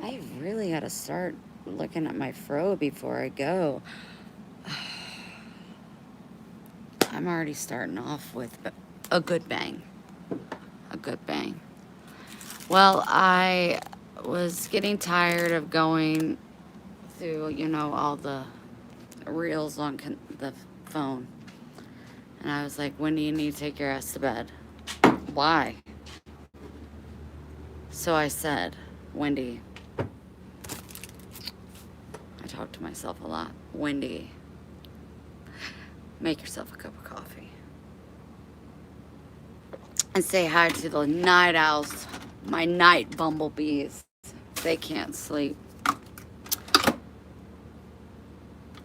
I really got to start looking at my fro before I go. I'm already starting off with a good bang. A good bang. Well, I was getting tired of going through, all the reels on the phone. And I was like, when do you need to take your ass to bed? Why? So I said, Wendy, I talk to myself a lot. Wendy, make yourself a cup of coffee. And say hi to the night owls, my night bumblebees. They can't sleep.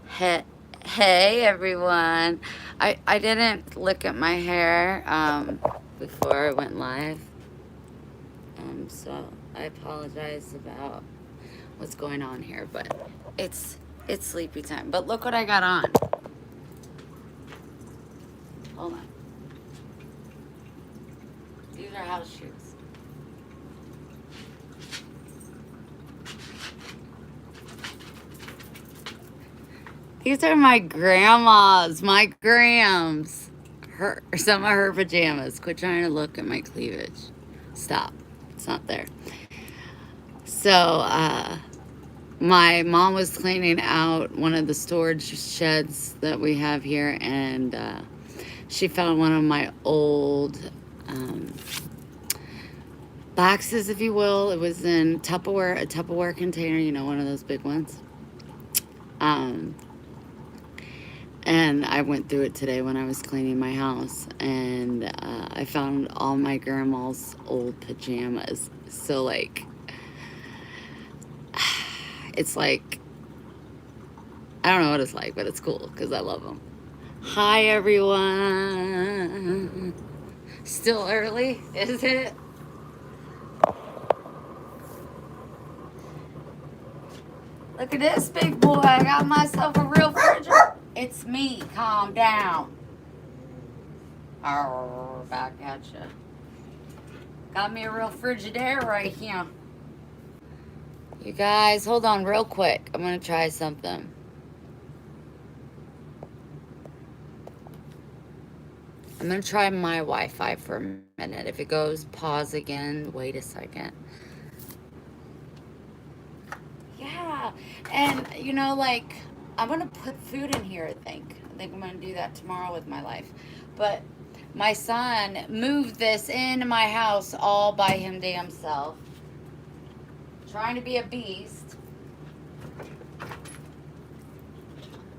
Hey, hey everyone. I didn't look at my hair before I went live. So I apologize about what's going on here, but it's sleepy time. But look what I got on. Hold on. These are house shoes. These are my grandma's, my Grams. Some of her pajamas. Quit trying to look at my cleavage. Stop. It's not there. So, my mom was cleaning out one of the storage sheds that we have here, and she found one of my old boxes, if you will. It was in Tupperware, a Tupperware container, one of those big ones. And I went through it today when I was cleaning my house, and I found all my grandma's old pajamas. So, like, it's like, I don't know what it's like, but it's cool because I love them. Hi, everyone. Still early, is it? Look at this big boy. I got myself a real refrigerator. It's me. Calm down. Oh, back at you. Got me a real Frigidaire right here. You guys, hold on real quick. I'm going to try something. I'm going to try my Wi-Fi for a minute. If it goes pause again, wait a second. Yeah. And, like, I'm going to put food in here, I think. I think I'm going to do that tomorrow with my life. But my son moved this into my house all by him damn self. Trying to be a beast.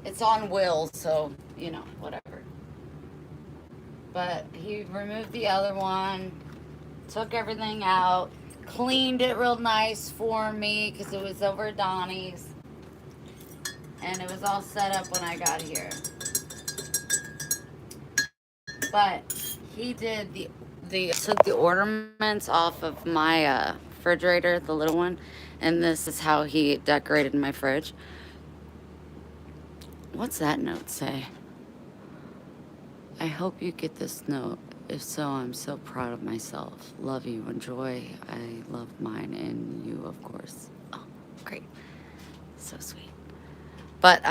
It's on wheels, so, whatever. But he removed the other one, took everything out, cleaned it real nice for me because it was over at Donnie's. And it was all set up when I got here. But he did took the ornaments off of my refrigerator, the little one, and this is how he decorated my fridge. What's that note say? I hope you get this note. If so, I'm so proud of myself. Love you. Enjoy. I love mine and you, of course. Oh, great. So sweet. But,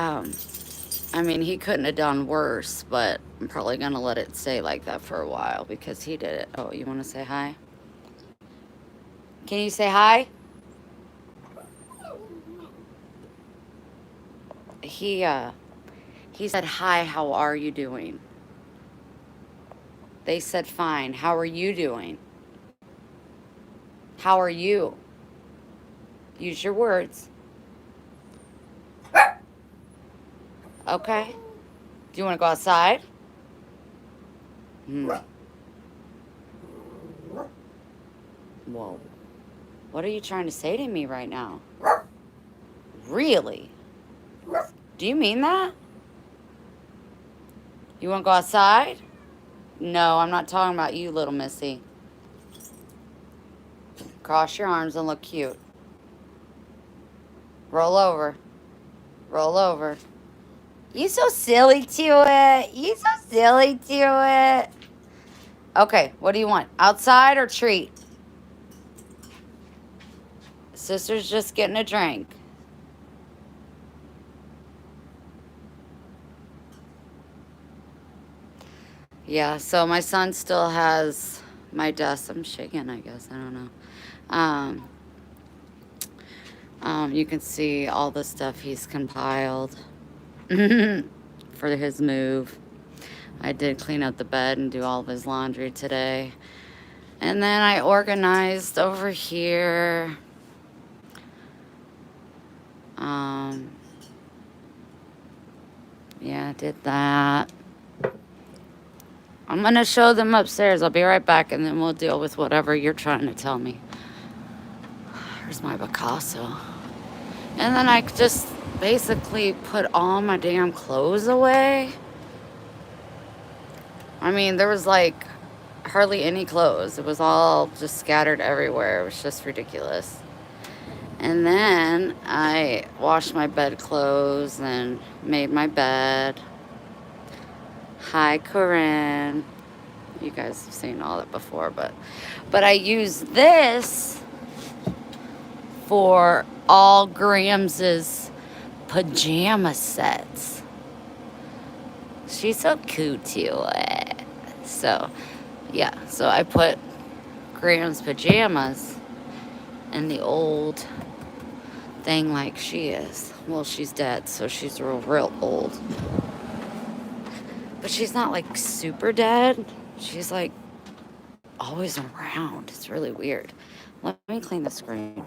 he couldn't have done worse, but I'm probably going to let it stay like that for a while because he did it. Oh, you want to say hi? Can you say hi? He said, hi, how are you doing? They said, fine. How are you doing? How are you? Use your words. Okay. Do you want to go outside? Whoa. What are you trying to say to me right now? Really? Do you mean that? You want to go outside? No, I'm not talking about you, little missy. Cross your arms and look cute. Roll over. Roll over. You so silly to it. You so silly to it. Okay, what do you want? Outside or treat? Sister's just getting a drink. Yeah, so my son still has my desk. I'm shaking, I guess. I don't know. Um, you can see all the stuff he's compiled for his move. I did clean up the bed and do all of his laundry today. And then I organized over here. Yeah, I did that. I'm going to show them upstairs. I'll be right back, and then we'll deal with whatever you're trying to tell me. Here's my Picasso. And then I just basically put all my damn clothes away. I mean, there was like hardly any clothes. It was all just scattered everywhere. It was just ridiculous. And then I washed my bedclothes and made my bed. Hi, Corinne. You guys have seen all that before, but I use this for all Grams's pajama sets. She's so cute too. So, yeah. So I put Grams pajamas in the old thing like she is. Well, she's dead, so she's real old. But she's not like super dead. She's like always around. It's really weird. Let me clean the screen.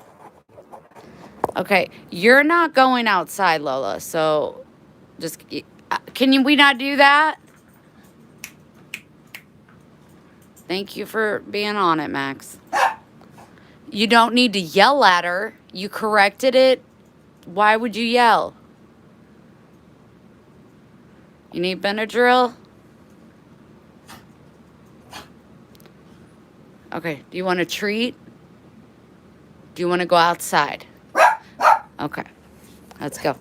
Okay, you're not going outside, Lola. So just, we not do that? Thank you for being on it, Max. You don't need to yell at her. You corrected it. Why would you yell? You need Benadryl? Okay, do you want a treat? Do you want to go outside? Okay, let's go.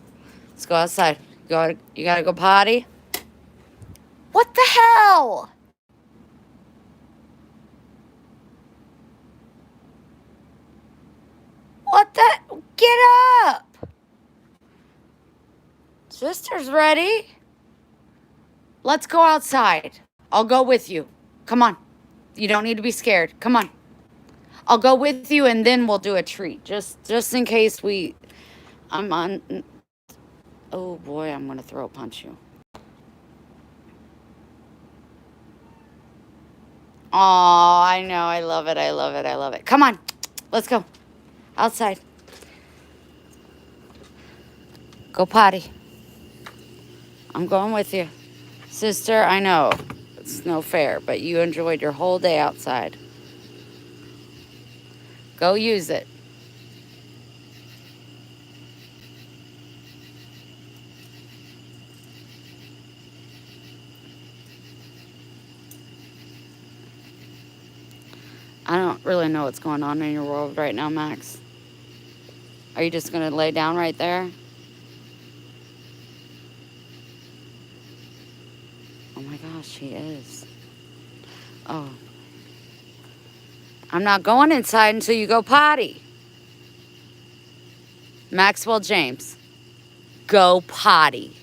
Let's go outside. You gotta go potty? What the hell? What the? Get up! Sister's ready. Let's go outside. I'll go with you. Come on. You don't need to be scared. Come on. I'll go with you and then we'll do a treat. Just in case I'm on. Oh boy, I'm going to throat punch you. Oh, I know. I love it. I love it. I love it. Come on. Let's go. Outside. Go potty. I'm going with you. Sister, I know it's no fair, but you enjoyed your whole day outside. Go use it. I don't really know what's going on in your world right now, Max. Are you just going to lay down right there? Oh my gosh, he is. Oh. I'm not going inside until you go potty. Maxwell James, go potty.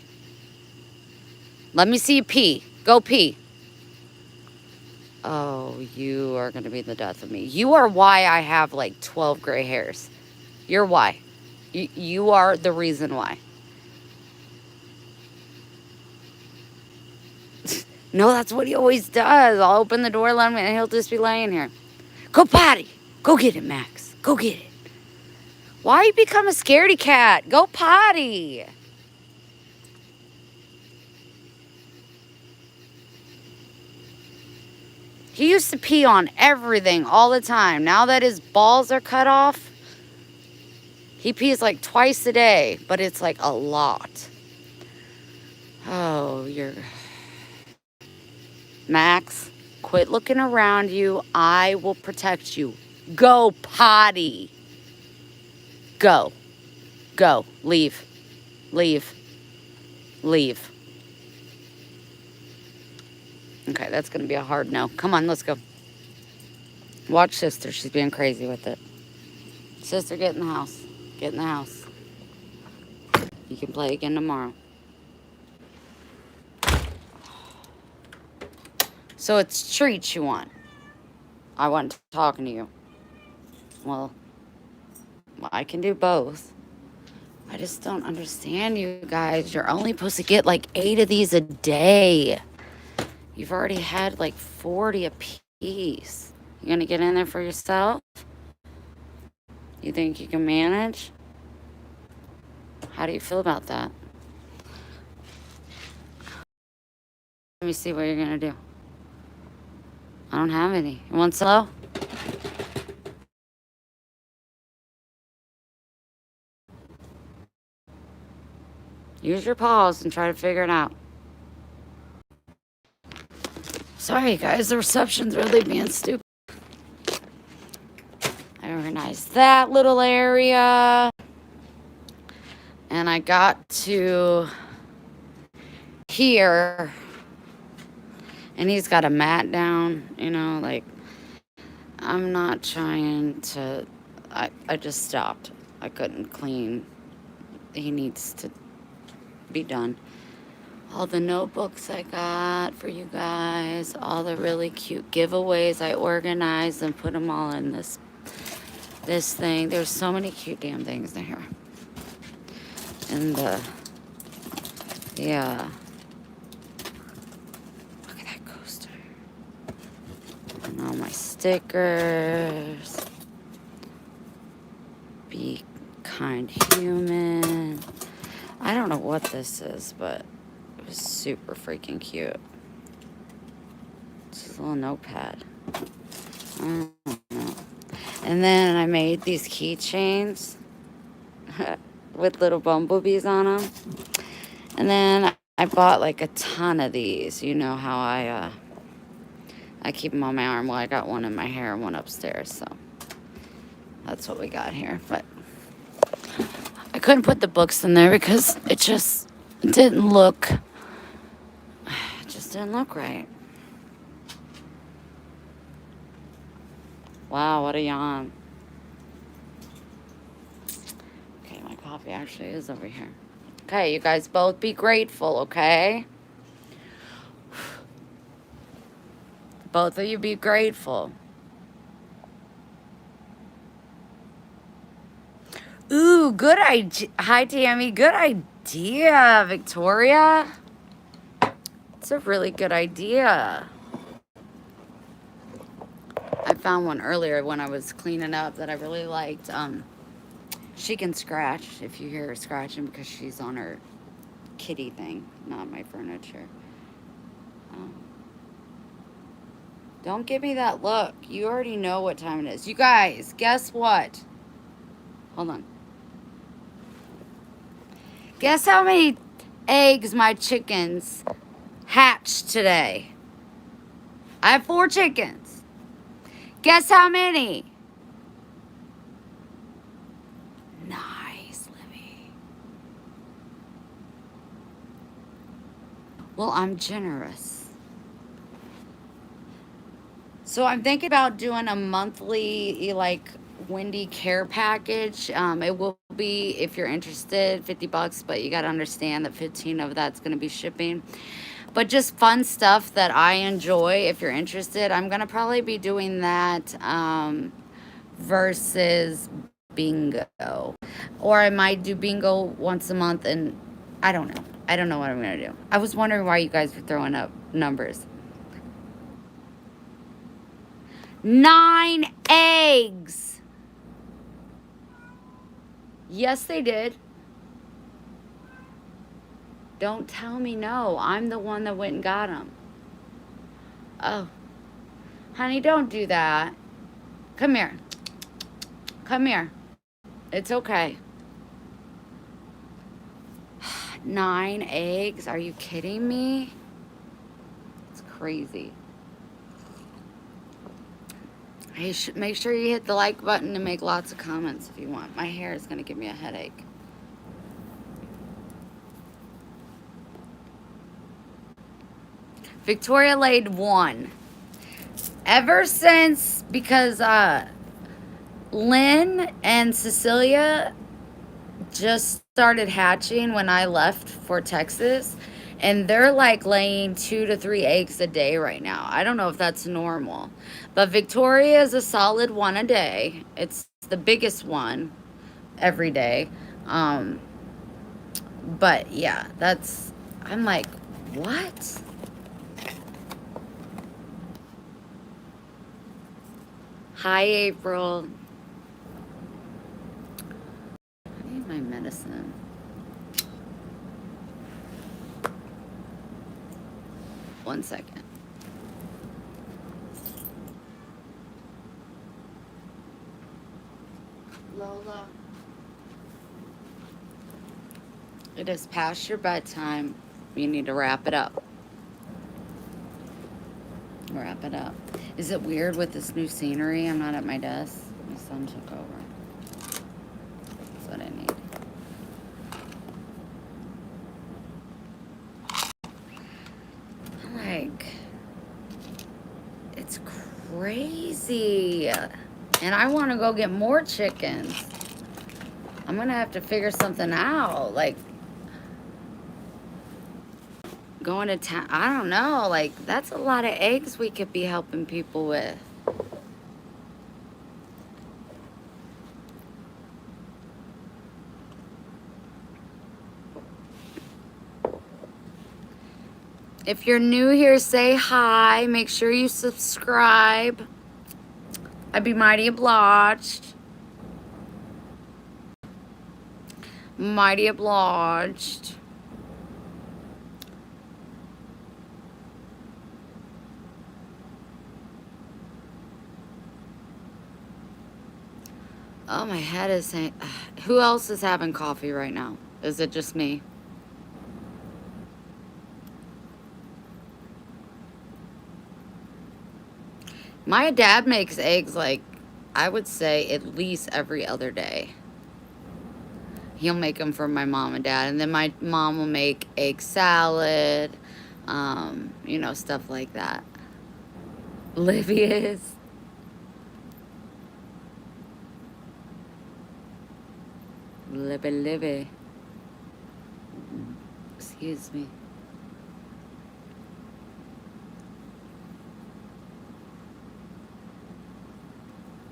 Let me see you pee. Go pee. Oh, you are going to be the death of me. You are why I have like 12 gray hairs. You're why. You are the reason why. No, that's what he always does. I'll open the door, let him in, and he'll just be laying here. Go potty. Go get it, Max. Go get it. Why you become a scaredy cat? Go potty. He used to pee on everything all the time. Now that his balls are cut off, he pees like twice a day, but it's like a lot. Oh, Max, quit looking around you. I will protect you. Go potty. Go. Go. Leave. Leave. Leave. Okay, that's going to be a hard no. Come on, let's go. Watch sister. She's being crazy with it. Sister, get in the house. Get in the house. You can play again tomorrow. So it's treats you want. I want talking to you. Well, I can do both. I just don't understand you guys. You're only supposed to get like 8 of these a day. You've already had like 40 a piece. You gonna get in there for yourself? You think you can manage? How do you feel about that? Let me see what you're gonna do. I don't have any. You want slow? Use your paws and try to figure it out. Sorry, guys. The reception's really being stupid. I organized that little area. And I got to here. And he's got a mat down, you know, like, I'm not trying to, I just stopped. I couldn't clean. He needs to be done. All the notebooks I got for you guys, all the really cute giveaways I organized and put them all in this thing. There's so many cute damn things in here. And yeah. Look at that coaster. And all my stickers. Be kind human. I don't know what this is, but it was super freaking cute. It's a little notepad. I don't know. And then I made these keychains with little bumblebees on them. And then I bought like a ton of these. You know how I keep them on my arm. Well, I got one in my hair and one upstairs, so that's what we got here. But I couldn't put the books in there because it just didn't look right. Wow, what a yawn. Okay, my coffee actually is over here. Okay, you guys both be grateful, okay? Both of you be grateful. Ooh, good idea. Hi, Tammy. Good idea, Victoria. It's a really good idea. I found one earlier when I was cleaning up that I really liked. She can scratch if you hear her scratching because she's on her kitty thing, not my furniture. Don't give me that look. You already know what time it is. You guys, guess what? Hold on. Guess how many eggs my chickens hatched today? I have 4 chickens. Guess how many? Nice, Libby. Well, I'm generous. So I'm thinking about doing a monthly, like, Wendy care package. It will be, if you're interested, $50, but you got to understand that 15 of that's going to be shipping. But just fun stuff that I enjoy. If you're interested, I'm going to probably be doing that versus bingo. Or I might do bingo once a month, and I don't know. I don't know what I'm going to do. I was wondering why you guys were throwing up numbers. 9 eggs. Yes, they did. Don't tell me no. I'm the one that went and got them. Oh. Honey, don't do that. Come here. Come here. It's okay. 9 eggs? Are you kidding me? It's crazy. Hey, make sure you hit the like button and make lots of comments if you want. My hair is going to give me a headache. Victoria laid 1. Ever since, because Lynn and Cecilia just started hatching when I left for Texas, and they're like laying 2 to 3 eggs a day right now. I don't know if that's normal, but Victoria is a solid one a day. It's the biggest one every day. Um, but yeah, I'm like, what? Hi, April. I need my medicine. One second. Lola. It is past your bedtime. You need to wrap it up. Wrap it up. Is it weird with this new scenery? I'm not at my desk. My son took over. That's what I need. Like, it's crazy. And I want to go get more chickens. I'm going to have to figure something out. Like, going to town. I don't know. Like, that's a lot of eggs we could be helping people with. If you're new here, say hi. Make sure you subscribe. I'd be mighty obliged. Mighty obliged. Oh, my head is saying... Who else is having coffee right now? Is it just me? My dad makes eggs like, I would say, at least every other day. He'll make them for my mom and dad. And then my mom will make egg salad. You know, stuff like that. Livia's. Livy. Excuse me.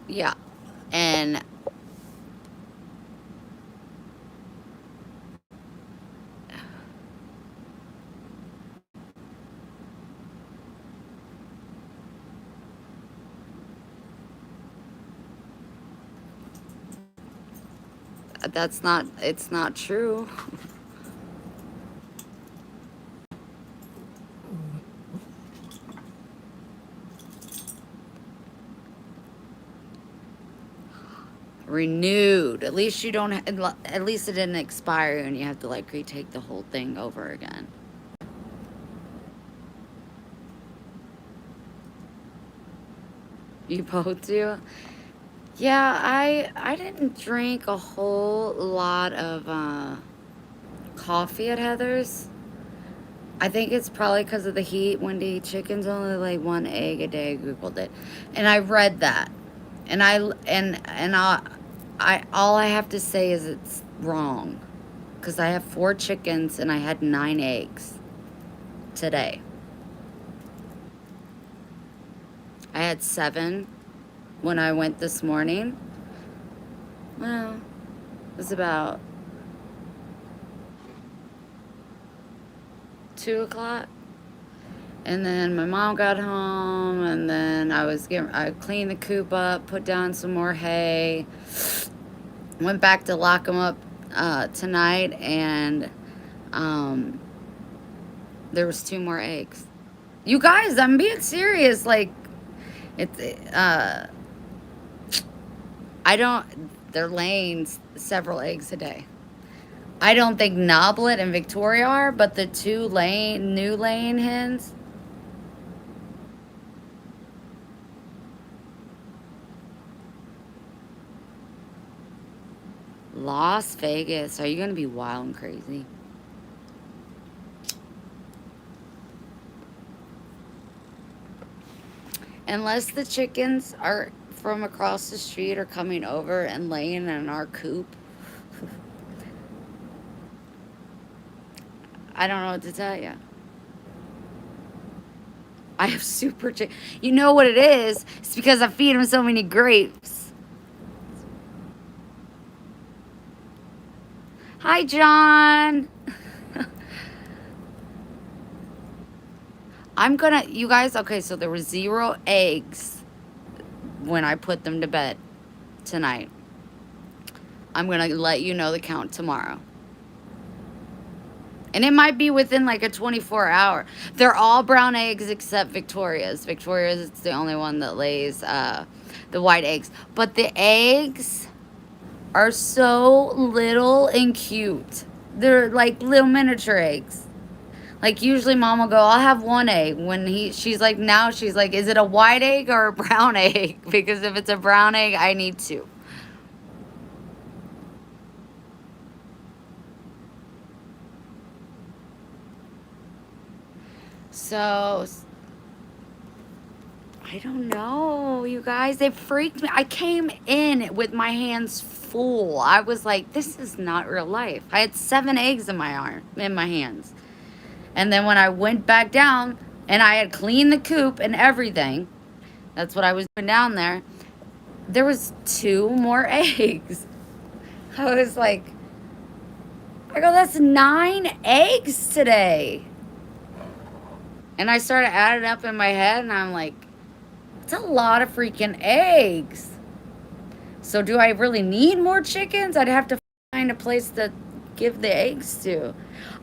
Yeah. And it's not true. Renewed. At least you don't, at least it didn't expire and you have to like retake the whole thing over again. You both do? Yeah, I didn't drink a whole lot of coffee at Heather's. I think it's probably because of the heat. Wendy, chickens only lay 1 egg a day. I Googled it, and I read that, and I all I have to say is it's wrong, because I have 4 chickens and I had 9 eggs today. I had 7 when I went this morning. Well, it was about 2 o'clock. And then my mom got home, and then I cleaned the coop up, put down some more hay, went back to lock them up tonight, and there was 2 more eggs. You guys, I'm being serious. Like, it's they're laying several eggs a day. I don't think Noblet and Victoria are, but the 2 new laying hens. Las Vegas. Are you going to be wild and crazy? Unless the chickens are from across the street are coming over and laying in our coop, I don't know what to tell you. I have super chick. You know what it is? It's because I feed them so many grapes. Hi, John. I'm gonna, you guys, okay, so there were 0 eggs when I put them to bed tonight. I'm gonna let you know the count tomorrow. And it might be within like a 24-hour. They're all brown eggs except Victoria's. Victoria's is the only one that lays the white eggs. But the eggs are so little and cute. They're like little miniature eggs. Like usually mom will go, I'll have 1 egg. When she's like, now she's like, is it a white egg or a brown egg? Because if it's a brown egg, I need 2. So I don't know, you guys. They freaked me. I came in with my hands full. I was like, this is not real life. I had 7 eggs in my hands. And then when I went back down and I had cleaned the coop and everything, that's what I was doing down there. There was 2 more eggs. I was like, I go, that's 9 eggs today. And I started adding up in my head and I'm like, it's a lot of freaking eggs. So do I really need more chickens? I'd have to find a place to give the eggs to.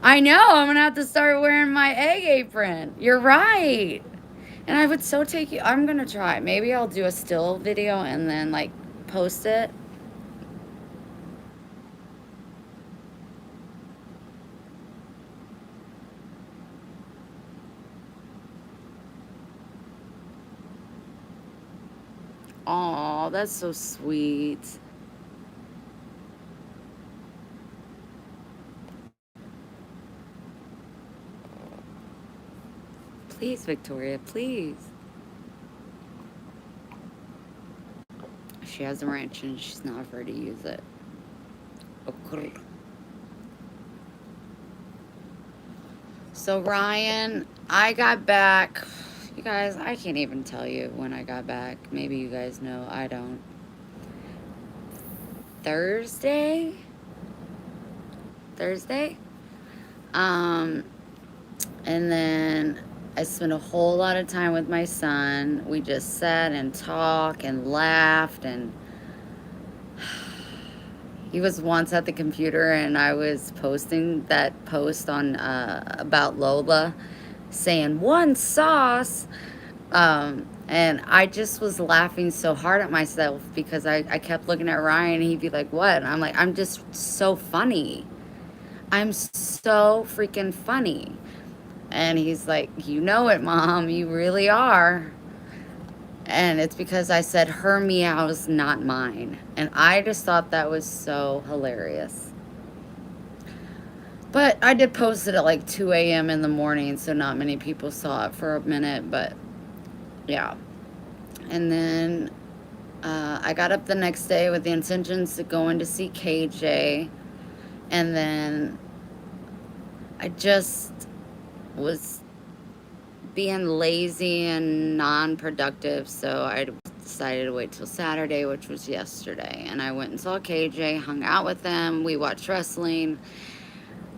I know, I'm gonna have to start wearing my egg apron. You're right. And I would so take you, I'm gonna try. Maybe I'll do a still video and then like post it. Oh, that's so sweet. Please, Victoria, please. She has a wrench and she's not afraid to use it. Okay. So Ryan, I got back. You guys, I can't even tell you when I got back. Maybe you guys know. I don't. Thursday? Um, and then I spent a whole lot of time with my son. We just sat and talked and laughed, and he was once at the computer and I was posting that post on about Lola saying 1 sauce. And I just was laughing so hard at myself because I kept looking at Ryan and he'd be like, what? And I'm like, I'm just so funny. I'm so freaking funny. And he's like, you know it, Mom. You really are. And it's because I said her meows, not mine. And I just thought that was so hilarious. But I did post it at like 2 a.m. in the morning, so not many people saw it for a minute, but yeah. And then I got up the next day with the intentions of going to see KJ. And then I just was being lazy and non-productive, so I decided to wait till Saturday, which was yesterday. And I went and saw KJ, hung out with them. We watched wrestling.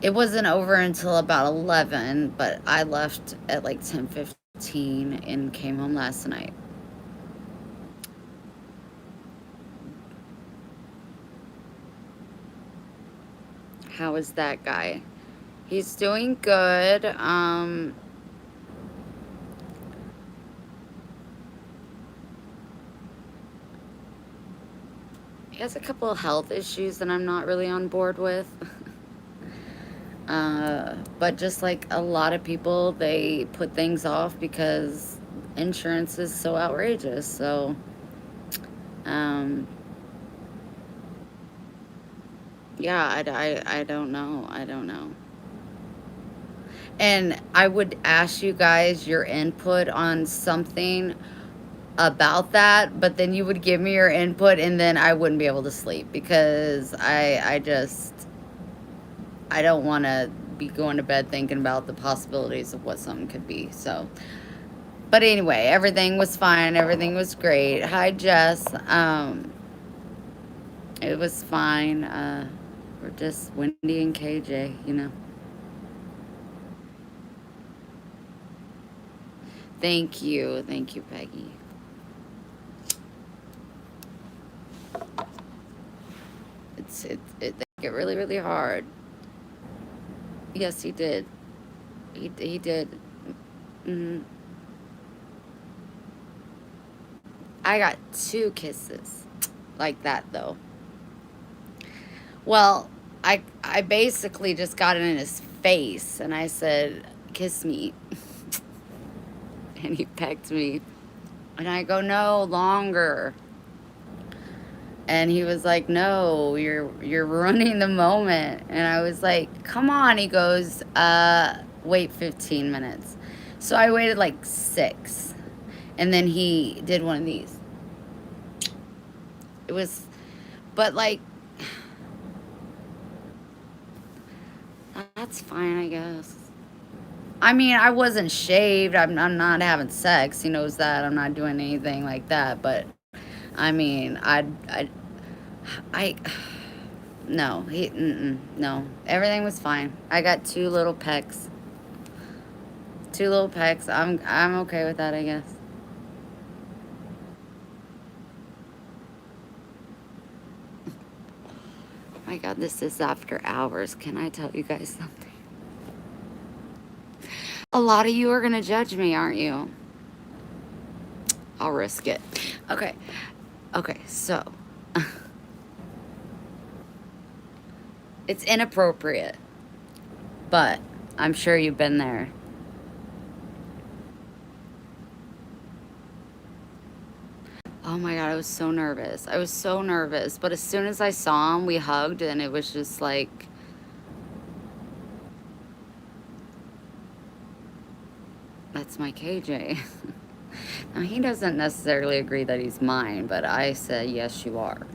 It wasn't over until about 11, but I left at like 10:15 and came home last night. How is that guy? He's doing good. He has a couple of health issues that I'm not really on board with. But just like a lot of people, they put things off because insurance is so outrageous. So, um, yeah, I don't know. I don't know. And I would ask you guys your input on something. about that, but then you would give me your input and then I wouldn't be able to sleep because I don't want to be going to bed thinking about the possibilities of what something could be. So, but anyway, everything was fine. Everything was great. Hi, Jess. It was fine. We're just Wendy and KJ, you know. Thank you. Thank you, Peggy. They get really, really hard. Yes, he did. He did. Mm, I got 2 kisses like that though. Well, I basically just got it in his face and I said, "Kiss me," and he pecked me, and I go, "No, longer." And he was like, "No, you're ruining the moment." And I was like, "Come on." He goes, "Wait 15 minutes." So I waited like 6. And then he did one of these. It was, but like, that's fine, I guess. I mean, I wasn't shaved. I'm not having sex. He knows that. I'm not doing anything like that. But I mean, I no, no. Everything was fine. I got 2 little pecks. 2 little pecks. I'm okay with that, I guess. My God, this is after hours. Can I tell you guys something? A lot of you are gonna judge me, aren't you? I'll risk it. Okay. Okay, so it's inappropriate, but I'm sure you've been there. Oh my God, I was so nervous. I was so nervous. But as soon as I saw him, we hugged, and it was just like, that's my KJ. Now, he doesn't necessarily agree that he's mine, but I said, yes, you are.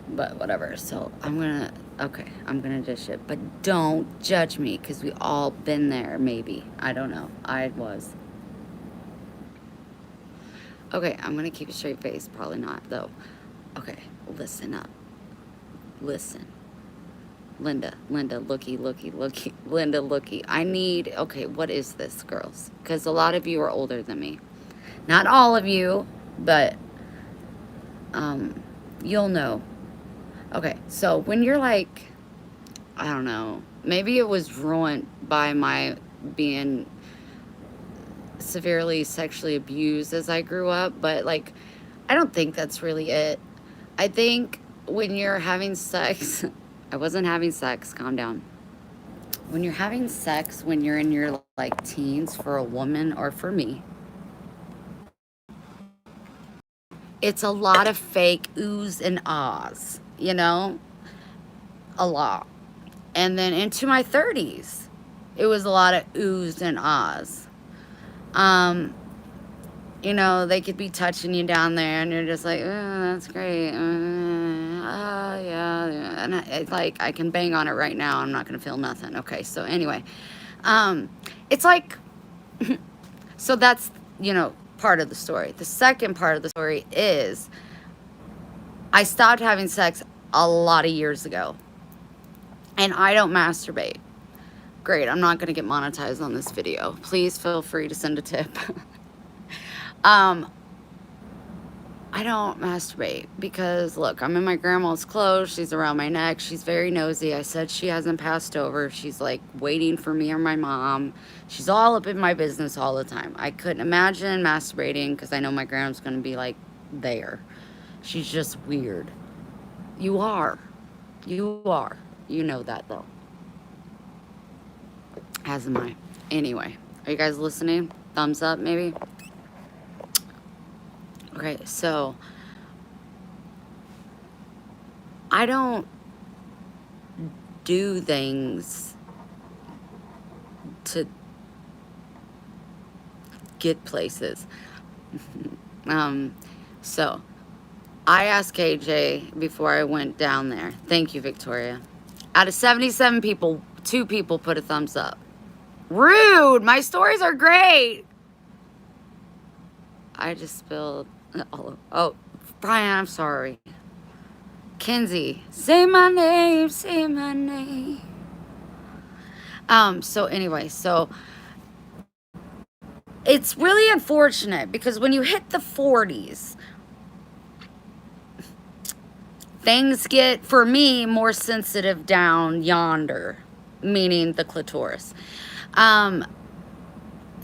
But whatever. So okay, I'm gonna dish it. But don't judge me, because we all been there, maybe. I don't know. I was. Okay, I'm gonna keep a straight face. Probably not, though. Okay, listen up. Listen. Linda, looky, Linda, looky. Okay, what is this, girls? Because a lot of you are older than me. Not all of you, but you'll know. Okay, so when you're like, I don't know, maybe it was ruined by my being severely sexually abused as I grew up, but like, I don't think that's really it. I think when you're having sex, I wasn't having sex, calm down. When you're having sex, when you're in your like teens for a woman or for me, it's a lot of fake oohs and ahs, you know? A lot. And then into my 30s, it was a lot of oohs and ahs. Um, you know, they could be touching you down there and you're just like, oh, that's great. Yeah, yeah. And it's like, I can bang on it right now. I'm not going to feel nothing. Okay, so anyway, it's like, so that's, you know, part of the story. The second part of the story is I stopped having sex a lot of years ago. And I don't masturbate. Great, I'm not going to get monetized on this video. Please feel free to send a tip. I don't masturbate because, look, I'm in my grandma's clothes. She's around my neck. She's very nosy. I said she hasn't passed over. She's like waiting for me or my mom. She's all up in my business all the time. I couldn't imagine masturbating because I know my grandma's going to be like there. She's just weird. You are. You are. You know that though. As am I. Anyway, are you guys listening? Thumbs up maybe? Okay, so I don't do things to get places. So I asked KJ before I went down there. Thank you, Victoria. Out of 77 people, 2 people put a thumbs up. Rude. My stories are great. I just spilled all of, oh, Brian, I'm sorry. Kenzie, say my name, say my name. So anyway, so it's really unfortunate because when you hit the 40s, things get, for me, more sensitive down yonder, meaning the clitoris.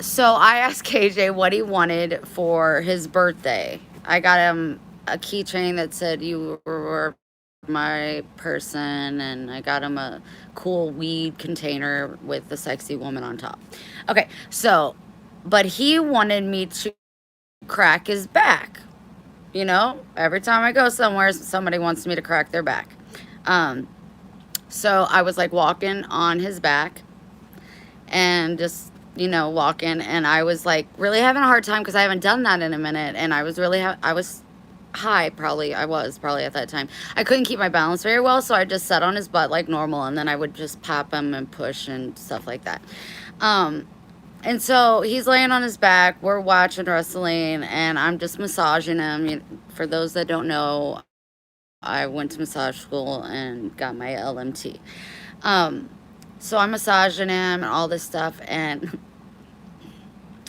So I asked KJ what he wanted for his birthday. I got him a keychain that said you were my person, and I got him a cool weed container with the sexy woman on top. Okay, so, but he wanted me to crack his back. You know, every time I go somewhere, somebody wants me to crack their back. So I was like walking on his back and just, you know, walking, and I was like really having a hard time because I haven't done that in a minute, and I was really, I was high, probably, I was probably at that time. I couldn't keep my balance very well, so I just sat on his butt like normal, and then I would just pop him and push and stuff like that. And so he's laying on his back, we're watching wrestling, and I'm just massaging him. You know, for those that don't know, I went to massage school and got my LMT. So I'm massaging him and all this stuff, and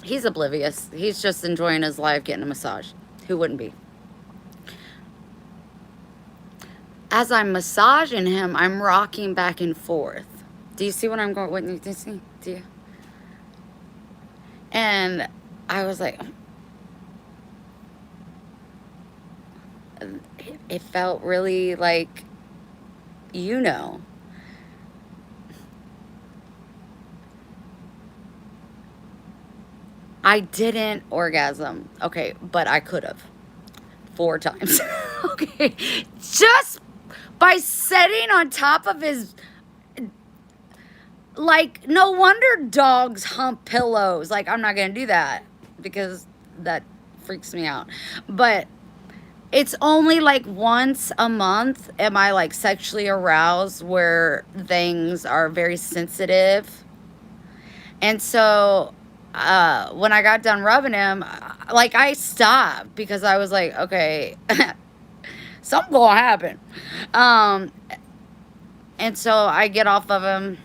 he's oblivious. He's just enjoying his life getting a massage. Who wouldn't be? As I'm massaging him, I'm rocking back and forth. Do you see what I'm going? What do you see? Do you? And I was like, it felt really like, you know. I didn't orgasm. Okay, but I could have. 4 times. Okay. Just by sitting on top of his, like, no wonder dogs hump pillows. Like, I'm not going to do that because that freaks me out. But it's only like once a month am I like sexually aroused where things are very sensitive. And so when I got done rubbing him, like I stopped because I was like, okay, something gonna happen. And so I get off of him.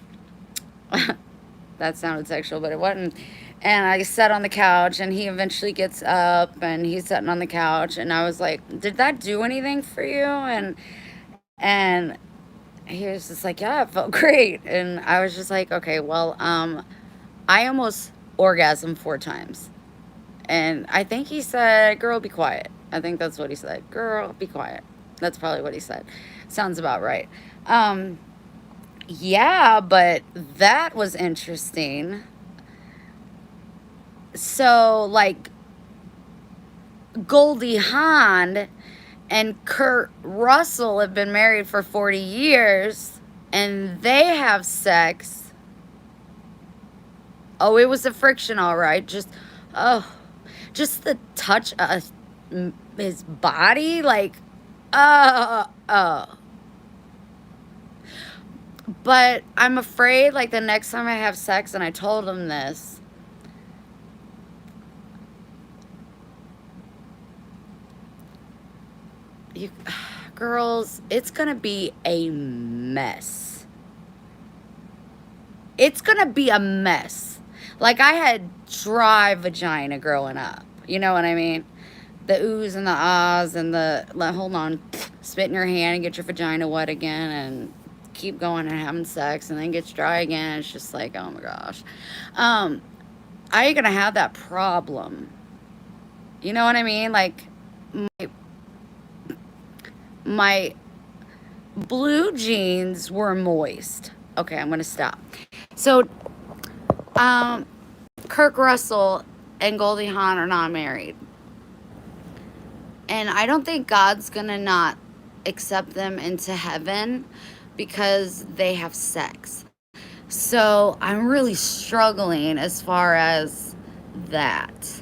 That sounded sexual, but it wasn't. And I sat on the couch, and he eventually gets up, and he's sitting on the couch, and I was like, did that do anything for you? And he was just like, yeah, it felt great. And I was just like, okay, well, I almost orgasmed 4 times. And I think he said, girl, be quiet. I think that's what he said. Girl, be quiet. That's probably what he said. Sounds about right. Yeah, but that was interesting. So, like, Goldie Hawn and Kurt Russell have been married for 40 years, and they have sex. Oh, it was a friction, all right. Just the touch of his body, like, But I'm afraid, like, the next time I have sex, and I told him this, you girls, it's gonna be a mess. It's gonna be a mess. Like, I had dry vagina growing up. You know what I mean? The oohs and the ahs and the, hold on, spit in your hand and get your vagina wet again and keep going and having sex, and then gets dry again. It's just like, oh my gosh. I ain't gonna have that problem. You know what I mean? Like, my blue jeans were moist. Okay, I'm gonna stop. So, Kirk Russell and Goldie Hawn are not married. And I don't think God's gonna not accept them into heaven because they have sex. So I'm really struggling as far as that.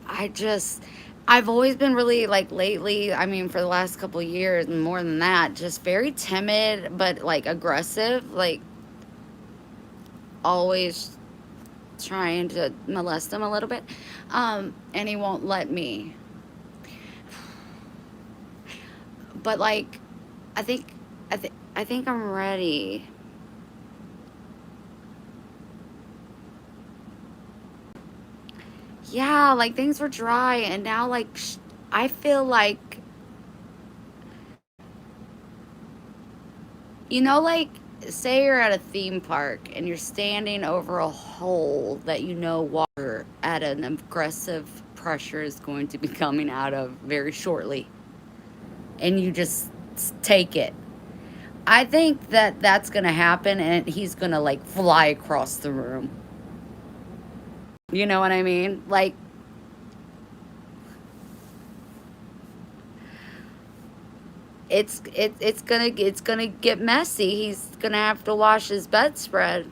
I just, I've always been really like lately, I mean, for the last couple of years and more than that, just very timid, but like aggressive, like always trying to molest him a little bit. And he won't let me. But like, I think, I think I'm ready. Yeah, like things were dry, and now like I feel like, like say you're at a theme park and you're standing over a hole that water at an aggressive pressure is going to be coming out of very shortly, and you just take it. I think that that's going to happen, and he's going to like fly across the room. You know what I mean? Like, it's gonna get messy. He's gonna have to wash his bedspread,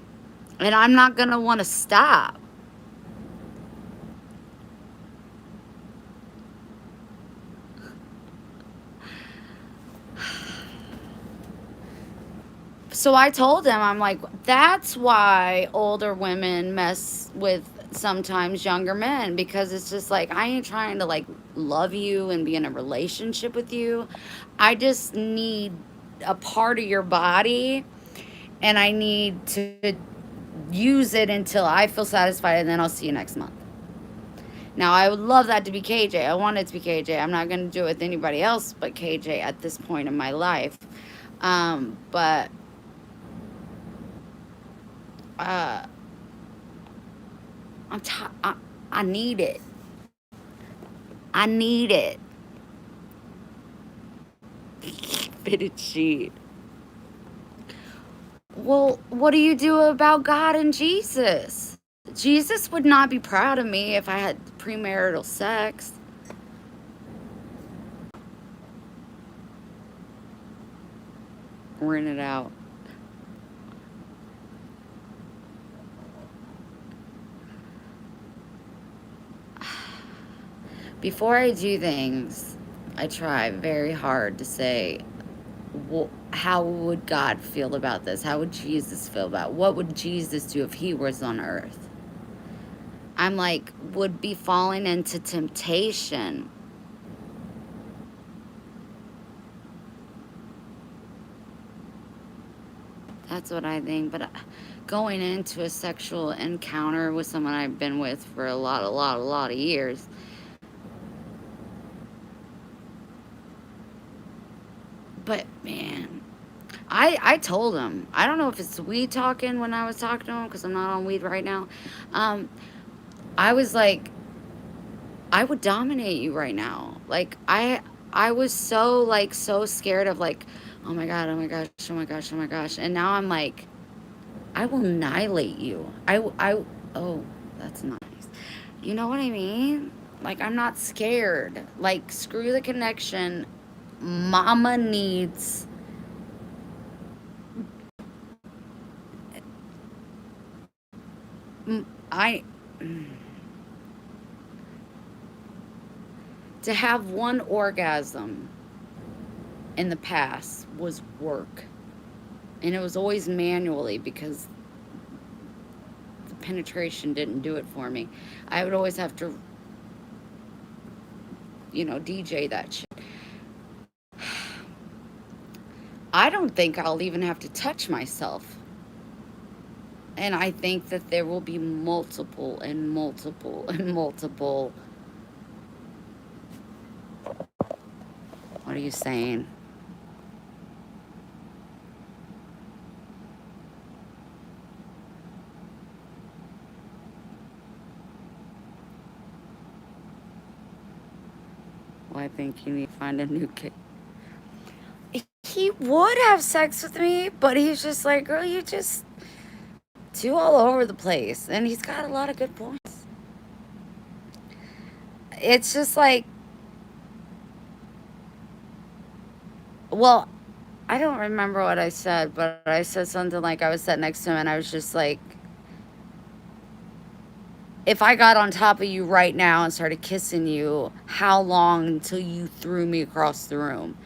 and I'm not gonna want to stop. So I told him, I'm like, that's why older women mess with sometimes younger men, because it's just like, I ain't trying to like love you and be in a relationship with you. I just need a part of your body, and I need to use it until I feel satisfied, and then I'll see you next month. Now, I would love that to be KJ. I want it to be KJ. I'm not going to do it with anybody else but KJ at this point in my life. But uh, I need it. I need it. Fitted sheet. Well, what do you do about God and Jesus? Jesus would not be proud of me if I had premarital sex. Rent it out. Before I do things, I try very hard to say, how would God feel about this? How would Jesus feel about it? What would Jesus do if he was on earth? I'm like, would be falling into temptation. That's what I think. But going into a sexual encounter with someone I've been with for a lot of years, but man, I told him, I don't know if it's weed talking when I was talking to him, because I'm not on weed right now. I was like, I would dominate you right now. Like, I was so like so scared of like, oh my god, oh my gosh, oh my gosh, oh my gosh. And now I'm like, I will annihilate you. Oh, that's nice. You know what I mean? Like, I'm not scared. Like, screw the connection. Mama needs, I, to have one orgasm in the past was work. And it was always manually, because the penetration didn't do it for me. I would always have to, DJ that shit. I don't think I'll even have to touch myself. And I think that there will be multiple and multiple and multiple. What are you saying? Well, I think you need to find a new kid. He would have sex with me, but he's just like, girl, you just too all over the place. And he's got a lot of good points. It's just like, well, I don't remember what I said, but I said something like I was sitting next to him, and I was just like, if I got on top of you right now and started kissing you, how long until you threw me across the room?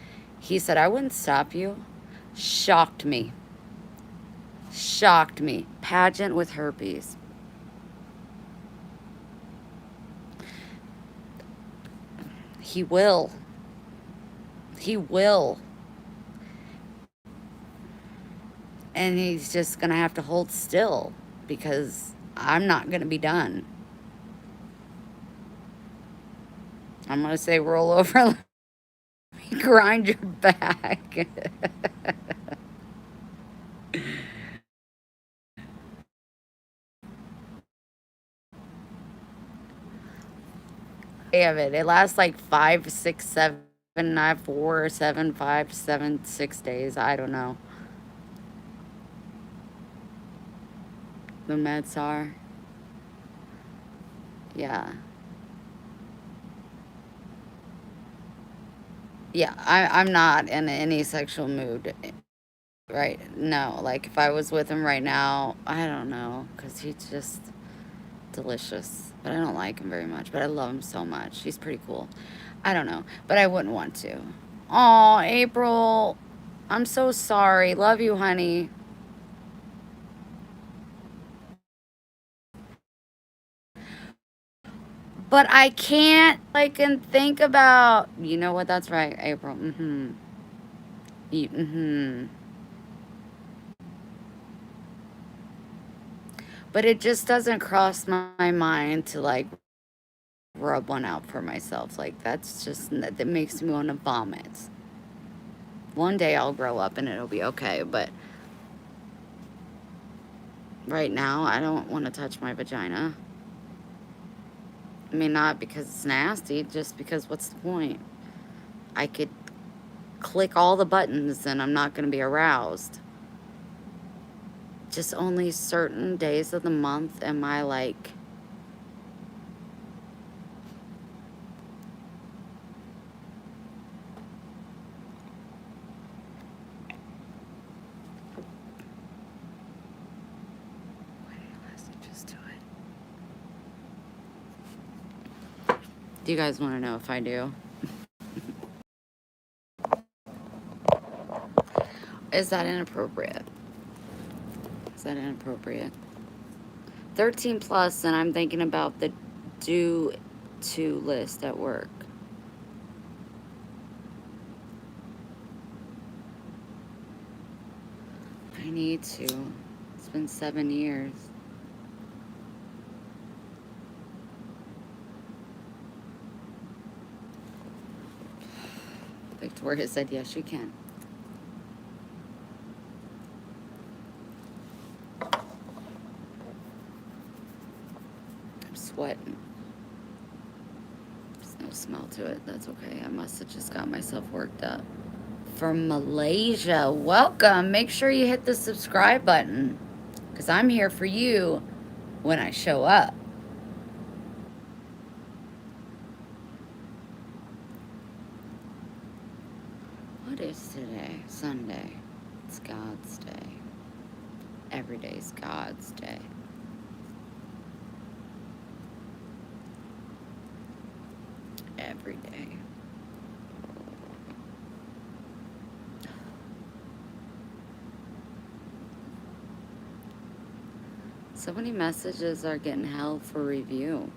He said, I wouldn't stop you. Shocked me. Shocked me. Pageant with herpes. He will. He will. And he's just going to have to hold still because I'm not going to be done. I'm going to say roll over, let me grind your back. Of it. It lasts like 5, 6, 7, 9, 4, 7, 5, 7, 6 days. I don't know. The meds are. Yeah. Yeah, I'm not in any sexual mood. Right. No, like if I was with him right now, I don't know, because he's just delicious. But I don't like him very much, but I love him so much. He's pretty cool. I don't know, but I wouldn't want to. Oh, April, I'm so sorry. Love you, honey. But I can't, like, and think about, you know what, that's right, April. Mm-hmm. Mm-hmm. But it just doesn't cross my mind to, like, rub one out for myself. Like, that's just, that makes me want to vomit. One day I'll grow up and it'll be okay, but right now I don't want to touch my vagina. I mean, not because it's nasty, just because what's the point? I could click all the buttons and I'm not going to be aroused. Just only certain days of the month am I like, just do it. Do you guys want to know if I do? Is that inappropriate? Is that inappropriate? 13 plus, and I'm thinking about the due to list at work. I need to. It's been 7 years. Victoria said, yes, you can. I'm sweating. There's no smell to it. That's okay. I must have just got myself worked up. From Malaysia, welcome. Make sure you hit the subscribe button because I'm here for you when I show up. What is today? Sunday. It's God's day. Every day's God's day. Every day. So many messages are getting held for review.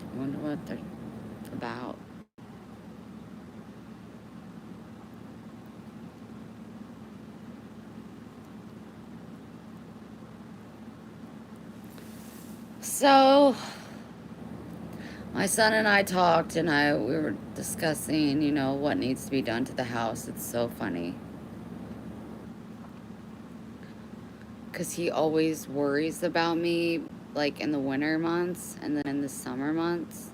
I wonder what they're about. So, my son and I talked, and we were discussing, you know, what needs to be done to the house. It's so funny. Because he always worries about me, like, in the winter months and then in the summer months.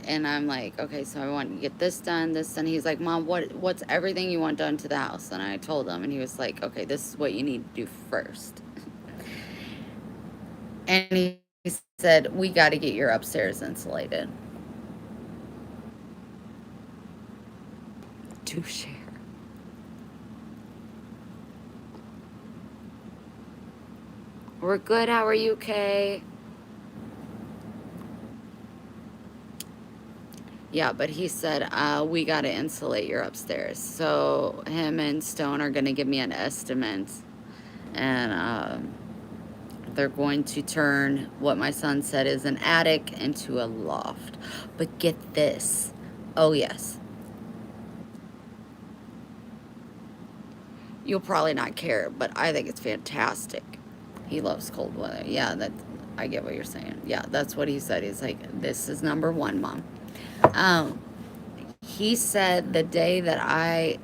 And I'm like, okay, so I want to get this done, this done. He's like, Mom, what's everything you want done to the house? And I told him, and he was like, okay, this is what you need to do first. And he said, we got to get your upstairs insulated. To share. We're good. How are you, Kay? Yeah, but he said, we got to insulate your upstairs. So him and Stone are going to give me an estimate. And they're going to turn what my son said is an attic into a loft. But get this. Oh, yes. You'll probably not care, but I think it's fantastic. He loves cold weather. Yeah, that I get what you're saying. Yeah, that's what he said. He's like, this is number one, Mom. Um, he said the day that I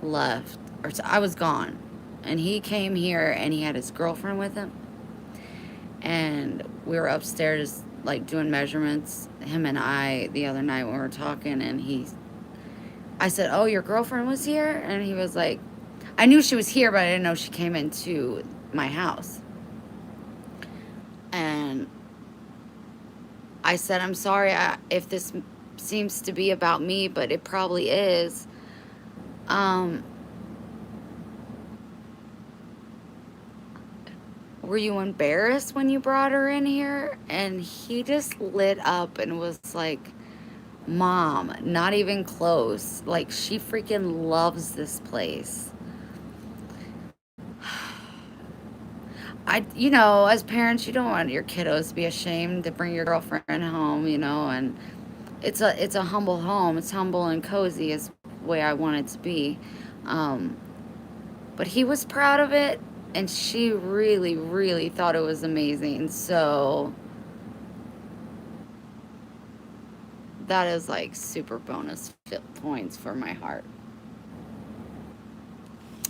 left, or I was gone, and he came here and he had his girlfriend with him, and we were upstairs like doing measurements, him and I, the other night when we were talking, and I said, oh, your girlfriend was here? And he was like, I knew she was here, but I didn't know she came into my house. And I said, I'm sorry if this seems to be about me, but it probably is. Were you embarrassed when you brought her in here? And he just lit up and was like, Mom, not even close. Like, she freaking loves this place. You know, as parents, you don't want your kiddos to be ashamed to bring your girlfriend home, you know, and it's a humble home. It's humble and cozy is the way I want it to be. But he was proud of it, and she really, really thought it was amazing. So that is like super bonus points for my heart.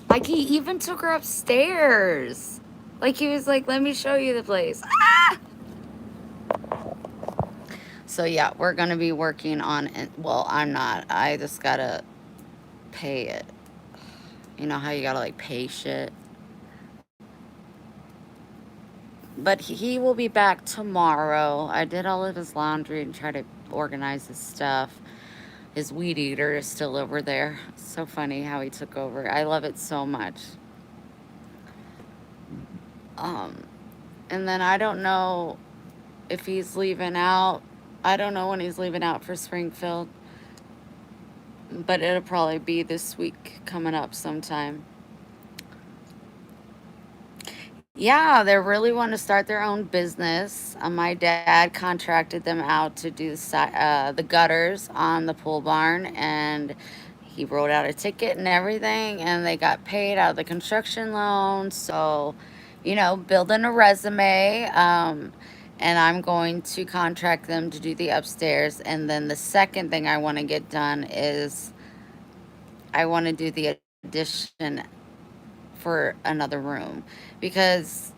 Like, he even took her upstairs. Like, he was like, let me show you the place. Ah! So yeah, we're gonna be working on it. Well, I'm not. I just gotta pay it. You know how you gotta like pay shit? But he will be back tomorrow. I did all of his laundry and try to organize his stuff. His weed eater is still over there. It's so funny how he took over. I love it so much. And then I don't know if he's leaving out. I don't know when he's leaving out for Springfield. But it'll probably be this week coming up sometime. Yeah, they really want to start their own business. My dad contracted them out to do the gutters on the pool barn, and he wrote out a ticket and everything, and they got paid out of the construction loan. So, you know, building a resume. And I'm going to contract them to do the upstairs. And then the second thing I want to get done is I want to do the addition for another room, because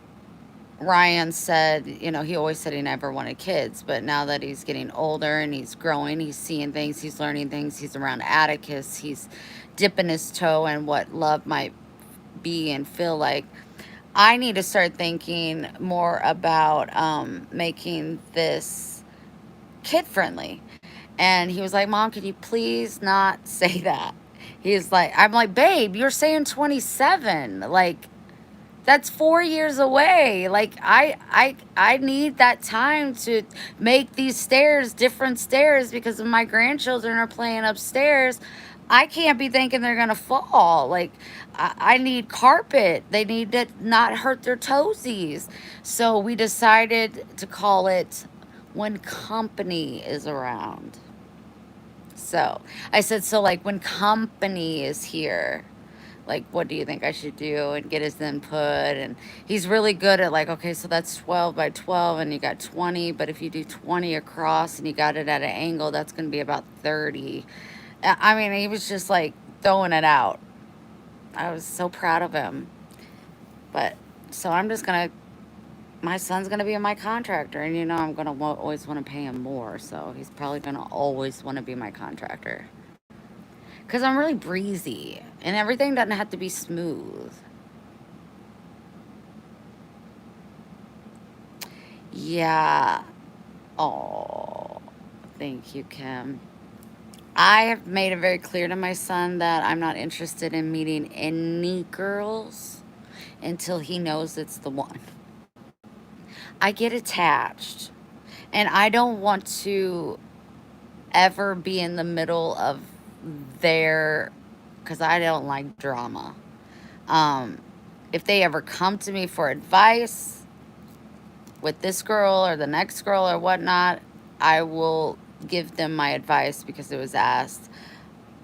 Ryan said, you know, he always said he never wanted kids, but now that he's getting older and he's growing, he's seeing things, he's learning things, he's around Atticus, he's dipping his toe in what love might be and feel like. I need to start thinking more about making this kid friendly. And he was like, Mom, can you please not say that? He's like, I'm like, babe, you're saying 27. Like, that's 4 years away. Like, I need that time to make these stairs different stairs, because if my grandchildren are playing upstairs, I can't be thinking they're gonna fall. Like, I need carpet. They need to not hurt their toesies. So we decided to call it When Company Is Around. So I said, so like when company is here, like, what do you think I should do, and get his input. And he's really good at like, okay, so that's 12 by 12 and you got 20, but if you do 20 across and you got it at an angle, that's going to be about 30. I mean, he was just like throwing it out. I was so proud of him. But so I'm just going to, my son's going to be my contractor, and you know I'm going to always want to pay him more, so he's probably going to always want to be my contractor. Because I'm really breezy, and everything doesn't have to be smooth. Yeah. Oh, thank you, Kim. I have made it very clear to my son that I'm not interested in meeting any girls until he knows it's the one. I get attached. And I don't want to ever be in the middle of their, because I don't like drama. Um, if they ever come to me for advice with this girl or the next girl or whatnot, I will give them my advice because it was asked.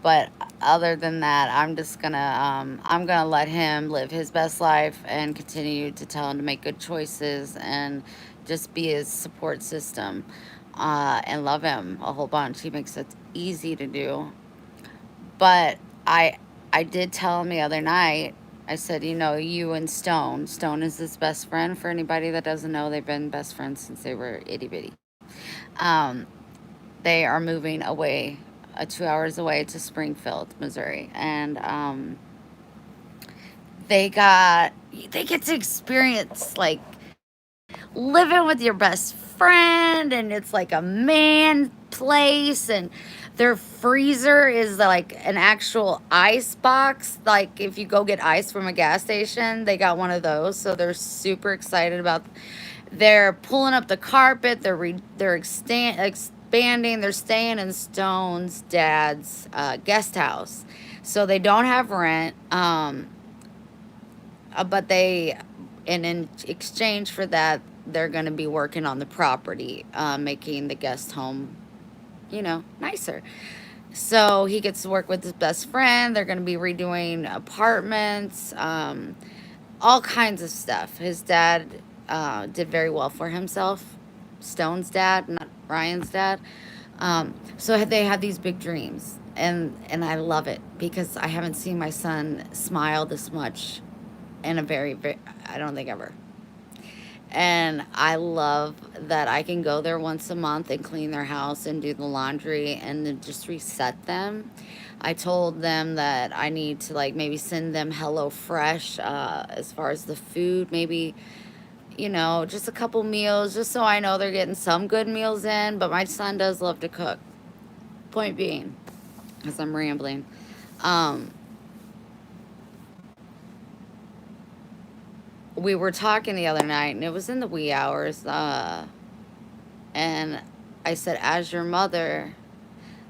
But other than that, I'm gonna let him live his best life and continue to tell him to make good choices and just be his support system, and love him a whole bunch. He makes it easy to do. But I did tell him the other night. I said, you know, you and Stone is his best friend. For anybody that doesn't know, they've been best friends since they were itty bitty. Um, they are moving away, 2 hours away to Springfield, Missouri, and they get to experience like living with your best friend, and it's like a man place, and their freezer is like an actual ice box. Like if you go get ice from a gas station, they got one of those, so they're super excited about. They're pulling up the carpet. They're expanding. They're staying in Stone's dad's guest house, so they don't have rent. But they, and in exchange for that, they're going to be working on the property, making the guest home, you know, nicer. So he gets to work with his best friend. They're going to be redoing apartments, all kinds of stuff. His dad did very well for himself. Stone's dad, not Ryan's dad. So they have these big dreams, and I love it because I haven't seen my son smile this much in a very, I don't think ever. And I love that I can go there once a month and clean their house and do the laundry and then just reset them. I told them that I need to like maybe send them Hello Fresh, as far as the food, maybe, you know, just a couple meals, just so I know they're getting some good meals in. But my son does love to cook. Point being, as I'm rambling, um, we were talking the other night, and it was in the wee hours, and I said, as your mother,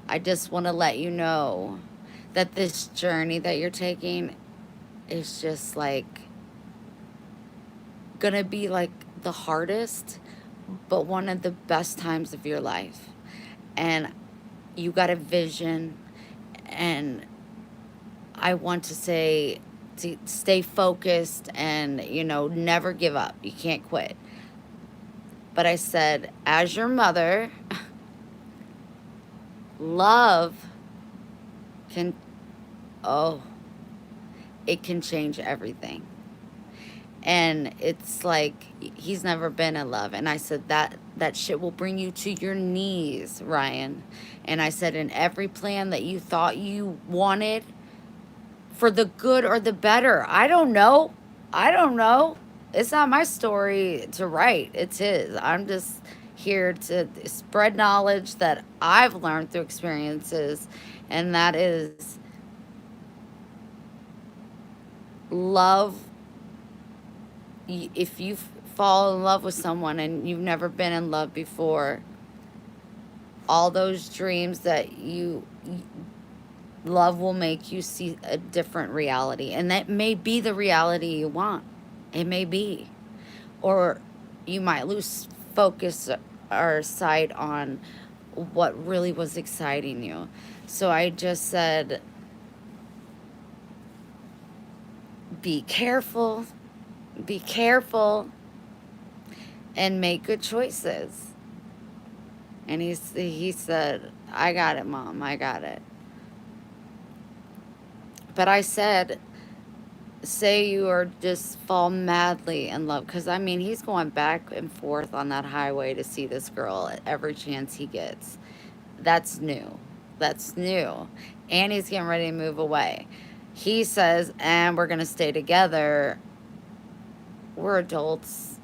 I just want to let you know that this journey that you're taking is just like gonna be like the hardest, but one of the best times of your life. And you got a vision, and I want to say to stay focused and, you know, never give up. You can't quit. But I said, as your mother, love can, oh, it can change everything. And it's like he's never been in love. And I said, that shit will bring you to your knees, Ryan. And I said, in every plan that you thought you wanted, for the good or the better, I don't know. I don't know. It's not my story to write. It's his. I'm just here to spread knowledge that I've learned through experiences, and that is love. If you fall in love with someone and you've never been in love before, all those dreams that you love will make you see a different reality, and that may be the reality you want. It may be, or you might lose focus or sight on what really was exciting you. So I just said, be careful, be careful, and make good choices. And he said, I got it, Mom, I got it. But I said, say you are just fall madly in love, because I mean, he's going back and forth on that highway to see this girl at every chance he gets. That's new. That's new. And he's getting ready to move away. He says, and we're going to stay together. We're adults.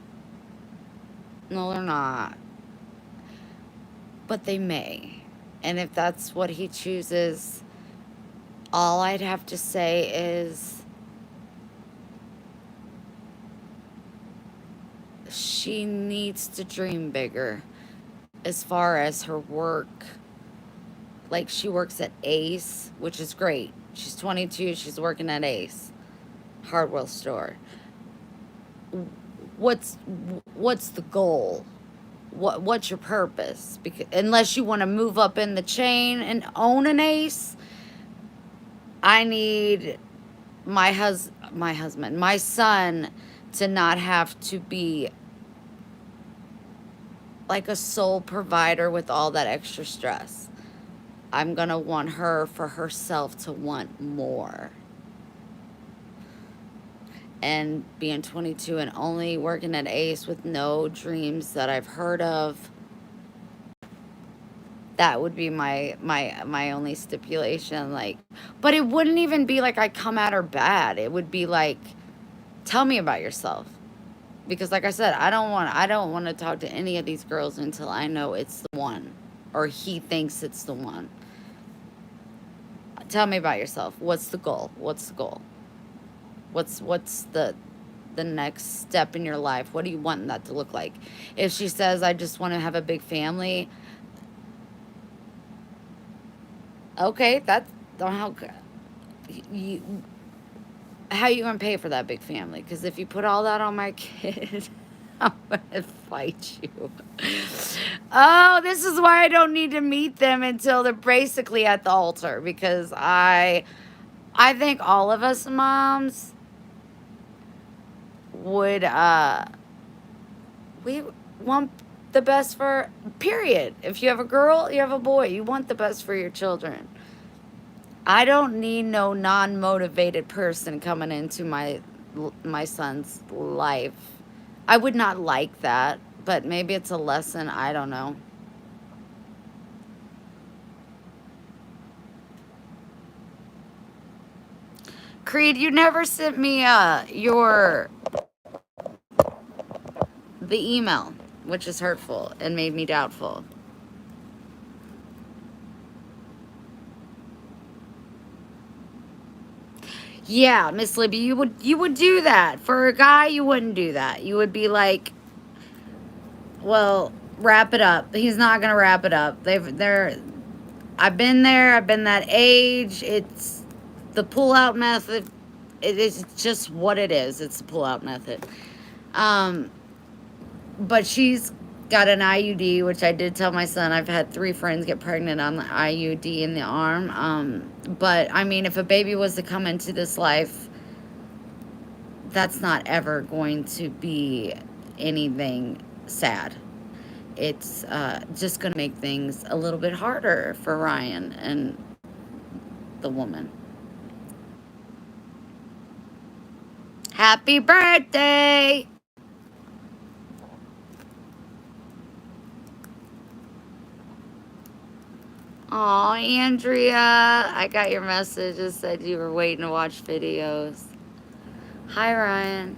No, they're not. But they may. And if that's what he chooses, all I'd have to say is she needs to dream bigger as far as her work. Like, she works at Ace, which is great. She's 22, she's working at Ace hardware store. What's what's the goal? What's your purpose? Because unless you want to move up in the chain and own an Ace, I need my son to not have to be like a sole provider with all that extra stress. I'm going to want her for herself to want more. And being 22 and only working at Ace with no dreams that I've heard of, that would be my only stipulation. Like, but it wouldn't even be like I come at her bad. It would be like, tell me about yourself. Because like I said, I don't want to talk to any of these girls until I know it's the one, or he thinks it's the one. Tell me about yourself. What's the goal? What's the goal? What's the next step in your life? What do you want that to look like? If she says, I just want to have a big family, okay, that's how you gonna pay for that big family? Because if you put all that on my kid, I'm gonna fight you. Oh, this is why I don't need to meet them until they're basically at the altar, because I think all of us moms would we want the best for, period. If you have a girl, you have a boy, you want the best for your children. I don't need no non-motivated person coming into my son's life. I would not like that, but maybe it's a lesson, I don't know. Creed, you never sent me the email, which is hurtful and made me doubtful. Yeah, Miss Libby, you would do that. For a guy, you wouldn't do that. You would be like, well, wrap it up. He's not gonna wrap it up. I've been there, I've been that age. It's the pull-out method. It is just what it is. It's the pull-out method. But she's got an IUD, which I did tell my son. I've had 3 friends get pregnant on the IUD in the arm. But, I mean, if a baby was to come into this life, that's not ever going to be anything sad. It's just going to make things a little bit harder for Ryan and the woman. Happy birthday! Aw, Andrea, I got your message. It said you were waiting to watch videos. Hi, Ryan.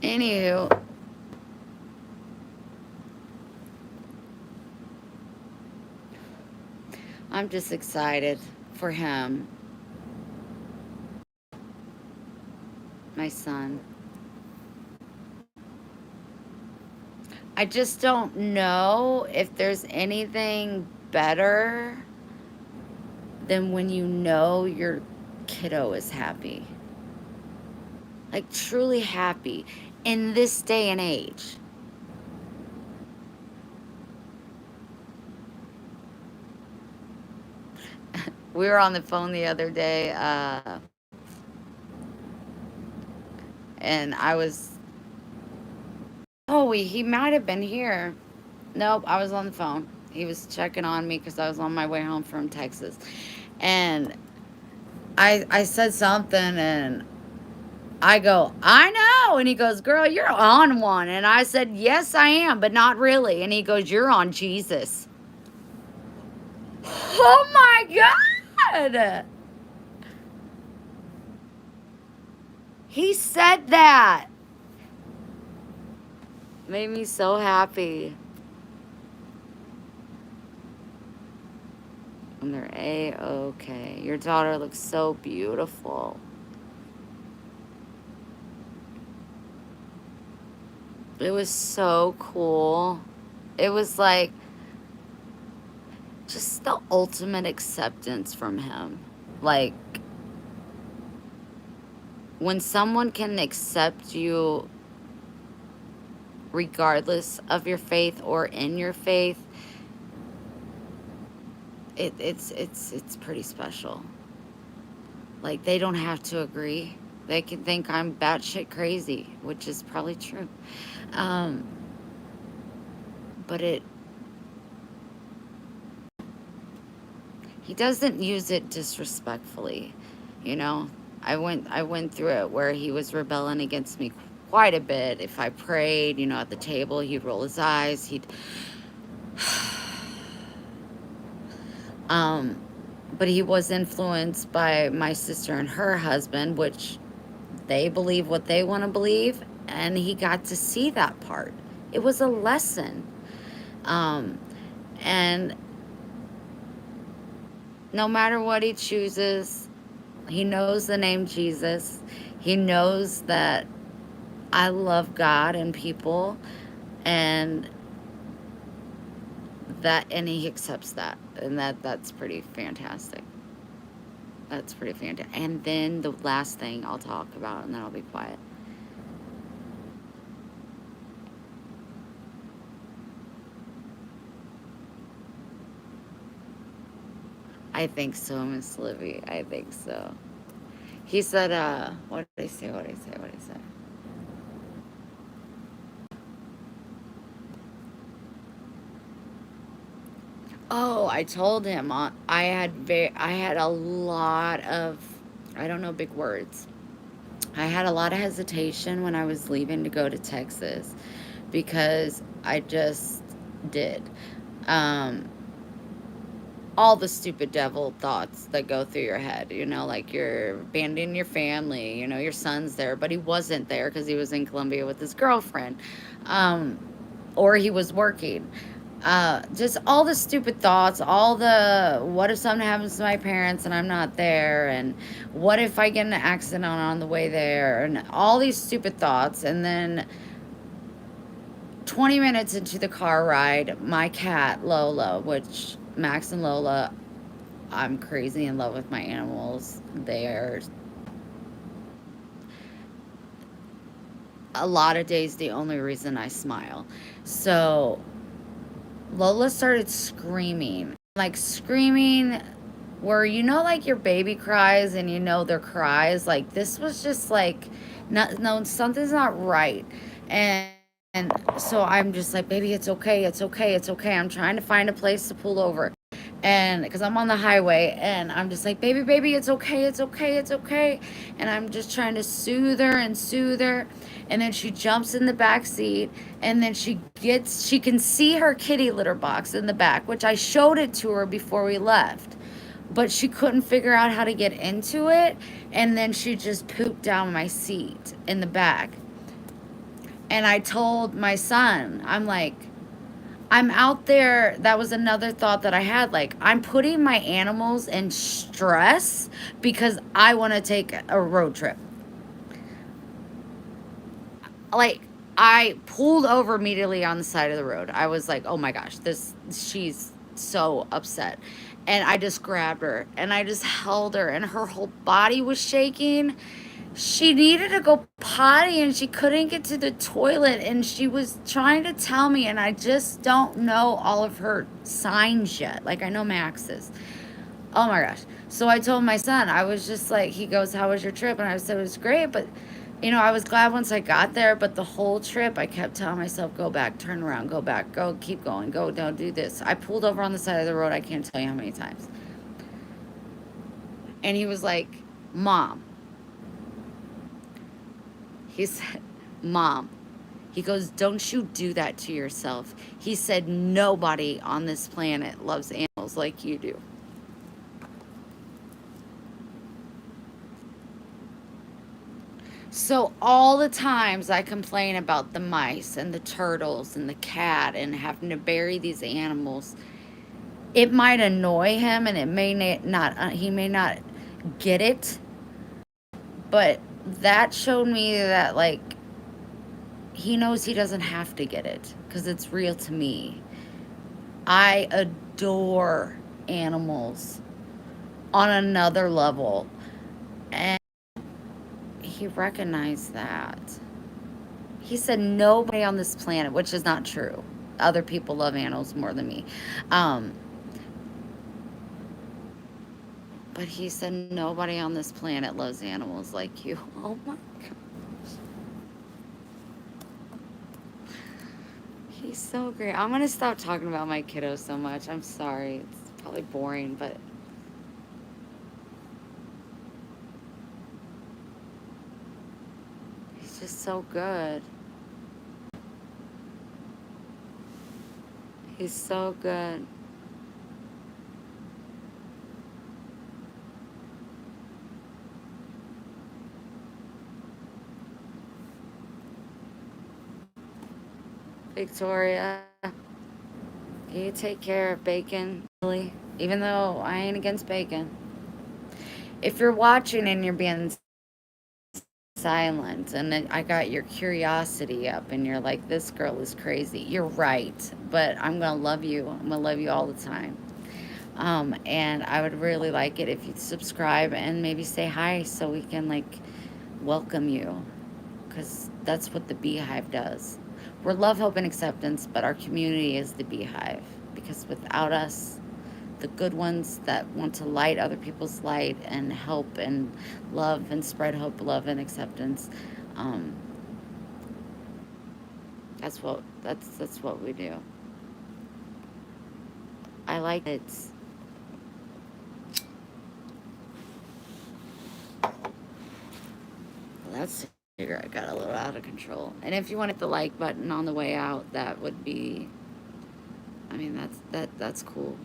Anywho, I'm just excited for him. My son. I just don't know if there's anything better than when you know your kiddo is happy. Like, truly happy in this day and age. We were on the phone the other day, and I was, oh, he might have been here. Nope, I was on the phone. He was checking on me because I was on my way home from Texas. And I said something, and I go, I know. And he goes, girl, you're on one. And I said, yes, I am, but not really. And he goes, you're on Jesus. Oh, my God. He said that. Made me so happy. And they're A-okay. Your daughter looks so beautiful. It was so cool. It was like just the ultimate acceptance from him. Like, when someone can accept you regardless of your faith or in your faith, it's pretty special. Like, they don't have to agree. They can think I'm batshit crazy, which is probably true. Um, but he doesn't use it disrespectfully, you know. I went through it where he was rebelling against me quite a bit. If I prayed, at the table, he'd roll his eyes. Um, but he was influenced by my sister and her husband, which they believe what they want to believe, and he got to see that part. It was a lesson. Um, and no matter what he chooses, he knows the name Jesus. He knows that I love God and people, and and he accepts that, and that's pretty fantastic. That's pretty fantastic. And then the last thing I'll talk about, and then I'll be quiet. I think so, Miss Livy. I think so. He said, what did he say? What did he say? What did he say? Oh, I told him I had a lot of, I don't know big words. I had a lot of hesitation when I was leaving to go to Texas because I just did. Um, all the stupid devil thoughts that go through your head, like you're abandoning your family, your son's there, but he wasn't there because he was in Colombia with his girlfriend, um, or he was working. Just all the stupid thoughts, all the what if something happens to my parents and I'm not there, and what if I get in an accident on the way there, and all these stupid thoughts. And then 20 minutes into the car ride, my cat Lola, which Max and Lola, I'm crazy in love with my animals. They're a lot of days the only reason I smile. So Lola started screaming, like screaming where, like your baby cries and their cries. Like, this was just like, no, something's not right. And so I'm just like, baby, it's okay, it's okay, it's okay. I'm trying to find a place to pull over. And because I'm on the highway, and I'm just like, baby, it's okay, it's okay, it's okay. And I'm just trying to soothe her and soothe her. And then she jumps in the back seat, and then she can see her kitty litter box in the back, which I showed it to her before we left. But she couldn't figure out how to get into it. And then she just pooped down my seat in the back. And I told my son, I'm like, I'm out there. That was another thought that I had. Like, I'm putting my animals in stress because I want to take a road trip. Like, I pulled over immediately on the side of the road. I was like, oh my gosh, she's so upset. And I just grabbed her and I just held her, and her whole body was shaking. She needed to go potty and she couldn't get to the toilet, and she was trying to tell me, and I just don't know all of her signs yet. Like, I know Max's. Oh my gosh. So I told my son, I was just like, he goes, how was your trip? And I said, it was great. But, I was glad once I got there. But the whole trip, I kept telling myself, go back, turn around, go back, go, keep going, go, don't do this. I pulled over on the side of the road. I can't tell you how many times. And he was like, Mom. He said, Mom. He goes, don't you do that to yourself. He said, nobody on this planet loves animals like you do. So all the times I complain about the mice and the turtles and the cat and having to bury these animals, It might annoy him, and it may not, he may not get it, but that showed me that, like, he knows he doesn't have to get it because it's real to me. I adore animals on another level, and he recognized that. He said nobody on this planet, which is not true. Other people love animals more than me. Um, but he said nobody on this planet loves animals like you. Oh my God. He's so great. I'm going to stop talking about my kiddo so much. I'm sorry. It's probably boring, but he's just so good. He's so good. Victoria, you take care of bacon, Lily, even though I ain't against bacon. If you're watching and you're being silent and then I got your curiosity up and you're like, this girl is crazy, you're right, but I'm gonna love you. I'm gonna love you all the time. And I would really like it if you'd subscribe and maybe say hi so we can, like, welcome you, because that's what the beehive does. We're love, hope, and acceptance, but our community is the beehive, because without us, the good ones that want to light other people's light and help and love and spread hope, love, and acceptance, um, that's what we do. I like it. That's here. I got a little out of control. And if you want to hit the like button on the way out, that would be. I mean, that's cool.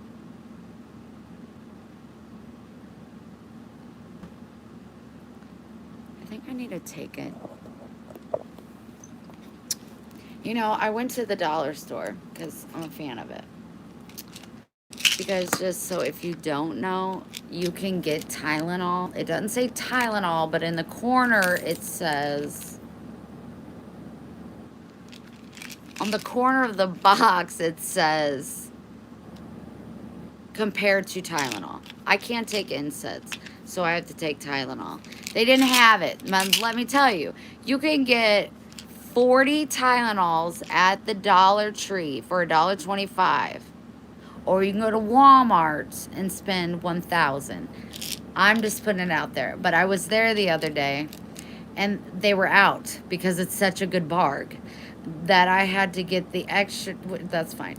I think I need to take it. You know, I went to the dollar store because I'm a fan of it. Because just so if you don't know, you can get Tylenol. It doesn't say Tylenol, but in the corner it says, on the corner of the box it says, compared to Tylenol. I can't take NSAIDs, so I have to take Tylenol. They didn't have it. Let me tell you, you can get 40 Tylenols at the Dollar Tree for $1.25. Or you can go to Walmart and spend 1,000. I'm just putting it out there. But I was there the other day and they were out because it's such a good barg that I had to get the extra. That's fine.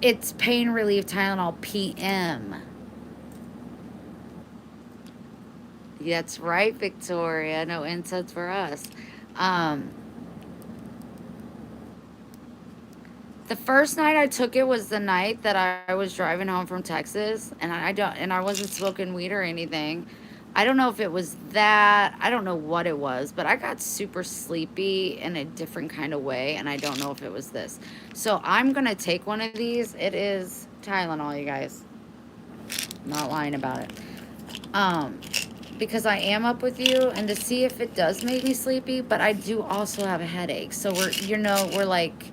It's pain relief Tylenol PM. That's right, Victoria. No insides for us. Um, the first night I took it was the night that I was driving home from Texas, and I wasn't smoking weed or anything. I don't know if it was that. I don't know what it was, but I got super sleepy in a different kind of way, and I don't know if it was this. So I'm gonna take one of these. It is Tylenol, you guys. I'm not lying about it. Um, because I am up with you, and to see if it does make me sleepy, but I do also have a headache. So we're like,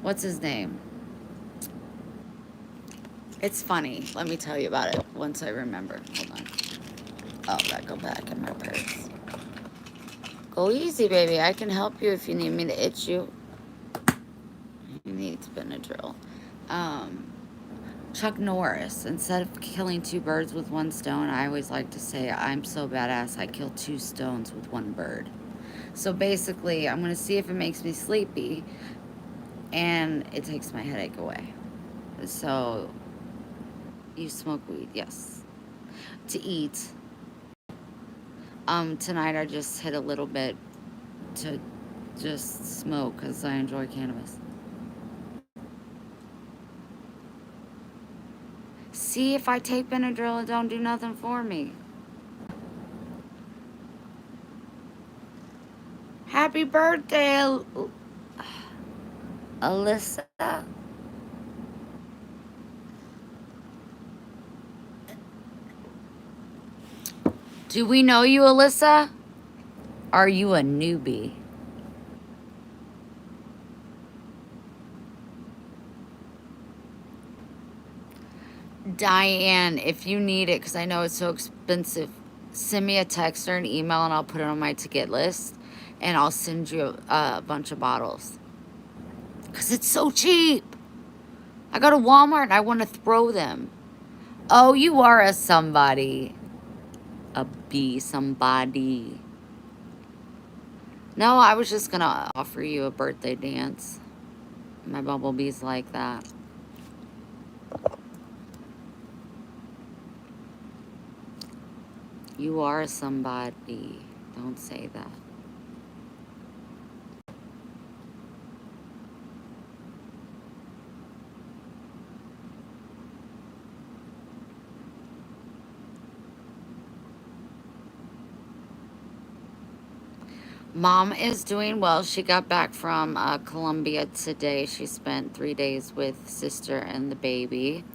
what's his name? It's funny. Let me tell you about it once I remember. Hold on. Oh, that go back in my purse. Go easy, baby. I can help you if you need me to itch you. You need Benadryl. Um, Chuck Norris. Instead of killing two birds with one stone, I always like to say, I'm so badass I kill two stones with one bird. So basically, I'm going to see if it makes me sleepy, and it takes my headache away. So, you smoke weed? Yes. To eat. Tonight I just hit a little bit to just smoke because I enjoy cannabis. See, if I take Benadryl, it don't do nothing for me. Happy birthday, Alyssa. Do we know you, Alyssa? Are you a newbie? Diane, if you need it, because I know it's so expensive, send me a text or an email and I'll put it on my to-get list. And I'll send you a bunch of bottles. Because it's so cheap. I go to Walmart and I want to throw them. Oh, you are a somebody. A bee somebody. No, I was just going to offer you a birthday dance. My bumblebee's like that. You are somebody. Don't say that. Mom is doing well. She got back from Colombia today. She spent 3 days with sister and the baby.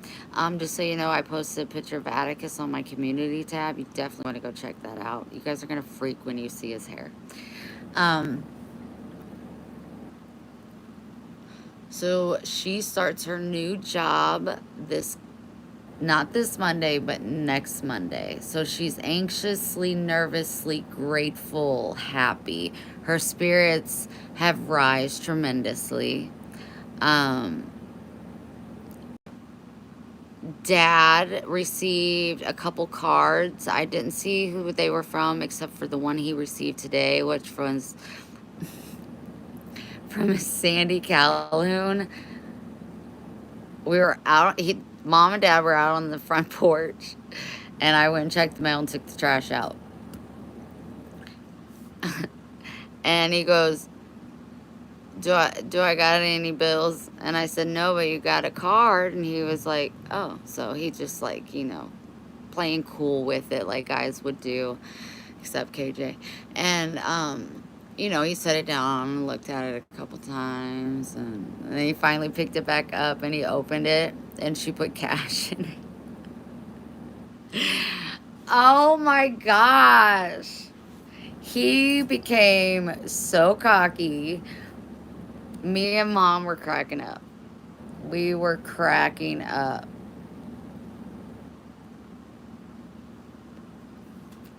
Just so you know, I posted a picture of Atticus on my community tab. You definitely want to go check that out. You guys are going to freak when you see his hair. So she starts her new job not this Monday, but next Monday. So she's anxiously, nervously, grateful, happy. Her spirits have rise tremendously. Dad received a couple cards. I didn't see who they were from except for the one he received today, which was from Sandy Calhoun. We were out, Mom and Dad were out on the front porch, and I went and checked the mail and took the trash out. And he goes, do I got any bills? And I said, no, but you got a card. And he was like, oh. So he just like, you know, playing cool with it like guys would do, except KJ. And, you know, he set it down and looked at it a couple times. And then he finally picked it back up and he opened it. And she put cash in it. Oh my gosh. He became so cocky. Me and Mom were cracking up. We were cracking up.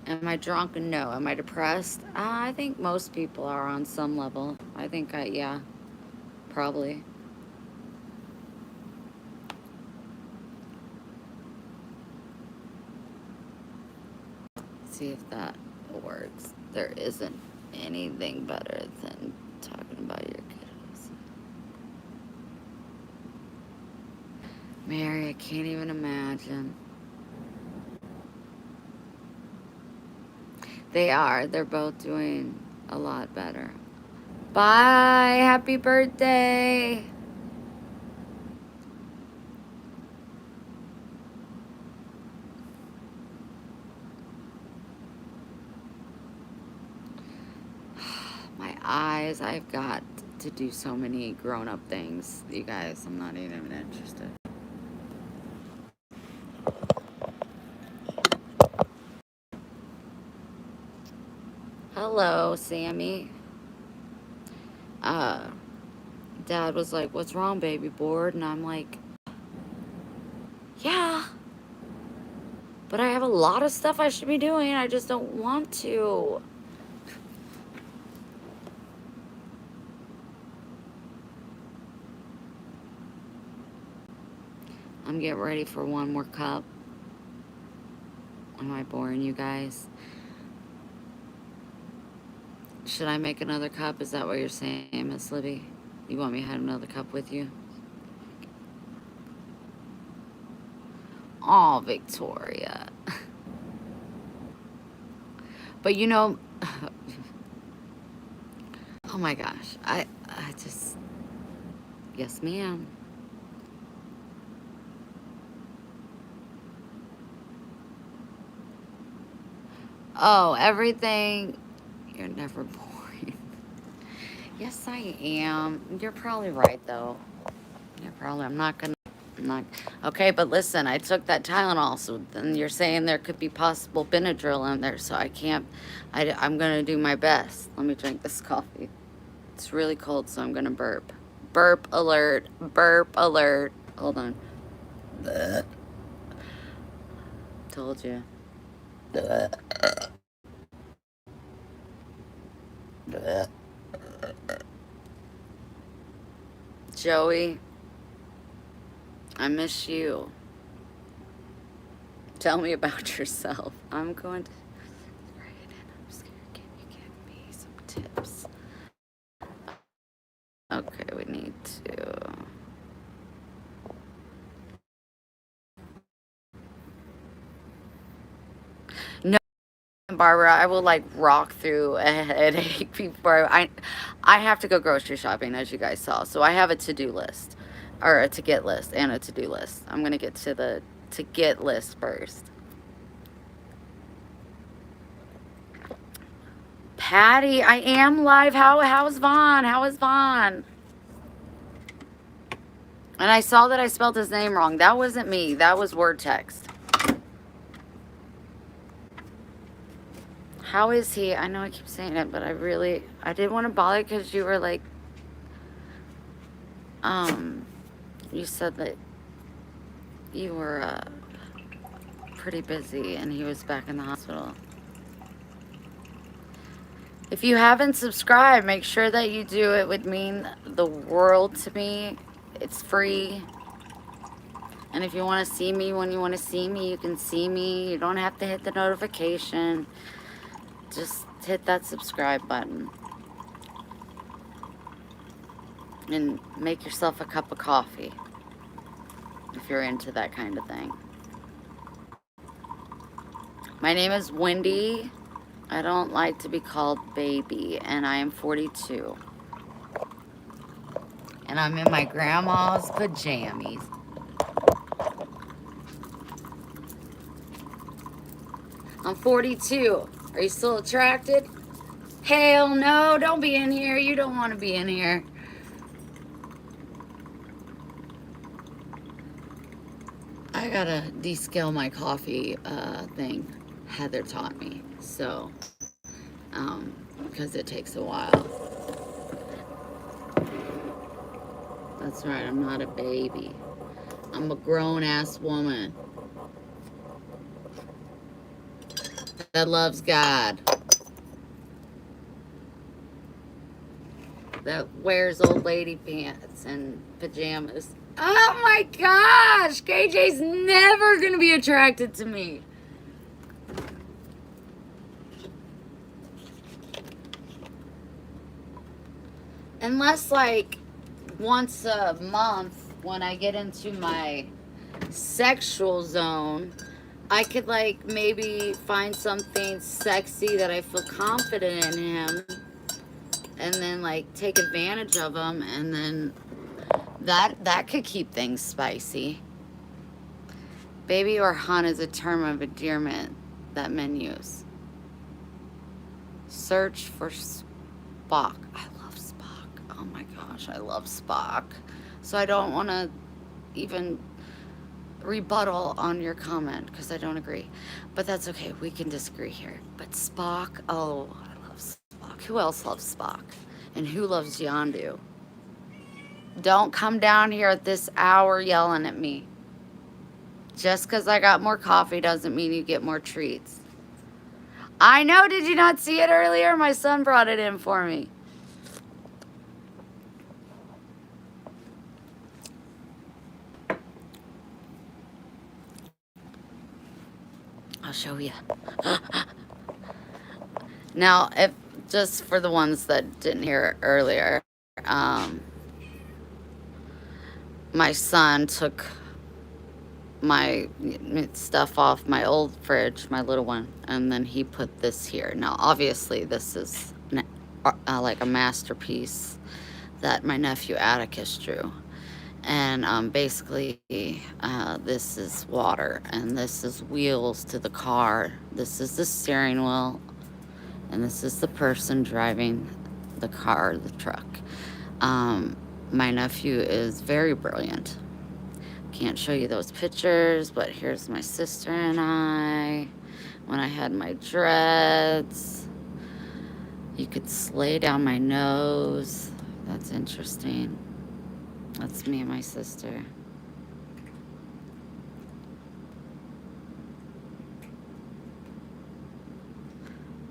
Am I drunk? No. Am I depressed? I think most people are on some level. I think yeah, probably. See if that works. There isn't anything better than talking about your kiddos. Mary, I can't even imagine. They are. They're both doing a lot better. Bye. Happy birthday. My eyes. I've got to do so many grown-up things. You guys, I'm not even interested. Hello, Sammy. Dad was like, what's wrong, baby? Bored? And I'm like, yeah. But I have a lot of stuff I should be doing. I just don't want to. I'm getting ready for one more cup. Am I boring you guys? Should I make another cup? Is that what you're saying, Miss Libby? You want me to have another cup with you? Oh, Victoria. But you know, oh my gosh, I just, yes ma'am. Oh, everything, you're never boring. Yes, I am. You're probably right though. You're probably, I'm not gonna, I'm not, okay, but listen, I took that Tylenol, so then you're saying there could be possible Benadryl in there, so I can't, I'm gonna do my best. Let me drink this coffee. It's really cold, so I'm gonna burp. Burp alert, burp alert. Hold on. Bleh. Told you. Bleh. Bleh. Joey, I miss you. Tell me about yourself. I'm going to write it in. I'm scared. Can you give me some tips? Okay, we need to. No, Barbara, I will like rock through a headache before I have to go grocery shopping, as you guys saw. So I have a to-do list, or a to-get list and a to-do list. I'm gonna get to the to-get list first. Patty, I am live. How's Vaughn? How is Vaughn? And I saw that I spelled his name wrong. That wasn't me. That was word text. How is he? I know I keep saying it, but I didn't want to bother because you were like, you said that you were pretty busy and he was back in the hospital. If you haven't subscribed, make sure that you do. It would mean the world to me. It's free. And if you want to see me when you want to see me, you can see me. You don't have to hit the notification. Just hit that subscribe button. And make yourself a cup of coffee if you're into that kind of thing. My name is Wendy. I don't like to be called baby, and I am 42. And I'm in my grandma's pajamas. I'm 42. Are you still attracted? Hell no, don't be in here. You don't want to be in here. I gotta descale my coffee thing. Heather taught me. So, because it takes a while. That's right, I'm not a baby. I'm a grown-ass woman that loves God, that wears old lady pants and pajamas. Oh my gosh, KJ's never gonna be attracted to me. Unless like once a month when I get into my sexual zone, I could like maybe find something sexy that I feel confident in him and then like take advantage of him, and then that could keep things spicy. Baby or hun is a term of endearment that men use. Search for Spock. I love Spock. Oh my gosh, I love Spock. So I don't want to even rebuttal on your comment because I don't agree. But that's okay. We can disagree here. But Spock, oh, I love Spock. Who else loves Spock? And who loves Yondu? Don't come down here at this hour yelling at me. Just because I got more coffee doesn't mean you get more treats. I know, did you not see it earlier? My son brought it in for me. I'll show you. Now, if just for the ones that didn't hear it earlier, my son took my stuff off my old fridge, my little one, and then he put this here. Now, obviously, this is like a masterpiece that my nephew Atticus drew. And basically, this is water, and this is wheels to the car. This is the steering wheel, and this is the person driving the car, the truck. My nephew is very brilliant, Can't show you those pictures, but here's my sister and I when I had my dreads. You could slay down my nose. That's interesting. That's me and my sister.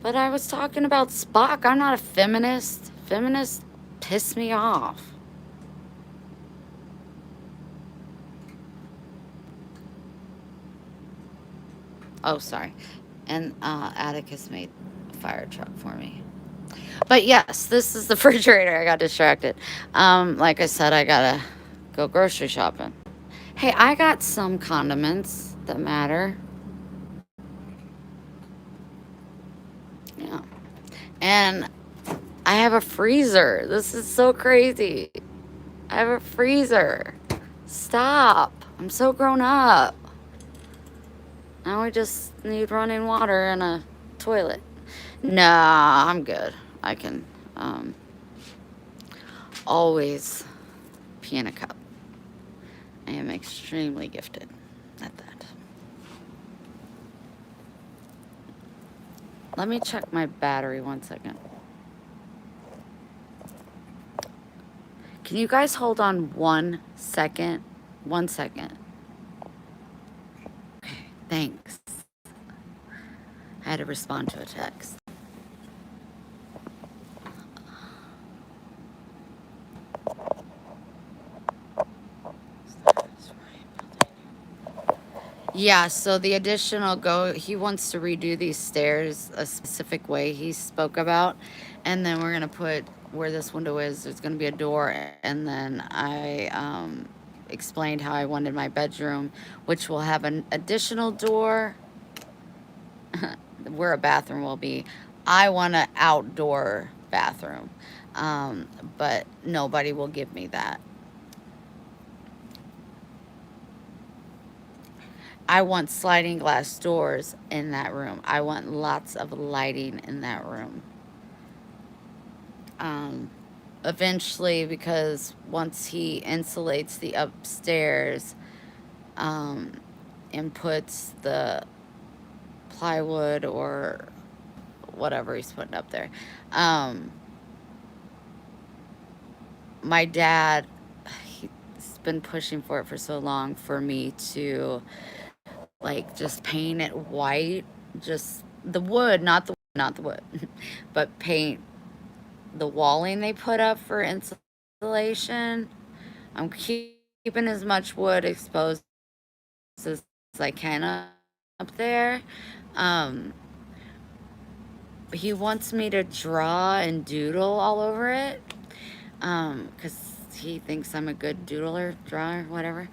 But I was talking about Spock. I'm not a feminist. Feminists piss me off. Oh, sorry. And Atticus made a fire truck for me. But yes, this is the refrigerator. I got distracted. Like I said, I gotta go grocery shopping. Hey, I got some condiments that matter. Yeah. And I have a freezer. This is so crazy. I have a freezer. Stop. I'm so grown up. Now we just need running water and a toilet. Nah, I'm good. I can always pee in a cup. I am extremely gifted at that. Let me check my battery 1 second. Can you guys hold on 1 second? 1 second. Okay, thanks. I had to respond to a text. Yeah, so the additional he wants to redo these stairs a specific way he spoke about. And then we're going to put where this window is, there's going to be a door. And then I explained how I wanted my bedroom, which will have an additional door where a bathroom will be. I want an outdoor bathroom, but nobody will give me that. I want sliding glass doors in that room. I want lots of lighting in that room. Eventually, because once he insulates the upstairs and puts the plywood or whatever he's putting up there, my dad, he's been pushing for it for so long for me to like just paint it white, just the wood, not the wood, but paint the walling they put up for insulation. I'm keeping as much wood exposed as I can up there. He wants me to draw and doodle all over it, because he thinks I'm a good doodler, drawer, whatever.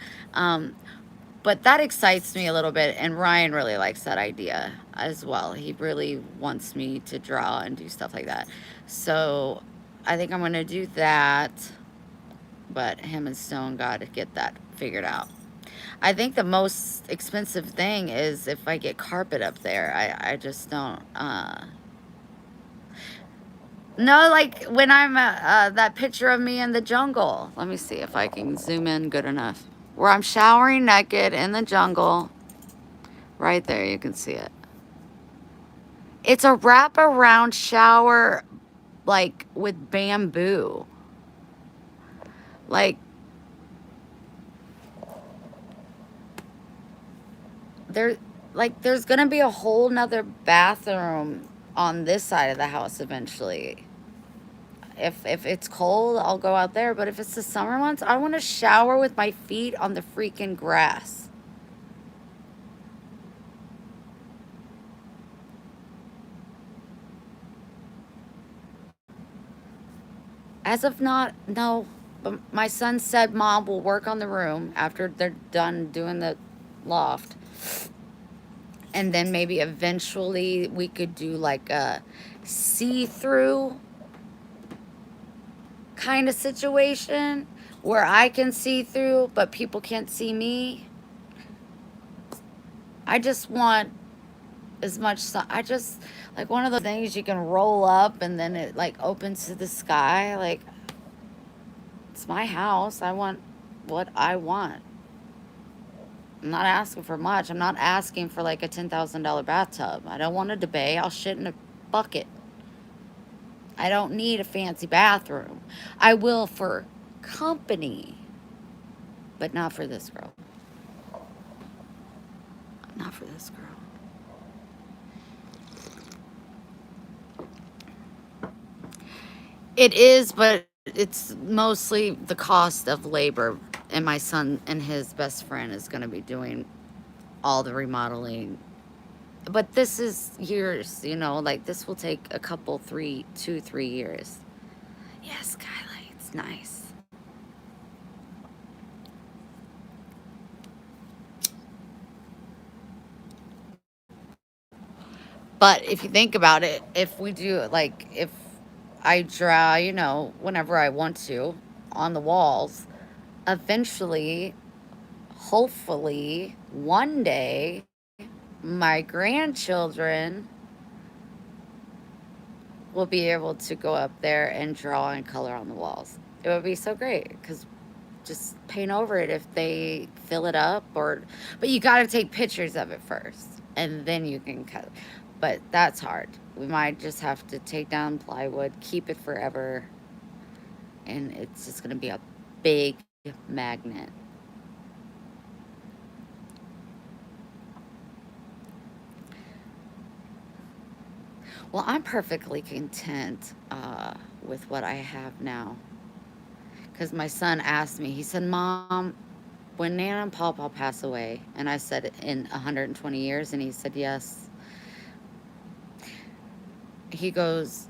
But that excites me a little bit, and Ryan really likes that idea as well. He really wants me to draw and do stuff like that. So I think I'm going to do that, but him and Stone got to get that figured out. I think the most expensive thing is if I get carpet up there. I just don't... No, like when I'm that picture of me in the jungle. Let me see if I can zoom in good enough. Where I'm showering naked in the jungle. Right there, you can see it. It's a wraparound shower, like with bamboo. Like, there's gonna be a whole nother bathroom on this side of the house eventually. If it's cold, I'll go out there. But if it's the summer months, I want to shower with my feet on the freaking grass. As of not, no. But my son said Mom will work on the room after they're done doing the loft. And then maybe eventually we could do like a see-through kind of situation where I can see through, but people can't see me. I just want as much sun. I just like one of those things you can roll up and then it like opens to the sky. Like, it's my house. I want what I want. I'm not asking for much. I'm not asking for like a $10,000 bathtub. I don't want a debate. I'll shit in a bucket. I don't need a fancy bathroom. I will for company, but not for this girl. Not for this girl. It is, but it's mostly the cost of labor. And my son and his best friend is going to be doing all the remodeling. But this is years, you know, like this will take a couple, 3 years. Yes, skylight's nice. But if you think about it, if we do it, like if I draw, you know, whenever I want to on the walls, eventually, hopefully, one day, my grandchildren will be able to go up there and draw and color on the walls. It would be so great because just paint over it if they fill it up, or but you got to take pictures of it first and then you can cut. But that's hard. We might just have to take down plywood, keep it forever, and it's just going to be a big magnet. Well, I'm perfectly content with what I have now. Because my son asked me, he said, Mom, when Nana and Pawpaw pass away, and I said, in 120 years, and he said, yes. He goes,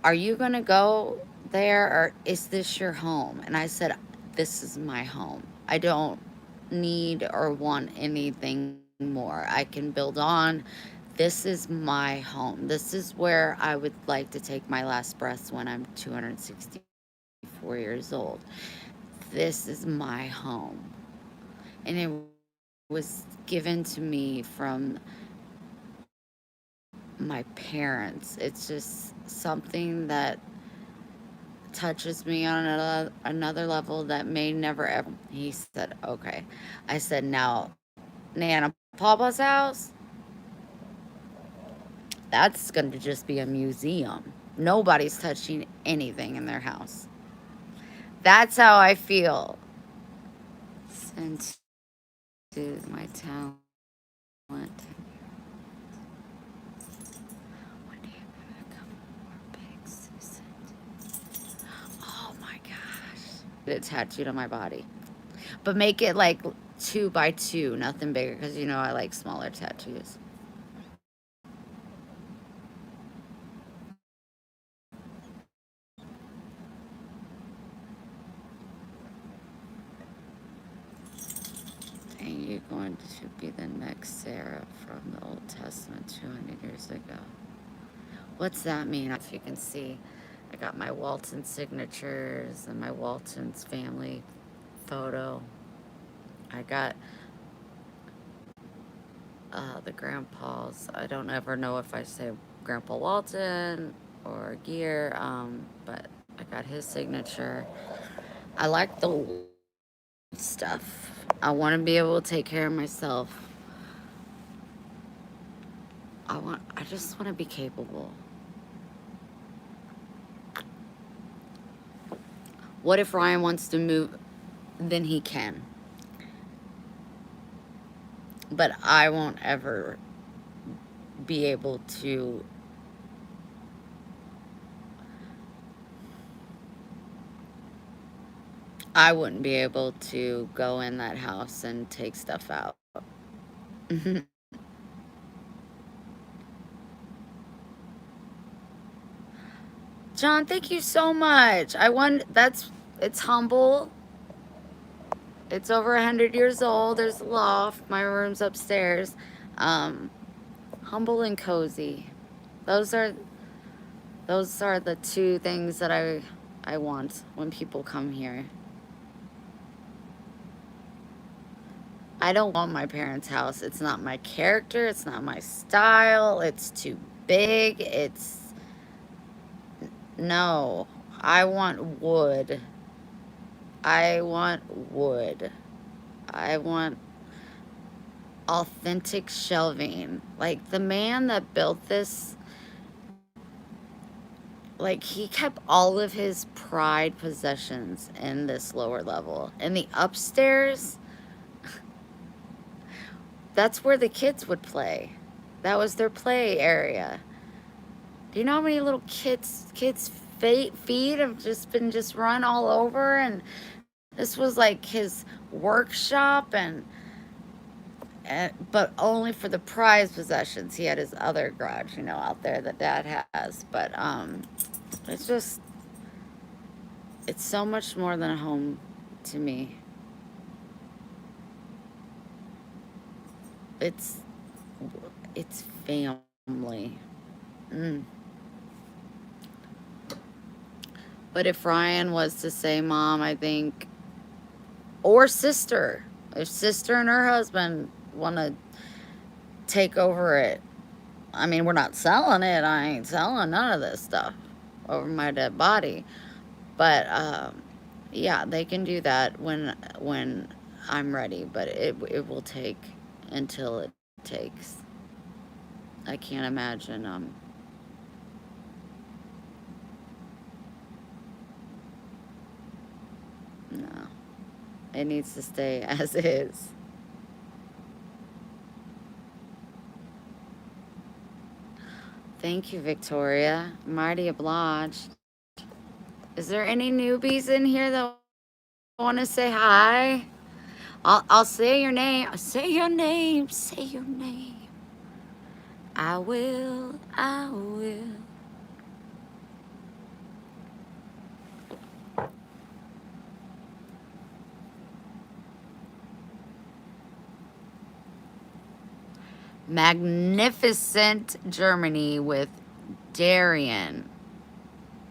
are you going to go there, or is this your home? And I said, this is my home. I don't need or want anything more. I can build on. This is my home. This is where I would like to take my last breaths when I'm 264 years old. This is my home. And it was given to me from my parents. It's just something that touches me on another level that may never ever. He said, okay. I said, now, Nana Papa's house, that's going to just be a museum. Nobody's touching anything in their house. That's how I feel. Sent to my talent. When do you have a couple more pics? Oh my gosh. Get it tattooed on my body. But make it like 2 by 2, nothing bigger, because you know I like smaller tattoos. And you're going to be the next Sarah from the Old Testament 200 years ago. What's that mean? If you can see, I got my Walton signatures and my Walton's family photo. I got the grandpas. I don't ever know if I say Grandpa Walton or Gear, but I got his signature. I like the stuff. I want to be able to take care of myself. I just want to be capable. What if Ryan wants to move? Then he can. But I won't ever be able to. I wouldn't be able to go in that house and take stuff out. John, thank you so much. It's humble. It's over 100 years old. There's a loft. My room's upstairs. Um, Humble and cozy. Those are the two things that I want when people come here. I don't want my parents' house. It's not my character. It's not my style. It's too big. No. I want wood. I want wood. I want authentic shelving. Like, the man that built this, like, he kept all of his pride possessions in this lower level. And the upstairs, that's where the kids would play. That was their play area. Do you know how many little kids' feet have just been run all over? And this was like his workshop, and but only for the prized possessions. He had his other garage, you know, out there that Dad has. But it's just, it's so much more than a home to me. It's family. Mm. But if Ryan was to say, Mom, I think, or sister, if sister and her husband want to take over it, I mean, we're not selling it. I ain't selling none of this stuff over my dead body. But yeah, they can do that when I'm ready. But it will take until it takes. I can't imagine. No, it needs to stay as is. Thank you, Victoria. Mighty obliged. Is there any newbies in here that want to say hi? I'll say your name. Say your name. Say your name. I will. I will. Magnificent Germany with Darian.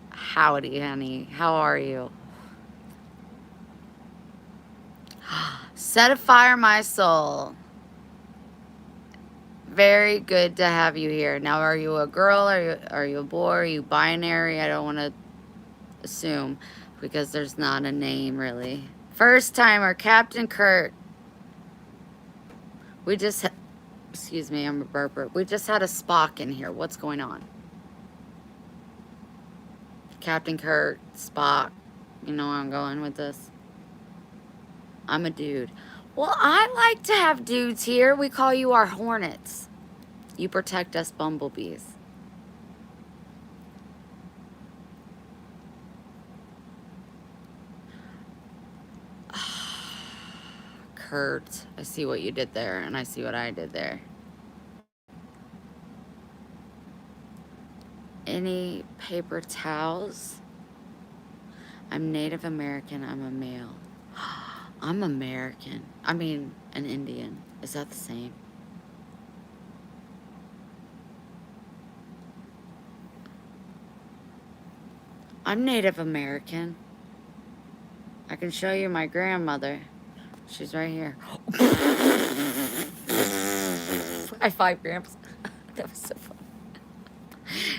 Howdy, honey. How are you? Set afire my soul. Very good to have you here. Now, are you a girl? Are you a boy? Are you binary? I don't want to assume because there's not a name really. First timer, Captain Kurt. We just, excuse me, I'm a burper. We just had a Spock in here. What's going on? Captain Kurt, Spock. You know where I'm going with this? I'm a dude. Well, I like to have dudes here. We call you our hornets. You protect us bumblebees. Kurt, I see what you did there, and I see what I did there. Any paper towels? I'm Native American. I'm a male. I'm American. I mean, an Indian. Is that the same? I'm Native American. I can show you my grandmother. She's right here. High five, Gramps. That was so fun.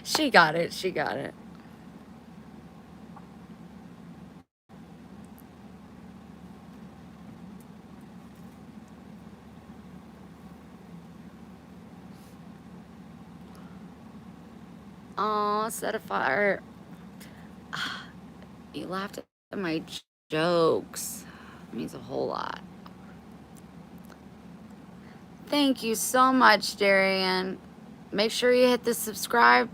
She got it. She got it. Oh, set a fire. You laughed at my jokes. It means a whole lot. Thank you so much, Darian. Make sure you hit the subscribe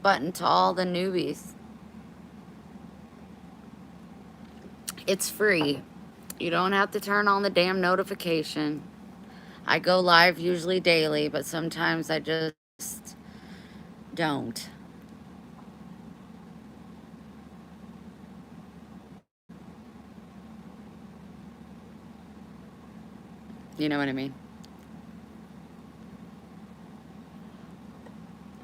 button to all the newbies. It's free. You don't have to turn on the damn notification. I go live usually daily, but sometimes I just don't. You know what I mean?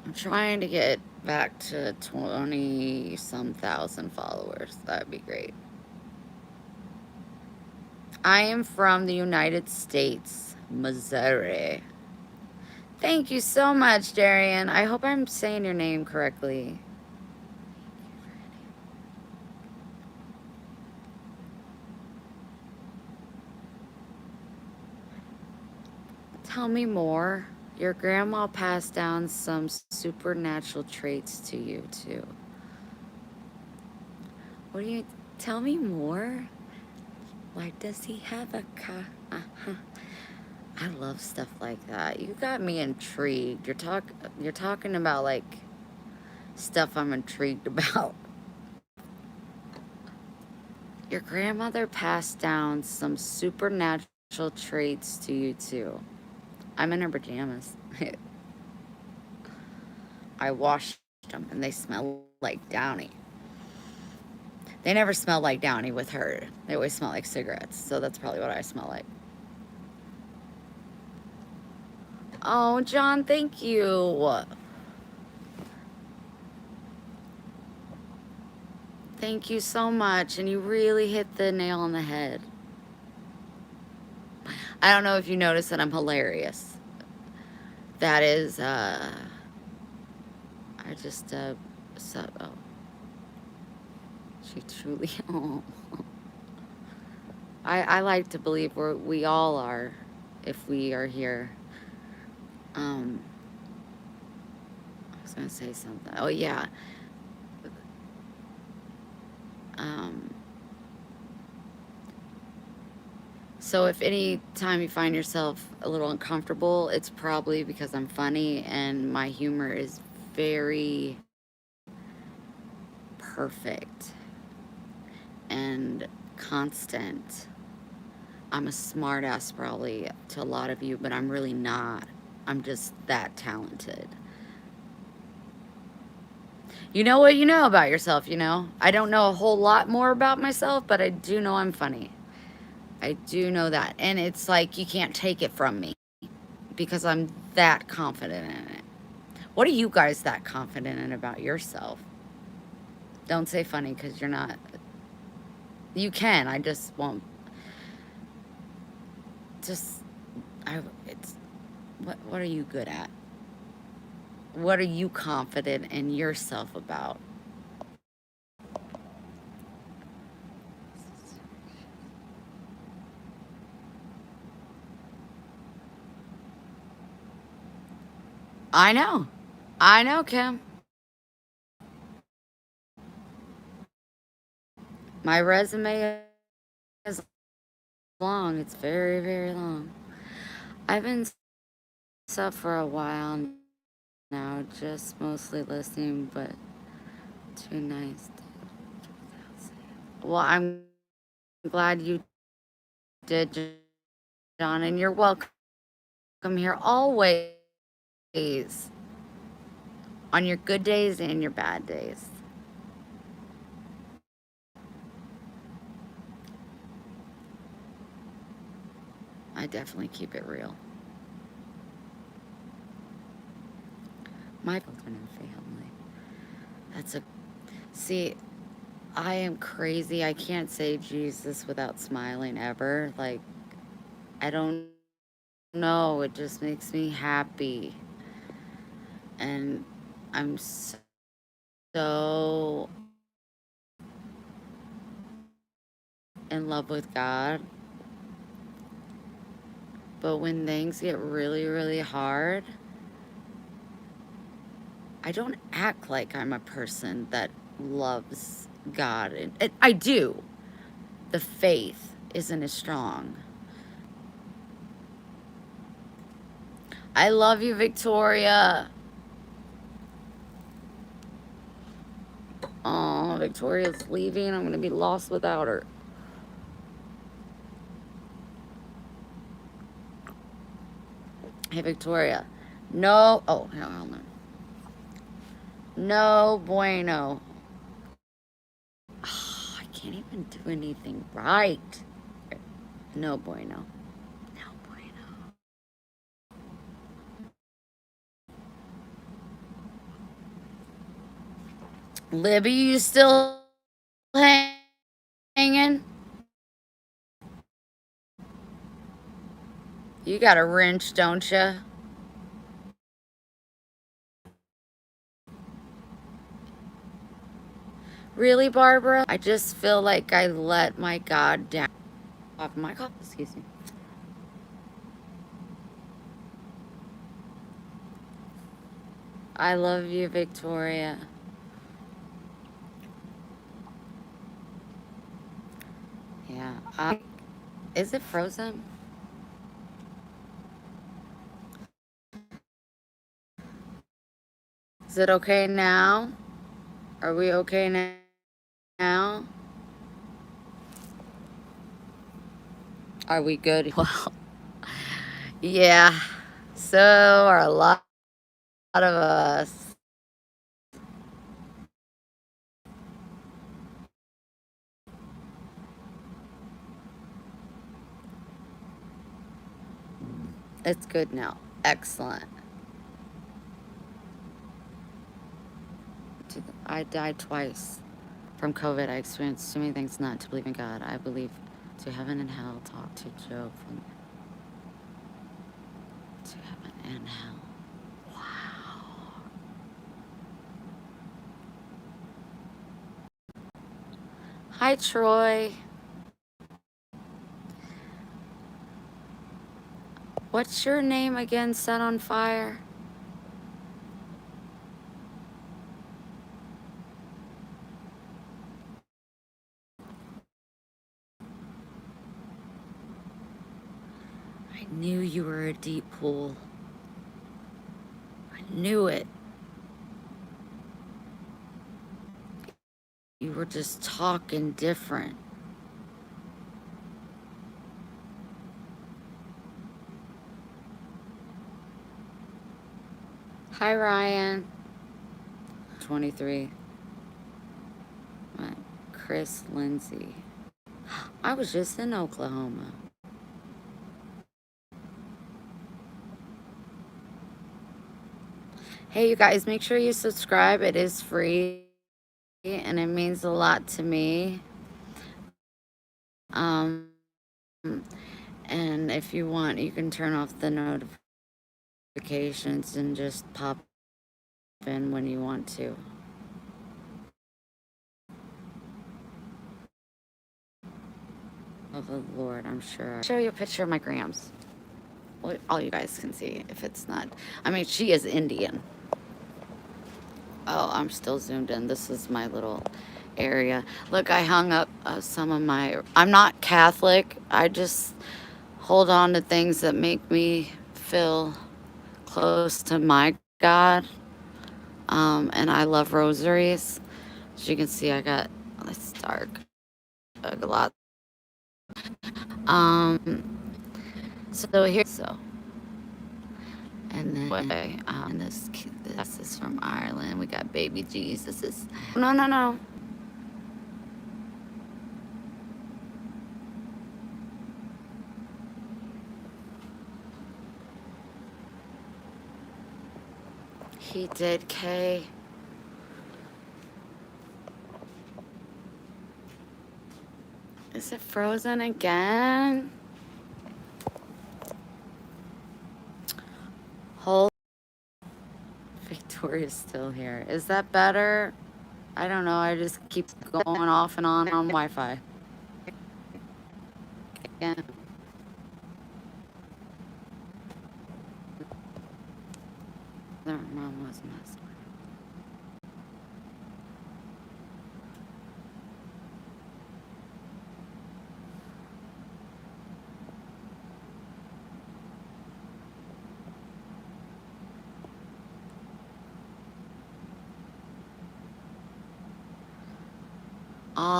I'm trying to get back to 20-some thousand followers. That'd be great. I am from the United States, Missouri. Thank you so much, Darian. I hope I'm saying your name correctly. Tell me more. Your grandma passed down some supernatural traits to you, too. What do you... Tell me more. Why does he have a car? I love stuff like that. You got me intrigued. You're talking about, like, stuff I'm intrigued about. Your grandmother passed down some supernatural traits to you, too. I'm in her pajamas. I washed them, and they smell like Downy. They never smell like Downy with her. They always smell like cigarettes, so that's probably what I smell like. Oh, John, thank you. Thank you so much, and you really hit the nail on the head. I don't know if you noticed that I'm hilarious. That is, I just, so, oh. She truly, oh. I like to believe we all are, if we are here. I was gonna say something. Oh, yeah. So if any time you find yourself a little uncomfortable, it's probably because I'm funny and my humor is very perfect and constant. I'm a smart ass probably to a lot of you, but I'm really not. I'm just that talented. You know what you know about yourself, you know? I don't know a whole lot more about myself, but I do know I'm funny. I do know that. And it's like you can't take it from me because I'm that confident in it. What are you guys that confident in about yourself? Don't say funny because you're not. You can. I just won't. It's, what are you good at? What are you confident in yourself about? I know. I know, Kim. My resume is long. It's very, very long. I've been up for a while now, just mostly listening, but too nice. Well, I'm glad you did, John, and you're welcome here always, on your good days and your bad days. I definitely keep it real. My husband and family. That's a... See, I am crazy. I can't say Jesus without smiling ever. Like, I don't know. It just makes me happy. And I'm so in love with God. But when things get really, really hard, I don't act like I'm a person that loves God. And I do. The faith isn't as strong. I love you, Victoria. Oh, Victoria's leaving. I'm going to be lost without her. Hey, Victoria. No. Oh, hold on. No bueno. Oh, I can't even do anything right. No bueno. No bueno. Libby, you still hanging? You got a wrench, don't you? Really, Barbara? I just feel like I let my God down. Off my cup, excuse me. I love you, Victoria. Yeah. Is it frozen? Is it okay now? Are we okay now? Are we good? Well, yeah. So are a lot of us. It's good now. Excellent. I died twice from COVID. I experienced too many things not to believe in God. I believe to heaven and hell. Talk to Job from to heaven and hell. Wow. Hi, Troy. What's your name again? Set on fire. I knew you were a deep pool. I knew it. You were just talking different. Hi, Ryan. 23. Chris Lindsay. I was just in Oklahoma. Hey, you guys, make sure you subscribe. It is free, and it means a lot to me. And if you want, you can turn off the notifications and just pop in when you want to. Of the Lord, I'm sure. I'll show you a picture of my Grams. Well, all you guys can see if it's not. I mean, she is Indian. Oh, I'm still zoomed in. This is my little area. Look, I hung up some of my. I'm not Catholic. I just hold on to things that make me feel close to my God. And I love rosaries. As you can see, I got it's dark. A lot. So here, and then this is from Ireland. We got baby Jesus. No. He did, Kay. Is it frozen again? Hold. Victoria's still here. Is that better? I don't know. I just keep going off and on Wi-Fi. Again. Their mom was messing.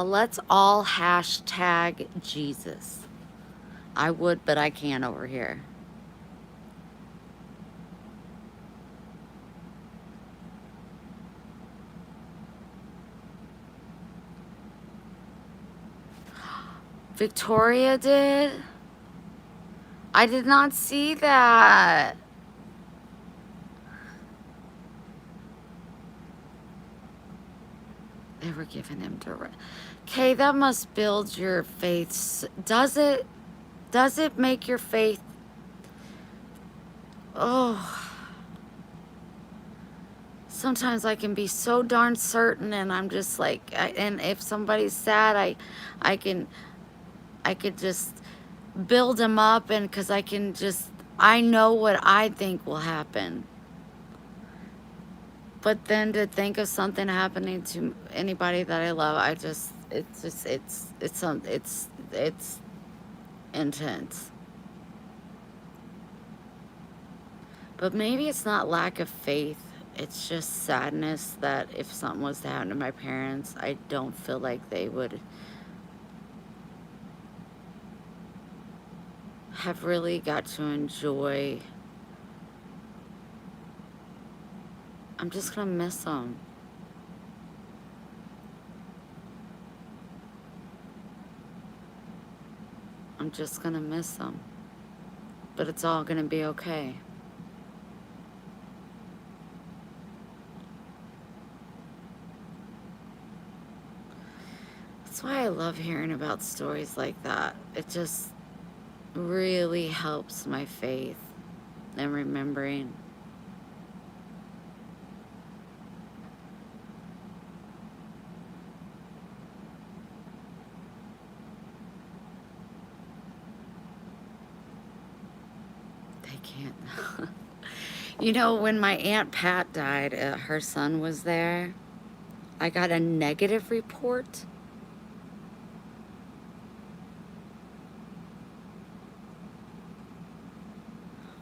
Let's all hashtag Jesus. I would, but I can't over here. Victoria did? I did not see that. They were giving him direct. Okay, that must build your faith. Does it? Does it make your faith? Oh. Sometimes I can be so darn certain, and I'm just like, and if somebody's sad, I could just build them up, and because I can just, I know what I think will happen. But then to think of something happening to anybody that I love, it's intense. But maybe it's not lack of faith. It's just sadness that if something was to happen to my parents, I don't feel like they would have really got to enjoy. I'm just gonna miss them. I'm just gonna miss them. But it's all gonna be okay. That's why I love hearing about stories like that. It just really helps my faith and remembering. They can't. You know, when my Aunt Pat died, her son was there. I got a negative report.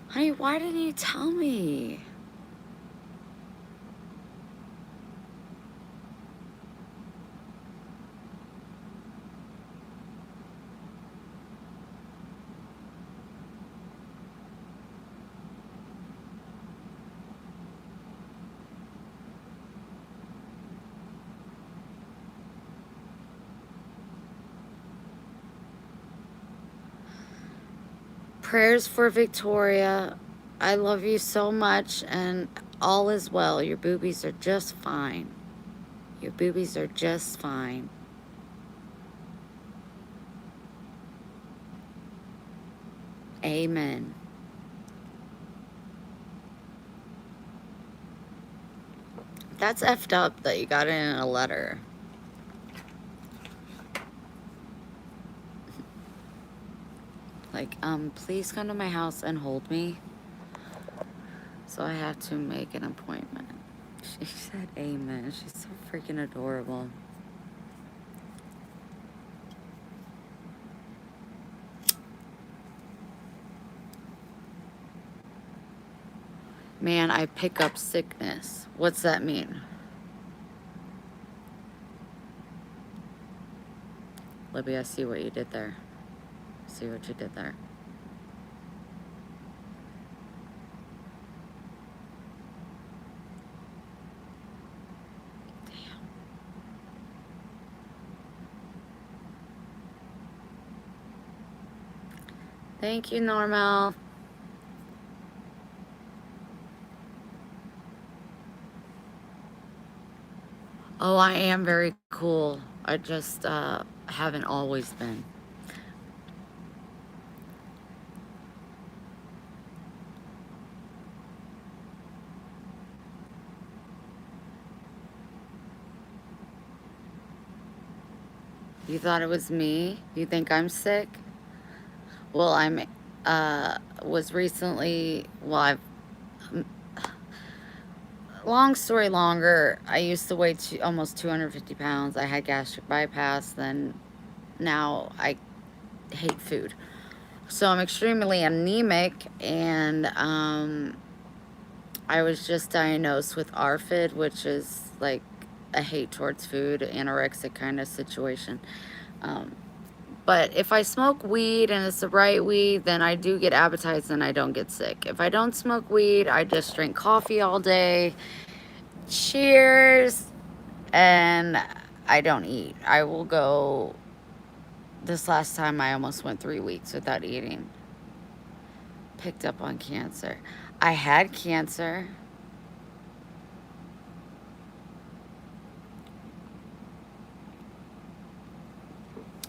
Honey, why didn't you tell me? Prayers for Victoria. I love you so much, and all is well. Your boobies are just fine. Your boobies are just fine. Amen. That's effed up that you got it in a letter. Like, please come to my house and hold me. So I have to make an appointment. She said amen. She's so freaking adorable. Man, I pick up sickness. What's that mean? Libby, I see what you did there. See what you did there. Damn. Thank you, Normal. Oh, I am very cool. I just haven't always been. You thought it was me? You think I'm sick? Well, I'm was recently, well, I've long story longer, I used to weigh almost 250 pounds. I had gastric bypass. Then now I hate food. So I'm extremely anemic, and I was just diagnosed with ARFID, which is like a hate towards food, anorexic kind of situation. But if I smoke weed and it's the right weed, then I do get appetites and I don't get sick. If I don't smoke weed, I just drink coffee all day. Cheers. And I don't eat. I will go, this last time I almost went 3 weeks without eating. Picked up on cancer. I had cancer.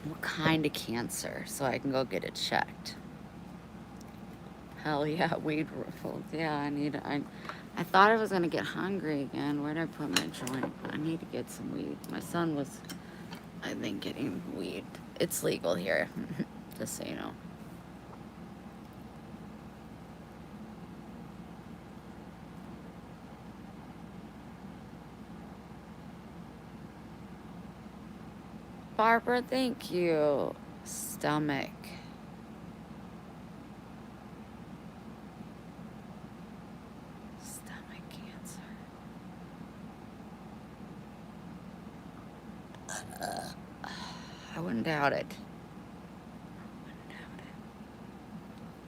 What kind of cancer? So I can go get it checked. Hell yeah, weed ruffles. Yeah, I thought I was gonna get hungry again. Where'd I put my joint? I need to get some weed. My son was, I think, getting weed. It's legal here, just so you know. Barbara, thank you. Stomach. Stomach cancer. I wouldn't doubt it. Wouldn't doubt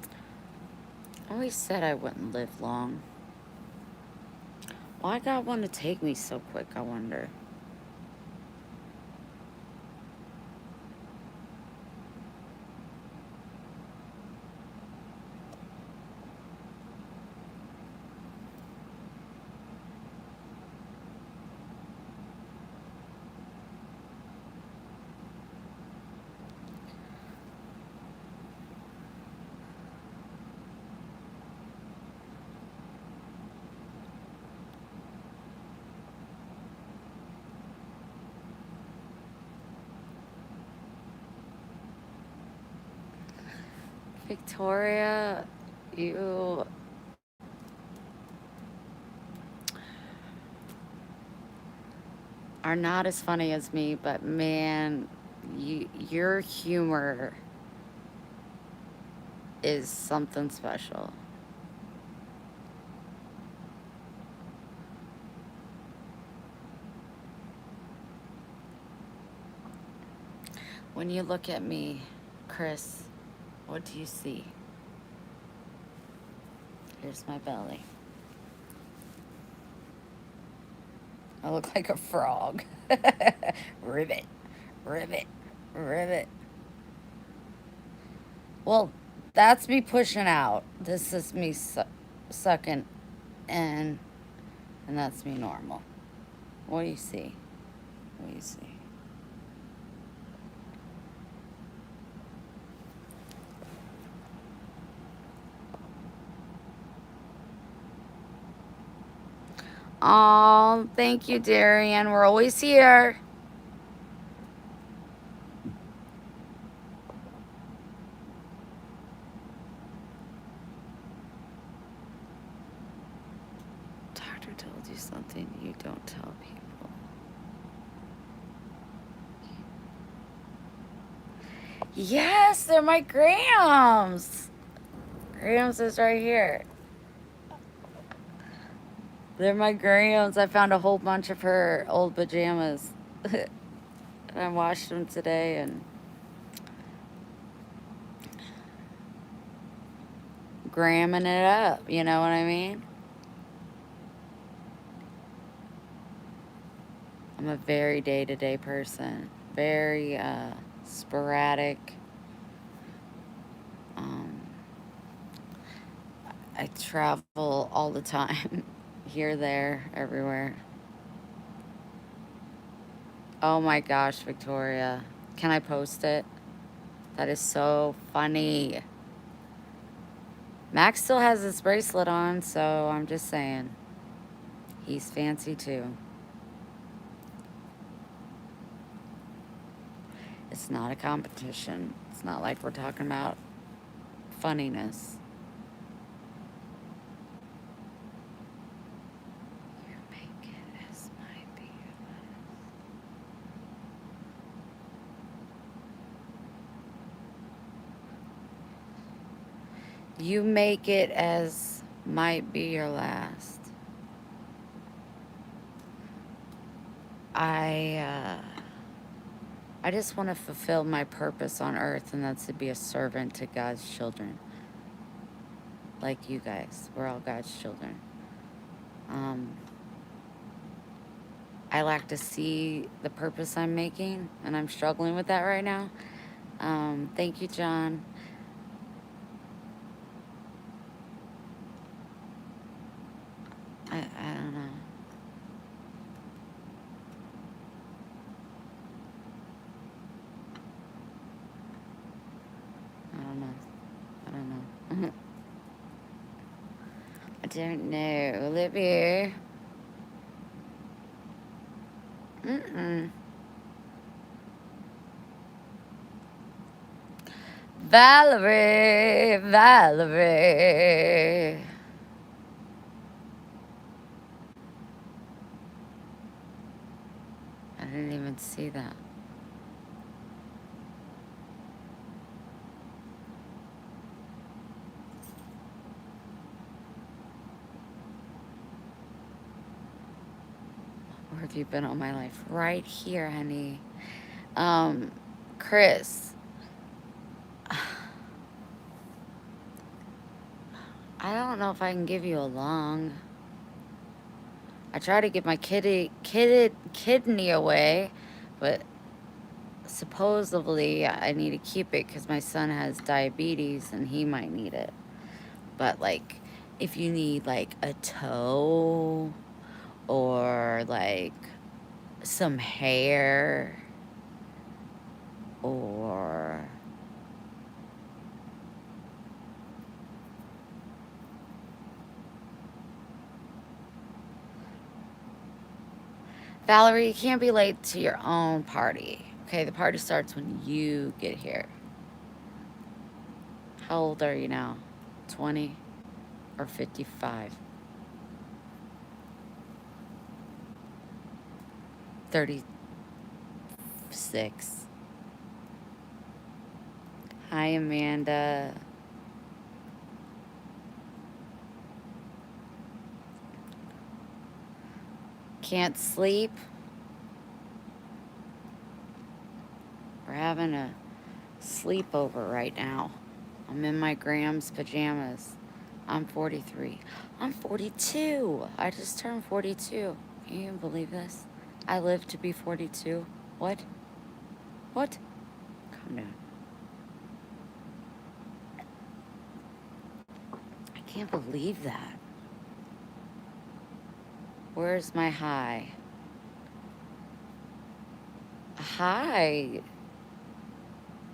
it. I always said I wouldn't live long. Why God want to take me so quick, I wonder. Victoria, you are not as funny as me, but man, your humor is something special. When you look at me, Chris, what do you see? Here's my belly. I look like a frog. Ribbit, ribbit, ribbit. Well, that's me pushing out. This is me sucking in, and that's me normal. What do you see? What do you see? Oh, thank you, Darian. We're always here. Doctor told you something you don't tell people. Yes, they're my Grams. Grams is right here. They're my Grams. I found a whole bunch of her old pajamas. And I washed them today and gramming it up. You know what I mean? I'm a very day-to-day person. Very sporadic. I travel all the time. Here, there, everywhere. Oh my gosh, Victoria. Can I post it? That is so funny. Max still has his bracelet on, so I'm just saying. He's fancy too. It's not a competition. It's not like we're talking about funniness. You make it as my You make it as might be your last. I just want to fulfill my purpose on earth, and that's to be a servant to God's children. Like you guys. We're all God's children. I lack to see the purpose I'm making, and I'm struggling with that right now. Thank you, John. I don't know. I don't know. I don't know. Olivia. Valerie, Valerie. I didn't even see that. Or have you been all my life? Right here, honey. Chris, I don't know if I can give you a long. I tried to give my kidney away, but supposedly I need to keep it because my son has diabetes and he might need it. But like, if you need like a toe or like some hair or Valerie, you can't be late to your own party. Okay, the party starts when you get here. How old are you now? 20 or 55? 36. Hi, Amanda. Can't sleep? We're having a sleepover right now. I'm in my Grams pajamas. I'm 43. I'm 42. I just turned 42. Can you even believe this? I live to be 42. What? What? Calm down. I can't believe that. Where's my high? Hi,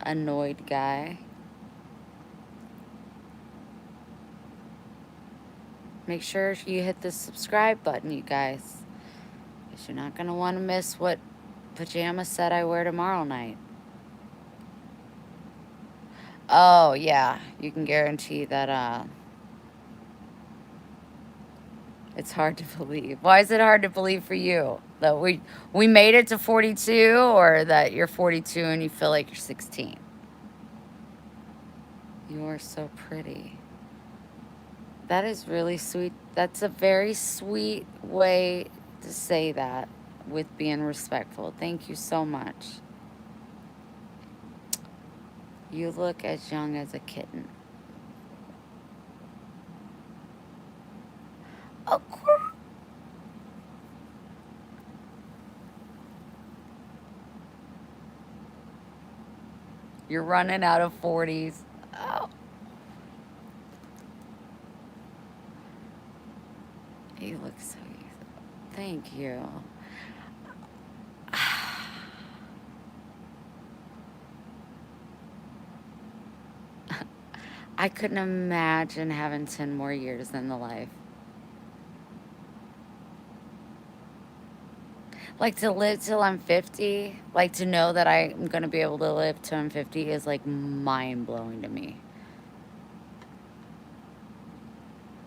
annoyed guy. Make sure you hit the subscribe button, you guys. Because you're not going to want to miss what pajama set I wear tomorrow night. Oh, yeah. You can guarantee that it's hard to believe. Why is it hard to believe for you? That we made it to 42 or that you're 42 and you feel like you're 16? You are so pretty. That is really sweet. That's a very sweet way to say that with being respectful. Thank you so much. You look as young as a kitten. Oh, you're running out of 40s. Oh. You look so youthful. Thank you. I couldn't imagine having 10 more years in the life. Like to live till I'm 50, like to know that I'm going to be able to live till I'm 50 is like mind blowing to me.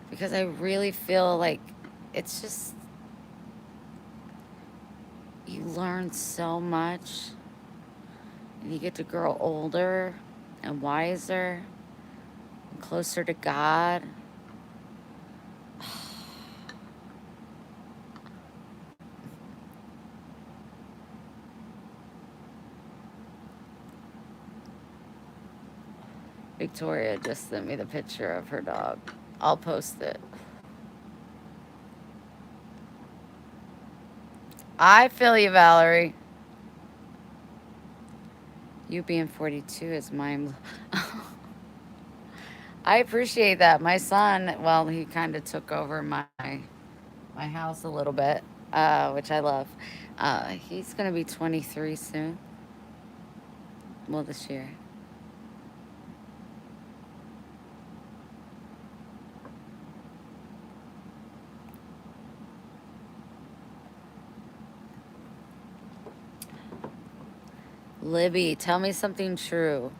Because I really feel like it's just, you learn so much and you get to grow older and wiser and closer to God. Victoria just sent me the picture of her dog. I'll post it. I feel you, Valerie. You being 42 is mind. I appreciate that. My son, well, he kind of took over my house a little bit, which I love. He's gonna be 23 soon. Well, this year. Libby, tell me something true.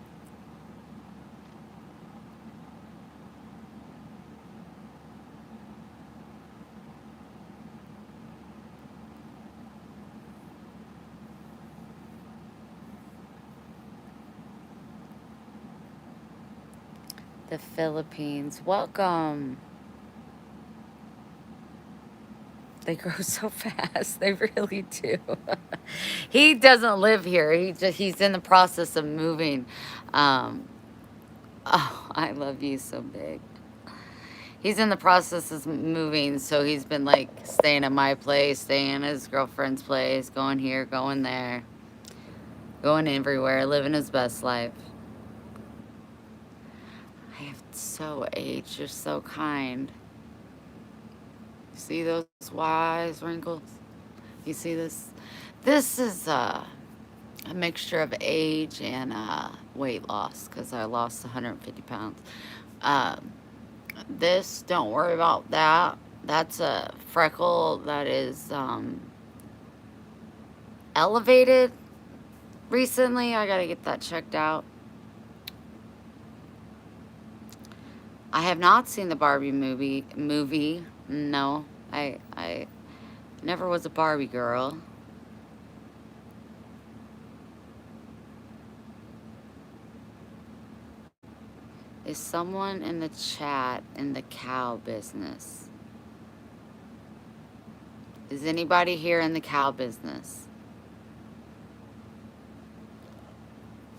The Philippines. Welcome. they grow so fast. They really do. He doesn't live here. He's in the process of moving. Um, oh, I love you so big. He's in the process of moving, so he's been like staying at my place, staying at his girlfriend's place, going here, going there, going everywhere, living his best life. I have so aged. You're so kind. See those wise wrinkles? You see this? This is a mixture of age and weight loss because I lost 150 pounds. Um, this, don't worry about that. That's a freckle that is elevated recently. I gotta get that checked out. I have not seen the Barbie movie. No, I never was a Barbie girl. Is someone in the chat in the cow business? Is anybody here in the cow business?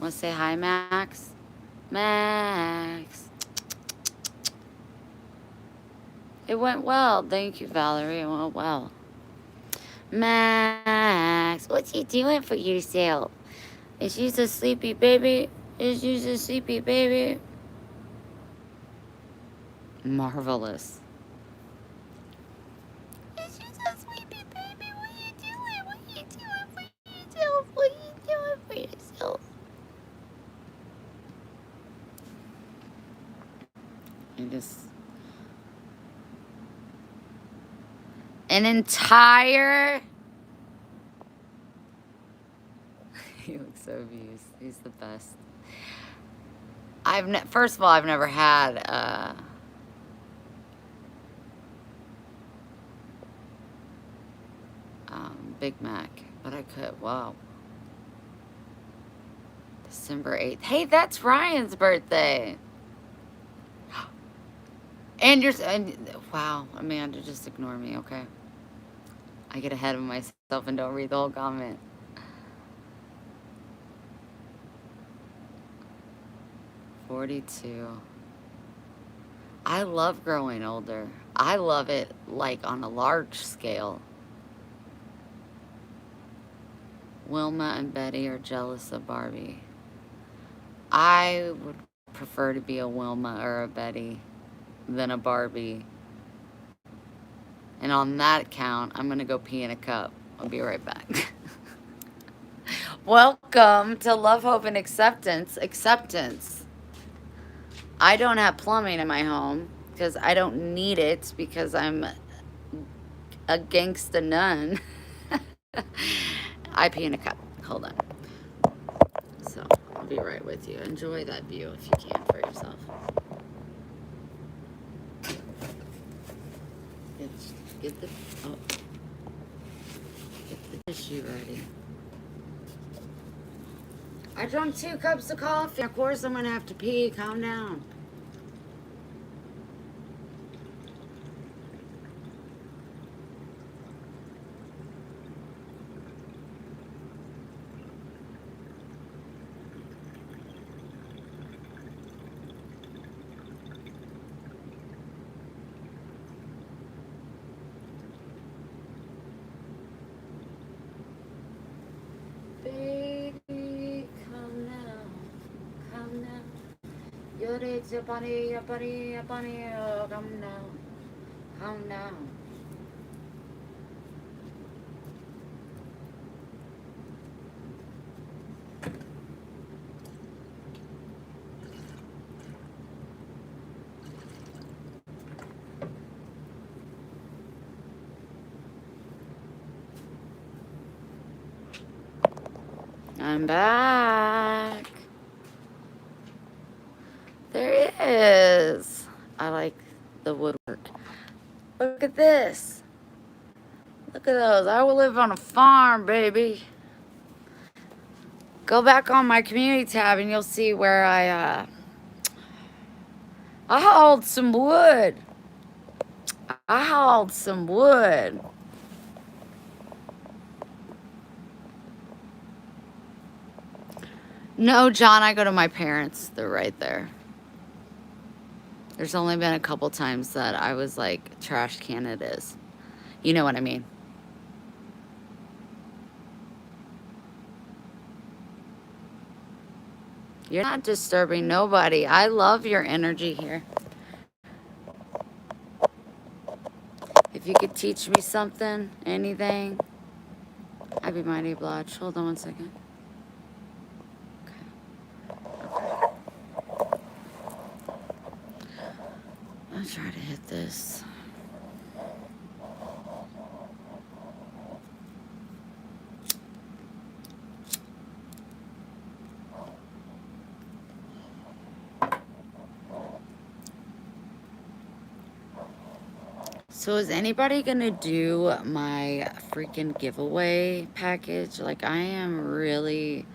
Want to say hi, Max? Max. It went well. Thank you, Valerie. It went well. Max, what you doing for yourself? Is you a sleepy baby? Is you a sleepy baby? Marvelous. Is you a sleepy baby? What you doing? What you doing for yourself? What you doing for yourself? I just... An entire... He looks so abused. He's the best. First of all, I've never had Big Mac, but I could. Wow. December 8th. Hey, that's Ryan's birthday. And wow, Amanda, just ignore me, okay? I get ahead of myself and don't read the whole comment. "42. I love growing older. I love it like on a large scale. Wilma and Betty are jealous of Barbie. I would prefer to be a Wilma or a Betty than a Barbie. And on that count, I'm going to go pee in a cup. I'll be right back." Welcome to Love, Hope, and Acceptance. Acceptance. I don't have plumbing in my home because I don't need it because I'm a gangsta nun. I pee in a cup. Hold on. So, I'll be right with you. Enjoy that view if you can for yourself. Get the tissue ready. I drank 2 cups of coffee. Of course I'm gonna have to pee. Calm down. Baby, come now. Come now. Your body, oh, come now. Come now. I'm back. There it is. I like the woodwork. Look at this. Look at those. I will live on a farm, baby. Go back on my community tab and you'll see where I hauled some wood. I hauled some wood. No, John, I go to my parents. They're right there. There's only been a couple times that I was like, trash can it is. You know what I mean? You're not disturbing nobody. I love your energy here. If you could teach me something, anything, I'd be mighty obliged. Hold on one second. I'll try to hit this. So is anybody gonna do my freaking giveaway package? Like, I am really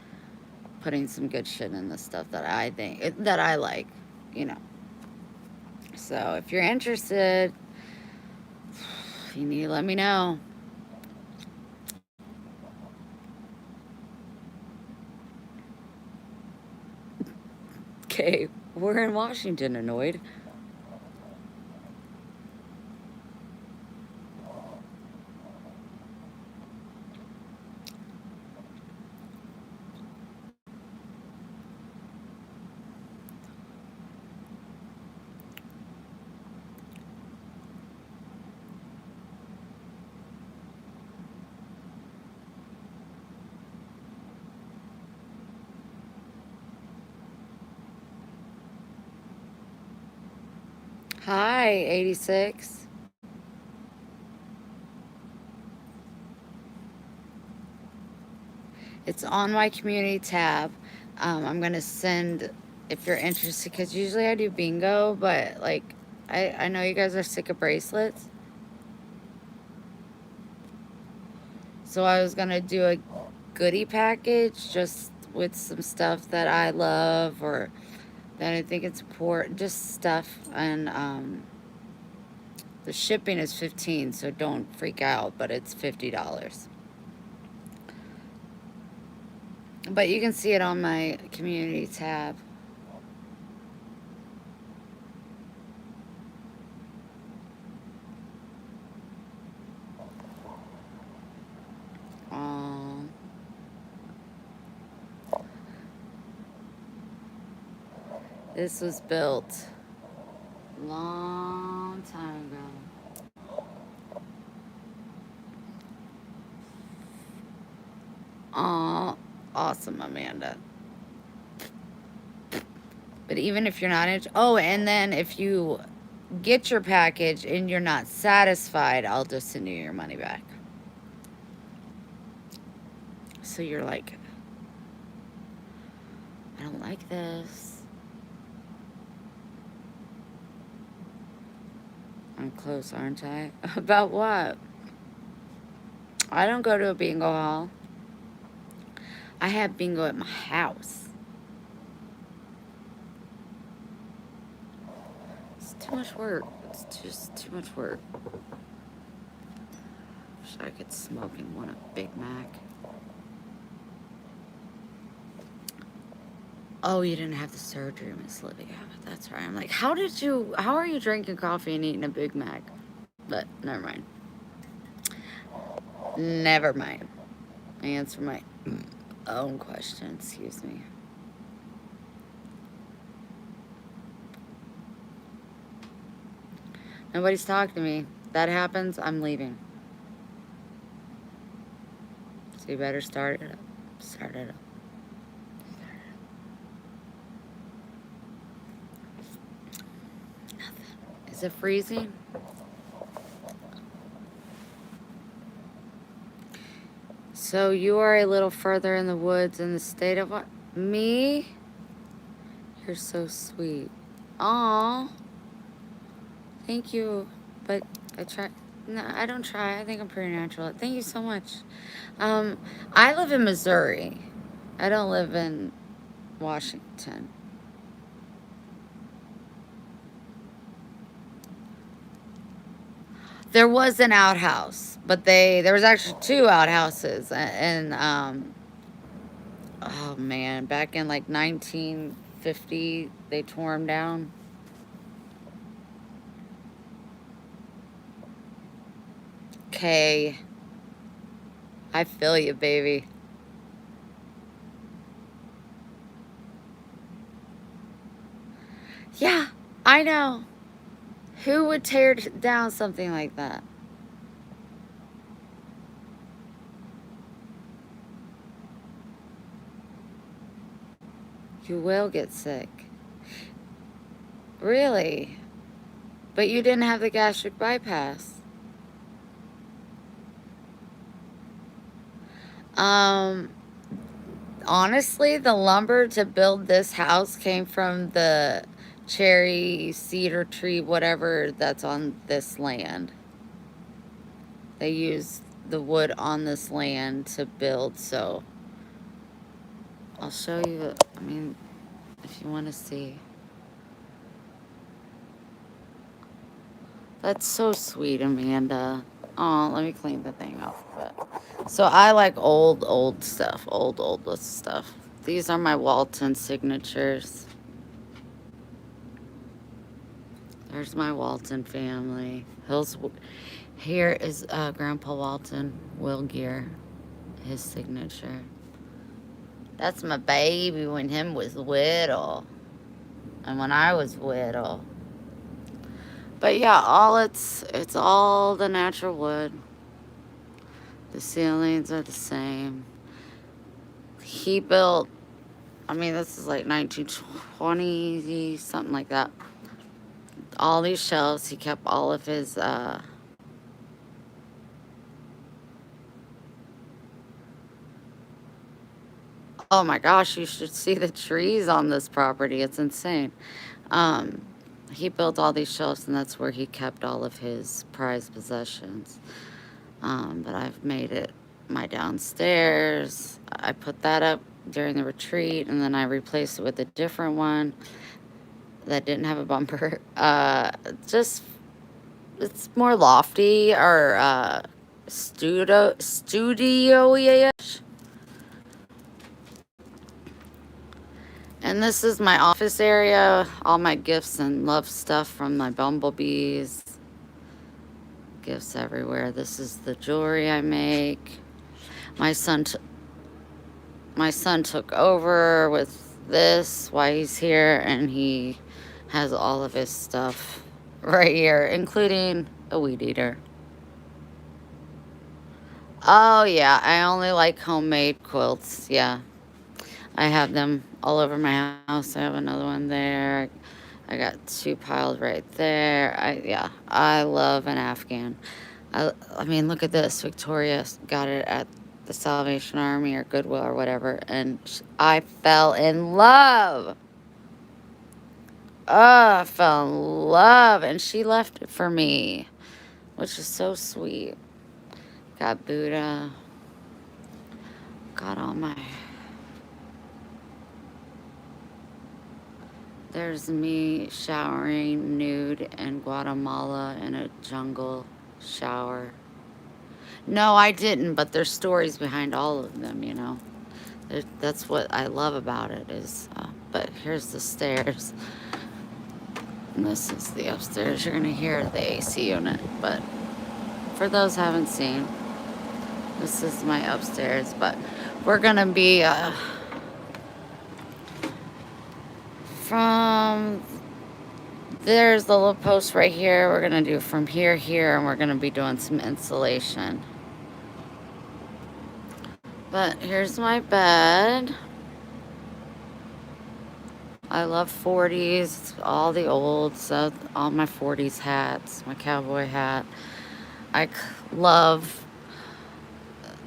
putting some good shit in the stuff that I think, that I like, you know. So if you're interested, you need to let me know. Okay, we're in Washington, annoyed. Hi, 86. It's on my community tab. I'm gonna send, if you're interested, because usually I do bingo, but like, I know you guys are sick of bracelets. So I was gonna do a goodie package just with some stuff that I love or that I think it's important, just stuff. And the shipping is 15, so don't freak out, but it's $50. But you can see it on my community tab. This was built a long time ago. Oh, awesome, Amanda. But even if you're not oh, and then if you get your package and you're not satisfied, I'll just send you your money back. So you're like, I don't like this. I'm close, aren't I? About what? I don't go to a bingo hall. I have bingo at my house. It's too much work. It's just too much work. Wish I could smoke and want a Big Mac. Oh, you didn't have the surgery, Miss Livia. That's right. I'm like, how are you drinking coffee and eating a Big Mac? But never mind. Never mind. I answer my own question. Excuse me. Nobody's talking to me. That happens, I'm leaving. So you better start it up. Start it up. Nothing. Is it freezing? So you are a little further in the woods in the state of what? Me? You're so sweet. Aw. Thank you. But I try. No, I don't try. I think I'm pretty natural. Thank you so much. I live in Missouri. I don't live in Washington. There was an outhouse, but there was actually two outhouses, and Oh man, back in like 1950, they tore them down. Okay, I feel you, baby. Yeah, I know. Who would tear down something like that? You will get sick. Really? But you didn't have the gastric bypass. Um, Honestly, the lumber to build this house came from the cherry, cedar tree, whatever that's on this land. They used the wood on this land to build, so I'll show you, I mean, if you want to see. That's so sweet, Amanda. Oh, let me clean the thing off of it. So I like old stuff, old stuff. These are my Walton signatures. There's my Walton family. Here is Grandpa Walton, Will Gear, his signature. That's my baby when him was little. And when I was little. But yeah, it's all the natural wood. The ceilings are the same. He built, I mean, this is like 1920, something like that. All these shelves, he kept all of his, oh my gosh, you should see the trees on this property. It's insane. Um, he built all these shelves, and that's where he kept all of his prized possessions. But I've made it my downstairs. I put that up during the retreat, and then I replaced it with a different one that didn't have a bumper. Just it's more lofty or studio-ish. And this is my office area. All my gifts and love stuff from my bumblebees. Gifts everywhere. This is the jewelry I make. My son took over with this while he's here, and he has all of his stuff right here, including a weed eater. Oh yeah, I only like homemade quilts. Yeah, I have them all over my house. I have another one there. I got two piled right there. I love an Afghan. I mean, look at this. Victoria got it at the Salvation Army or Goodwill or whatever, and I fell in love. Oh, I fell in love, and she left it for me, which is so sweet. Got Buddha. Got all my... There's me showering nude in Guatemala in a jungle shower. No, I didn't, but there's stories behind all of them, you know. That's what I love about it is, but here's the stairs. And this is the upstairs. You're gonna hear the AC unit, but for those who haven't seen, this is my upstairs, but we're gonna be, from, there's the little post right here. We're gonna do from here, and we're gonna be doing some insulation. But here's my bed. I love 40s, all the old stuff, all my 40s hats, my cowboy hat. Love,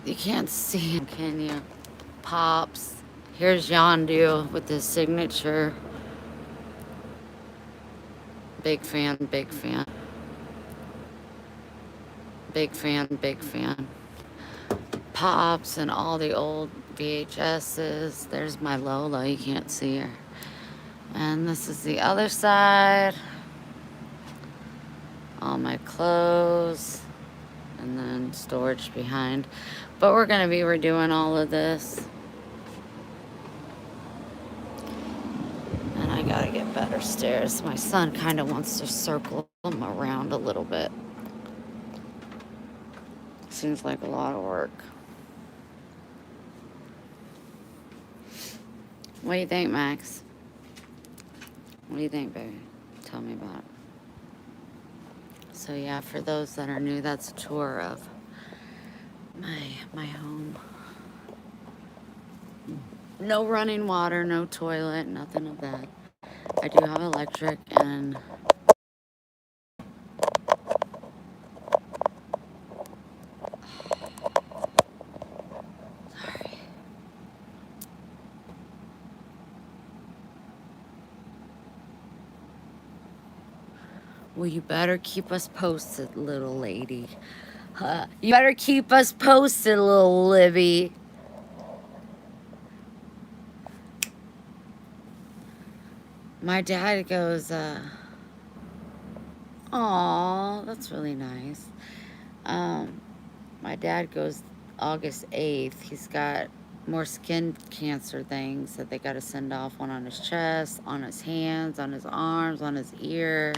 you can't see him, can you? Pops. Here's Yondu with his signature. Big fan, big fan. Big fan, big fan. Pops and all the old VHSs. There's my Lola, you can't see her. And this is the other side. All my clothes. And then storage behind. But we're going to be redoing all of this. stairs. My son kind of wants to circle them around a little bit. Seems like a lot of work. What do you think, Max? What do you think, baby? Tell me about it. So yeah, for those that are new, that's a tour of my home. No running water, no toilet, nothing of that. I do have electric and sorry. Well, you better keep us posted, little lady. You better keep us posted, little Libby. My dad goes, aw, that's really nice. My dad goes August 8th. He's got more skin cancer things that they got to send off. One on his chest, on his hands, on his arms, on his ear.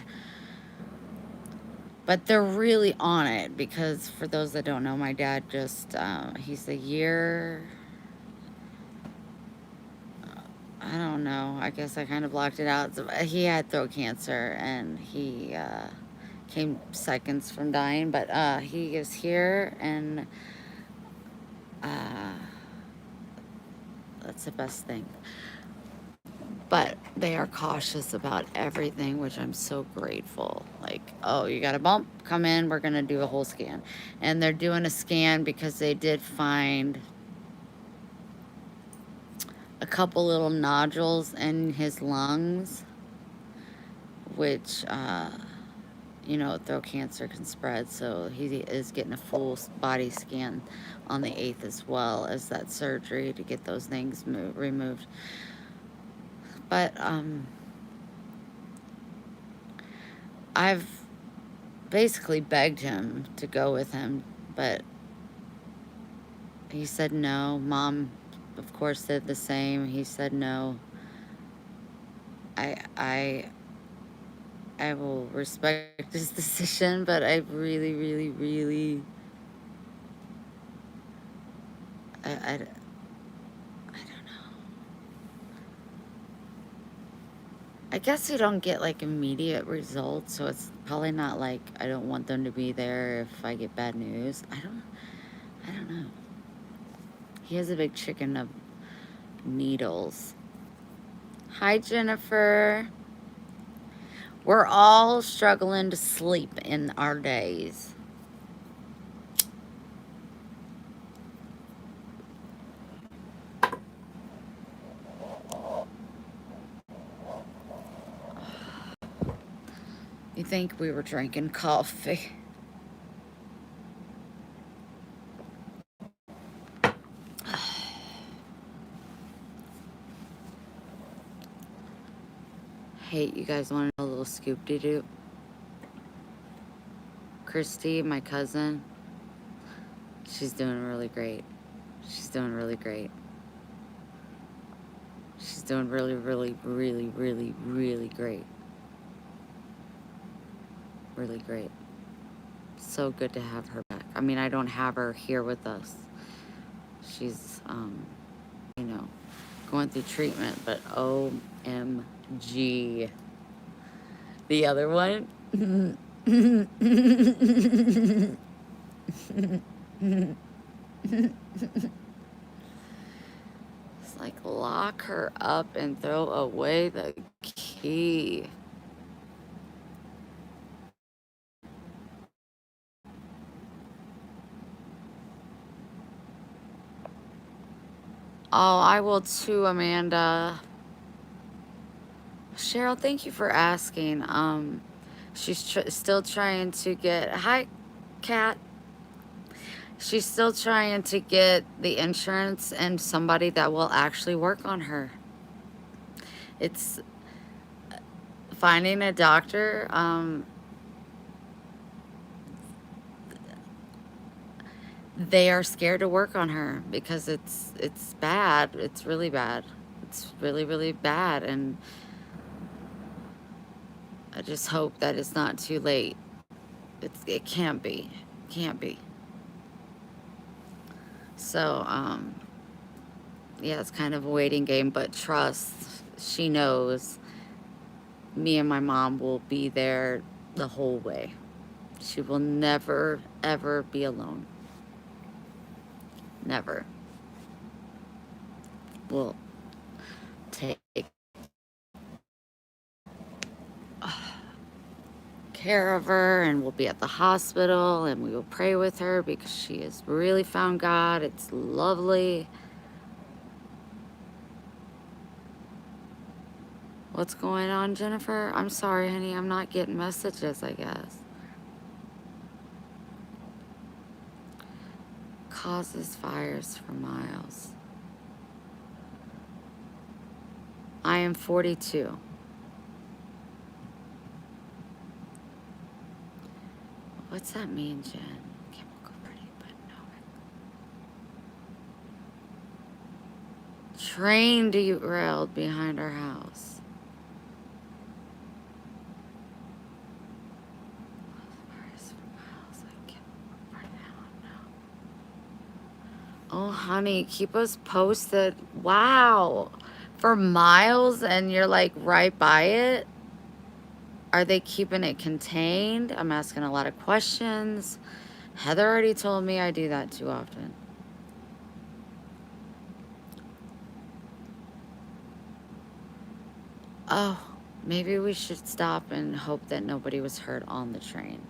But they're really on it because for those that don't know, my dad just, he's a year, I don't know. I guess I kind of blocked it out. He had throat cancer and he came seconds from dying, but he is here and that's the best thing. But they are cautious about everything, which I'm so grateful. Like, oh, you got a bump? Come in. We're going to do a whole scan. And they're doing a scan because they did find a couple little nodules in his lungs, which, you know, throat cancer can spread. So he is getting a full body scan on the 8th as well as that surgery to get those things removed. But I've basically begged him to go with him, but he said no. Mom, of course, did the same. He said no. I will respect his decision, but I really, really, really, I don't know. I guess you don't get like immediate results, so it's probably not like I don't want them to be there if I get bad news. I don't know. He has a big chicken of needles. Hi, Jennifer. We're all struggling to sleep in our days. You think we were drinking coffee? Hey, you guys want a little scoop-de-doo? Christy, my cousin, she's doing really great. She's doing really great. She's doing really, really, really, really, really great. Really great. So good to have her back. I mean, I don't have her here with us. She's, you know, going through treatment, but OMG. The other one? It's like lock her up and throw away the key. Oh, I will too, Amanda. Cheryl, thank you for asking. She's still trying to get... Hi, Kat. She's still trying to get the insurance and somebody that will actually work on her. It's finding a doctor. They are scared to work on her because it's bad. It's really bad. It's really, really bad. And I just hope that it's not too late. It can't be. Can't be. So, yeah, it's kind of a waiting game, but trust, she knows me and my mom will be there the whole way. She will never, ever be alone. Never. We'll take care of her, and we'll be at the hospital, and we will pray with her because she has really found God. It's lovely. What's going on, Jennifer? I'm sorry, honey. I'm not getting messages, I guess. Causes fires for miles. I am 42. What's that mean, Jen? Chemical pretty, but no. Train derailed behind our house. Oh, honey, keep us posted. Wow. For miles, and you're like right by it? Are they keeping it contained? I'm asking a lot of questions. Heather already told me I do that too often. Oh, maybe we should stop and hope that nobody was hurt on the train.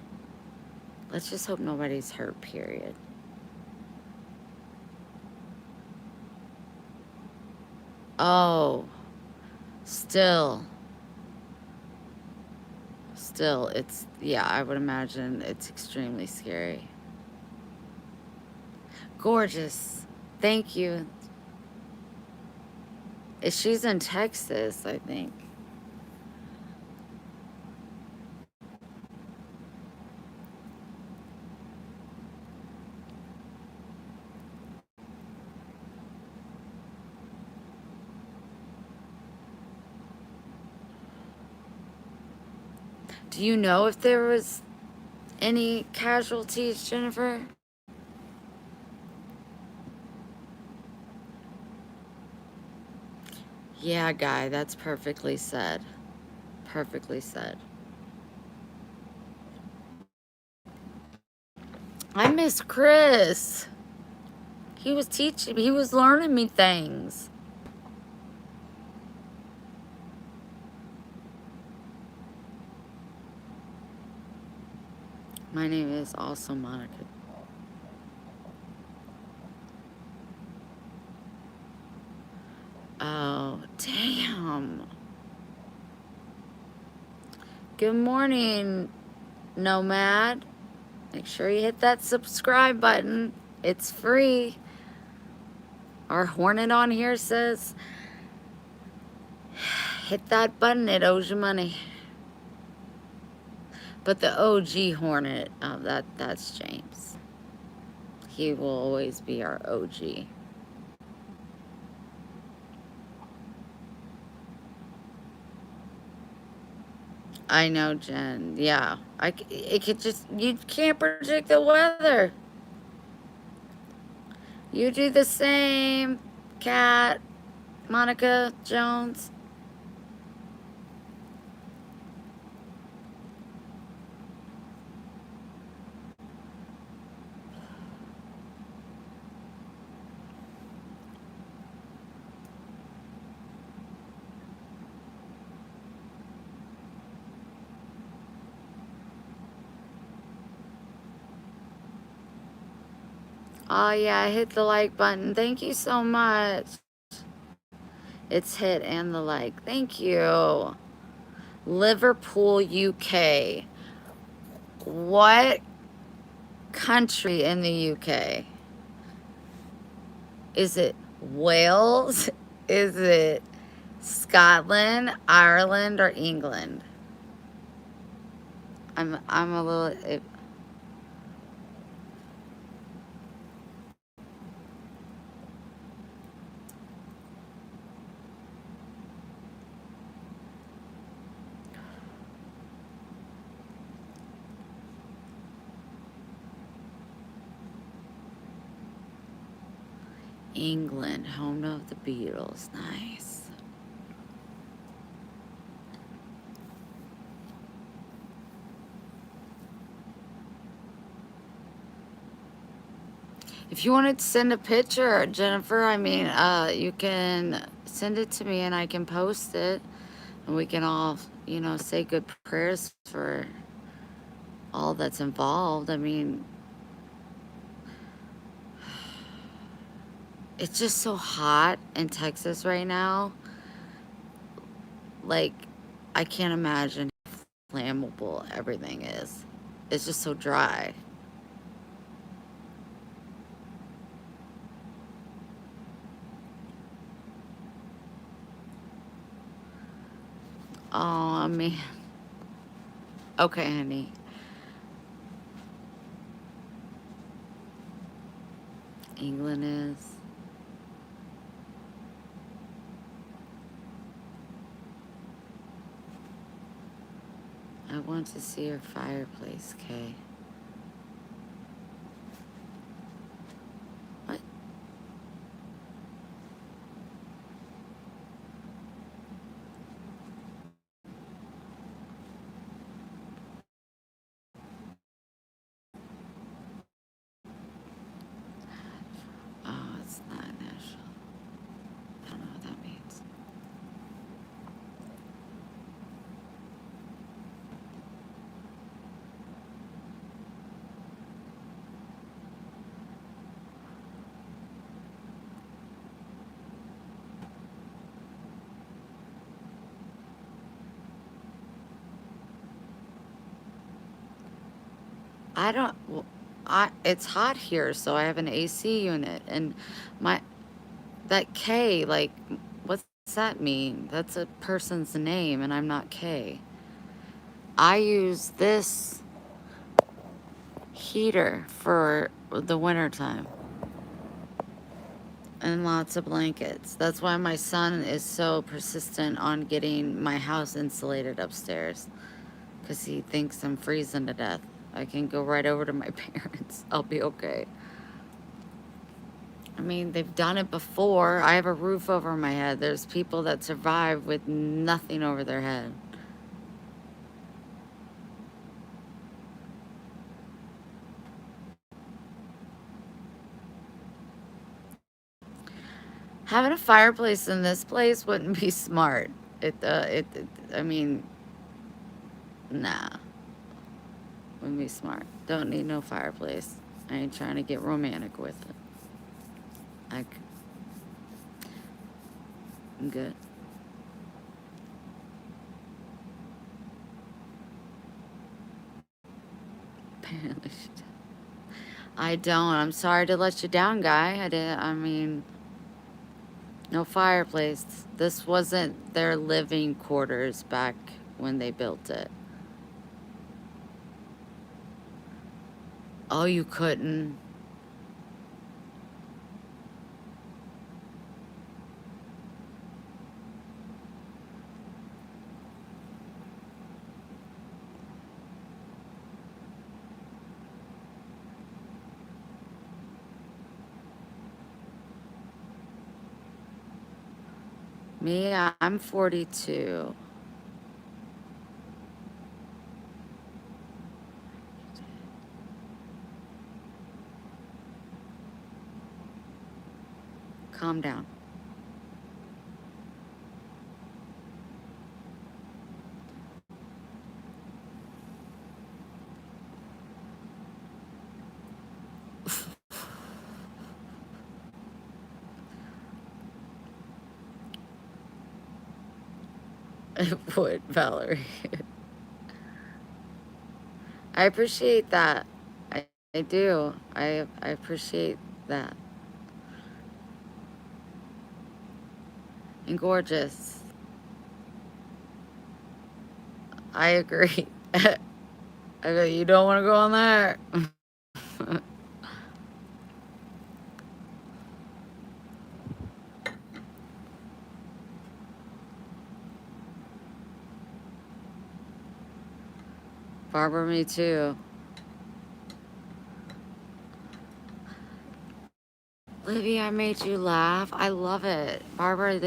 Let's just hope nobody's hurt, period. Oh, still, it's, yeah, I would imagine it's extremely scary. Gorgeous. Thank you. She's in Texas, I think. Do you know if there was any casualties, Jennifer? Yeah, Guy, that's perfectly said. Perfectly said. I miss Chris. He was teaching, he was learning me things. My name is also Monica. Oh, damn. Good morning, Nomad. Make sure you hit that subscribe button. It's free. Our Hornet on here says, hit that button, it owes you money. But the OG Hornet, that's James. He will always be our OG. I know, Jen. Yeah. It could just, you can't predict the weather. You do the same, Kat, Monica Jones. Oh, yeah, hit the like button. Thank you so much. It's hit and the like. Thank you. Liverpool, UK. What country in the UK? Is it Wales? Is it Scotland, Ireland, or England? I'm a little... England, home of the Beatles. Nice. If you wanted to send a picture, Jennifer, I mean, you can send it to me and I can post it. And we can all, you know, say good prayers for all that's involved. I mean, it's just so hot in Texas right now. Like, I can't imagine how flammable everything is. It's just so dry. Oh, I mean, okay, honey. England is. I want to see your fireplace, Kay. What? Oh, it's not Nashville. I don't know what that means. I don't. It's hot here, so I have an AC unit, and my that K, like, what's that mean? That's a person's name, and I'm not K. I use this heater for the wintertime and lots of blankets. That's why my son is so persistent on getting my house insulated upstairs, because he thinks I'm freezing to death. I can go right over to my parents. I'll be okay. I mean, they've done it before. I have a roof over my head. There's people that survive with nothing over their head. Having a fireplace in this place wouldn't be smart. I mean, nah, wouldn't be smart. Don't need no fireplace. I ain't trying to get romantic with it. I'm good. Apparently she does. I don't. I'm sorry to let you down, guy. I mean, no fireplace. This wasn't their living quarters back when they built it. Oh, you couldn't. Me, I'm 42. Calm down. It would, Valerie. I appreciate that. I do. I appreciate that. And gorgeous. I agree. I go, you don't want to go on there. Barbara, me too. Livy, I made you laugh. I love it. Barbara,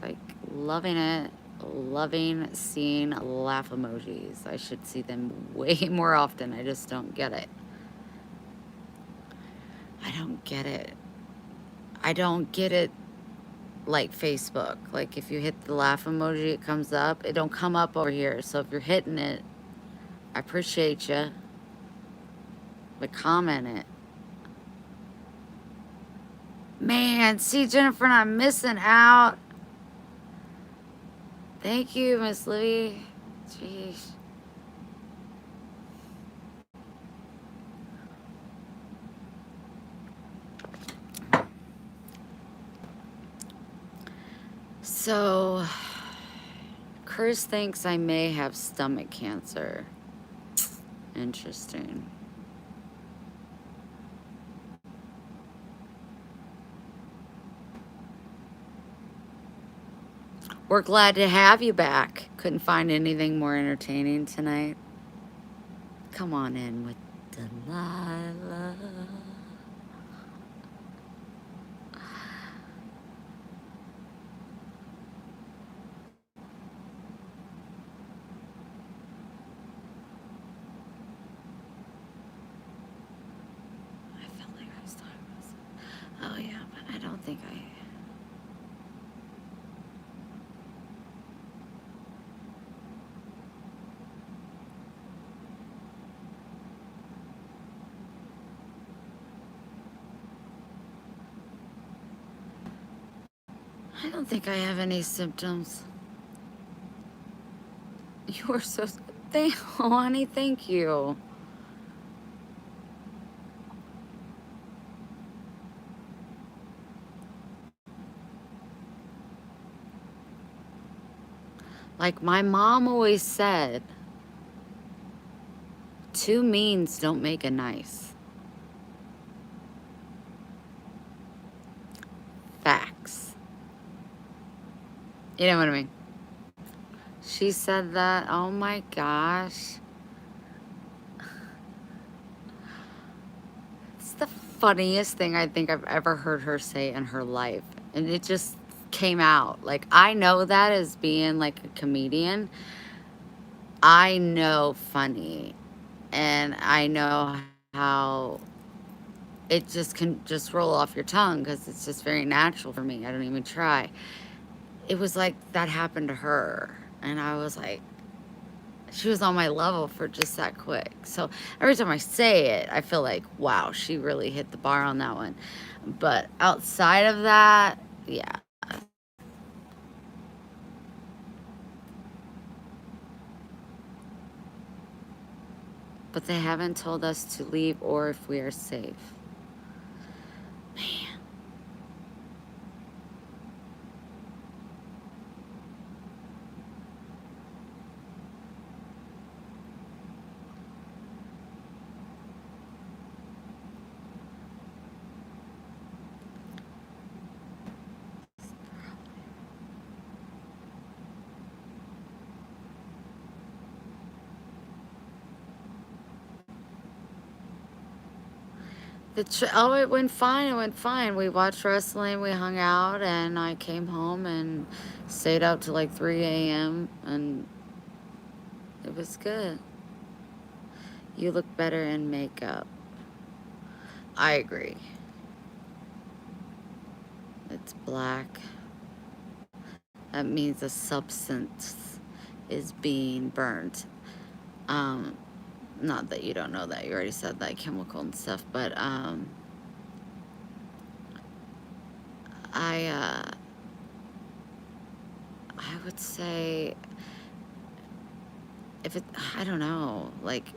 like, loving it. Loving seeing laugh emojis. I should see them way more often. I just don't get it. I don't get it. I don't get it like Facebook. Like, if you hit the laugh emoji, it comes up. It don't come up over here. So if you're hitting it, I appreciate you. But comment it. Man, see, Jennifer and I'm missing out. Thank you, Miss Livy. Jeez. So, Chris thinks I may have stomach cancer. Interesting. We're glad to have you back. Couldn't find anything more entertaining tonight. Come on in with Delilah. I felt like I was talking about something. Oh yeah, but I don't think I don't think I have any symptoms. You are so oh, honey, thank you. Like my mom always said, two means don't make a nice. Facts. You know what I mean? She said that. Oh my gosh. It's the funniest thing I think I've ever heard her say in her life. And it just came out. Like, I know that as being like a comedian. I know funny. And I know how it just can just roll off your tongue because it's just very natural for me. I don't even try. It was like that happened to her. And I was like, she was on my level for just that quick. So every time I say it, I feel like, wow, she really hit the bar on that one. But outside of that, yeah. But they haven't told us to leave or if we are safe. Man. Oh, it went fine. It went fine. We watched wrestling. We hung out, and I came home and stayed out till like 3 a.m. and it was good. You look better in makeup. I agree. It's black. That means a substance is being burnt. Not that you don't know that. You already said that, chemical and stuff, but I would say if it, I don't know, like,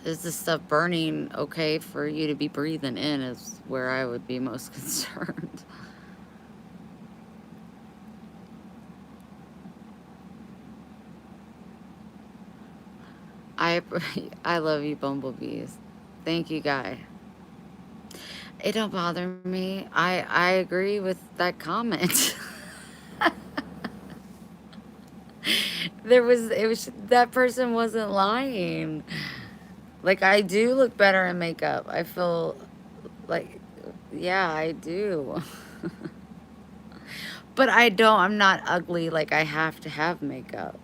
is this stuff burning okay for you to be breathing in is where I would be most concerned. I love you, bumblebees. Thank you, Guy. It don't bother me. I agree with that comment. It was, that person wasn't lying. Like, I do look better in makeup. I feel like Yeah, I do. But I'm not ugly like I have to have makeup.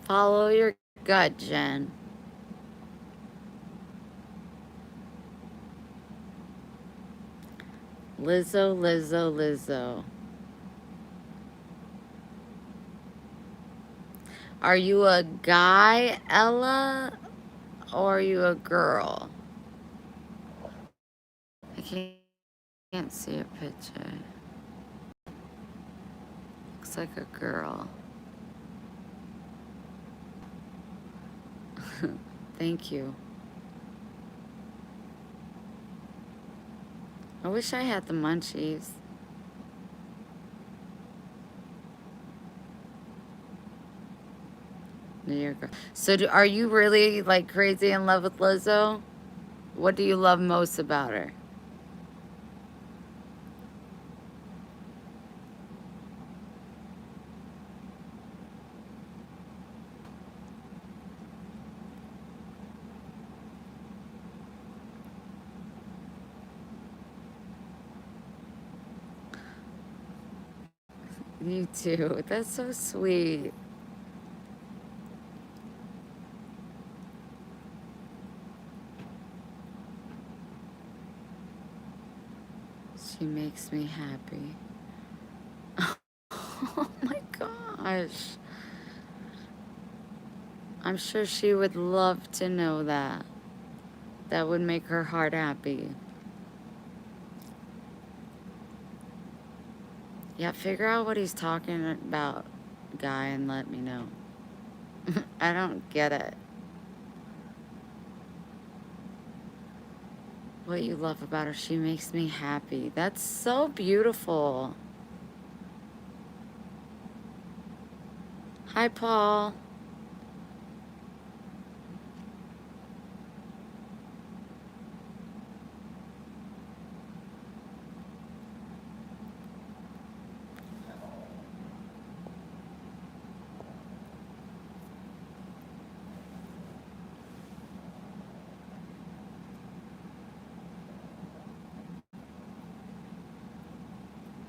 Follow your gut, Jen. Lizzo, Lizzo, Lizzo. Are you a guy, Ella, or are you a girl? I can't see a picture. Looks like a girl. Thank you. I wish I had the munchies. New York. So are you really like crazy in love with Lizzo? What do you love most about her? You too. That's so sweet. She makes me happy. Oh my gosh. I'm sure she would love to know that. That would make her heart happy. Yeah, figure out what he's talking about, guy, and let me know. I don't get it. What you love about her, she makes me happy. That's so beautiful. Hi, Paul.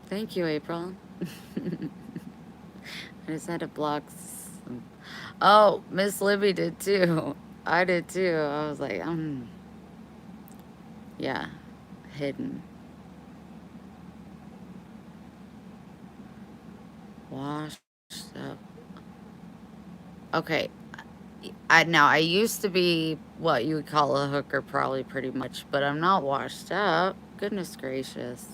Thank you, April. I just had to block some. Oh, Miss Libby did too. I did too. I was like, yeah, hidden. Washed up. Okay, I used to be what you would call a hooker, probably pretty much, but I'm not washed up. Goodness gracious.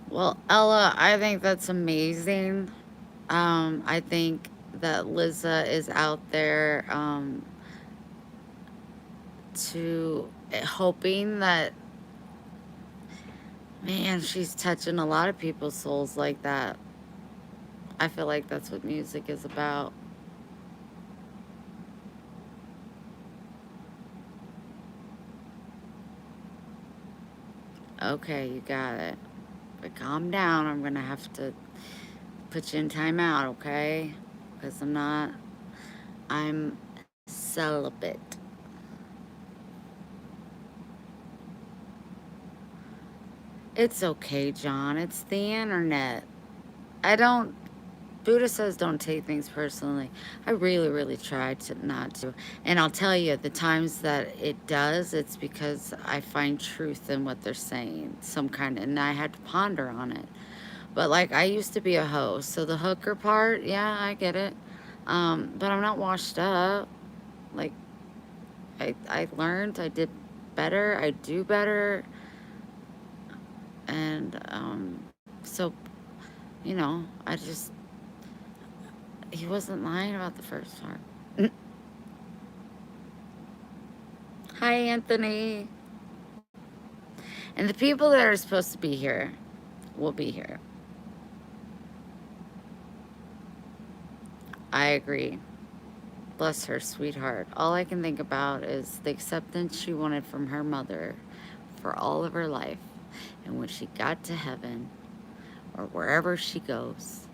Well, Ella, I think that's amazing. I think that Liza is out there to hoping that, man, she's touching a lot of people's souls like that. I feel like that's what music is about. Okay, you got it. But calm down. I'm gonna have to put you in timeout, okay? Because I'm celibate. It's okay, John. It's the internet. I don't, Buddha says don't take things personally. I really, really try to not to. And I'll tell you, the times that it does, it's because I find truth in what they're saying. Some kind of, and I had to ponder on it. But like, I used to be a hoe. So the hooker part, yeah, I get it. But I'm not washed up. Like, I learned, I did better, I do better. And, so, you know, he wasn't lying about the first part. Hi, Anthony. And the people that are supposed to be here will be here. I agree. Bless her, sweetheart. All I can think about is the acceptance she wanted from her mother for all of her life. And when she got to heaven, or wherever she goes,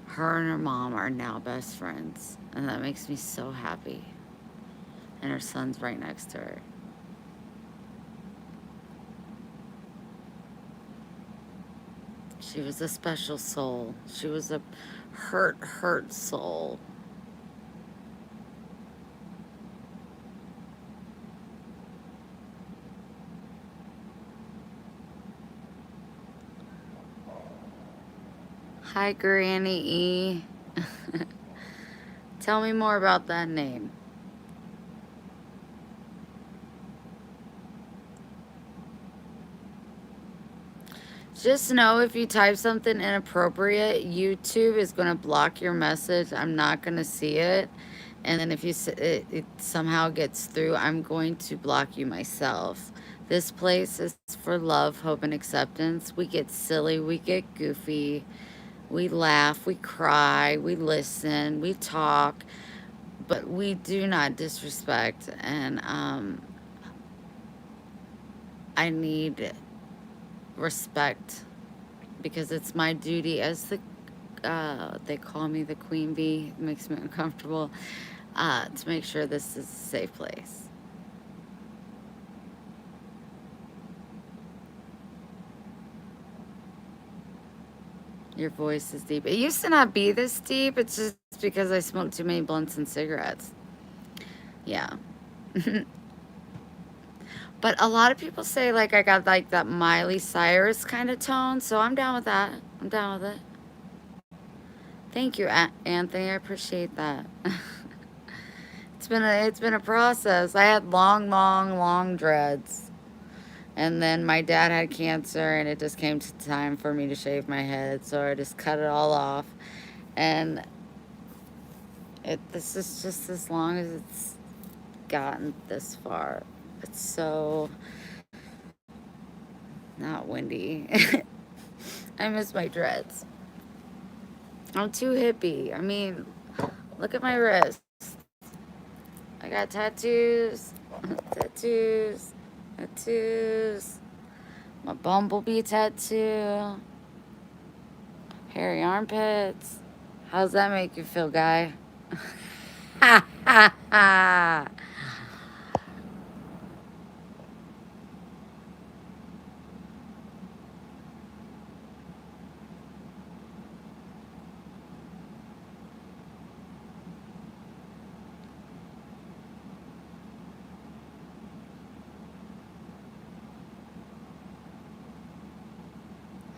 her and her mom are now best friends. And that makes me so happy. And her son's right next to her. She was a special soul. She was a hurt soul. Hi, Granny E. Tell me more about that name. Just know if you type something inappropriate, YouTube is going to block your message. I'm not going to see it. And then if it somehow gets through, I'm going to block you myself. This place is for love, hope, and acceptance. We get silly, we get goofy, we laugh, we cry, we listen, we talk, but we do not disrespect. And I need respect because it's my duty as they call me the queen bee. It makes me uncomfortable, to make sure this is a safe place. Your voice is deep. It used to not be this deep. It's just because I smoked too many blunts and cigarettes. Yeah. But a lot of people say like I got like that Miley Cyrus kind of tone, so I'm down with that. I'm down with it. Thank you, Anthony. I appreciate that. It's been a process. I had long dreads. And then my dad had cancer and it just came to time for me to shave my head, so I just cut it all off. And this is just as long as it's gotten this far. It's so not windy. I miss my dreads. I'm too hippie. I mean, look at my wrist. I got tattoos, tattoos, tattoos. My bumblebee tattoo. Hairy armpits. How's that make you feel, guy? Ha ha ha.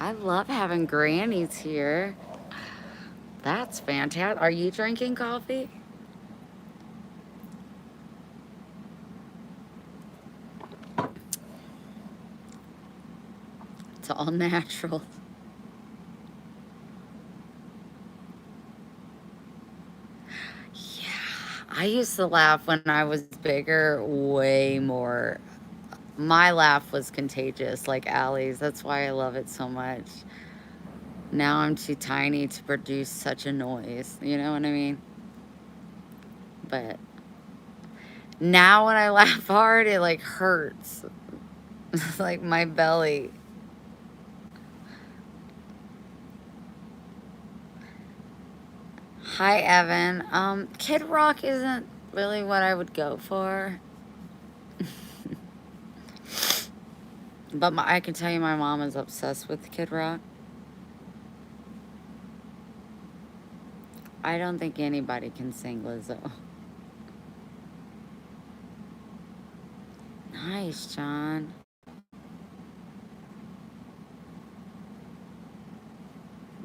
I love having grannies here. That's fantastic. Are you drinking coffee? It's all natural. Yeah, I used to laugh when I was bigger way more. My laugh was contagious, like Allie's. That's why I love it so much. Now I'm too tiny to produce such a noise. You know what I mean? But now when I laugh hard, it like hurts. It's like my belly. Hi, Evan. Kid Rock isn't really what I would go for. But I can tell you my mom is obsessed with Kid Rock. I don't think anybody can sing Lizzo. Nice, John.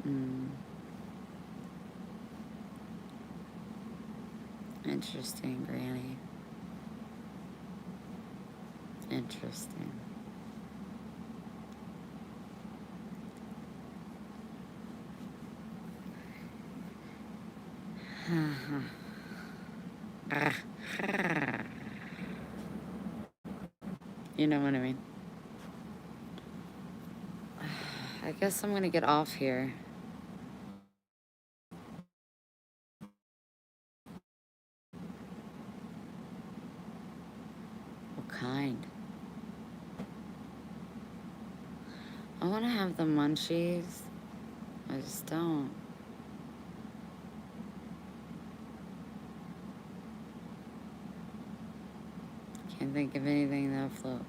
Mm. Interesting, Granny. Interesting. You know what I mean? I guess I'm gonna get off here. What kind? I wanna have the munchies. I just don't. Can't think of anything that'll float.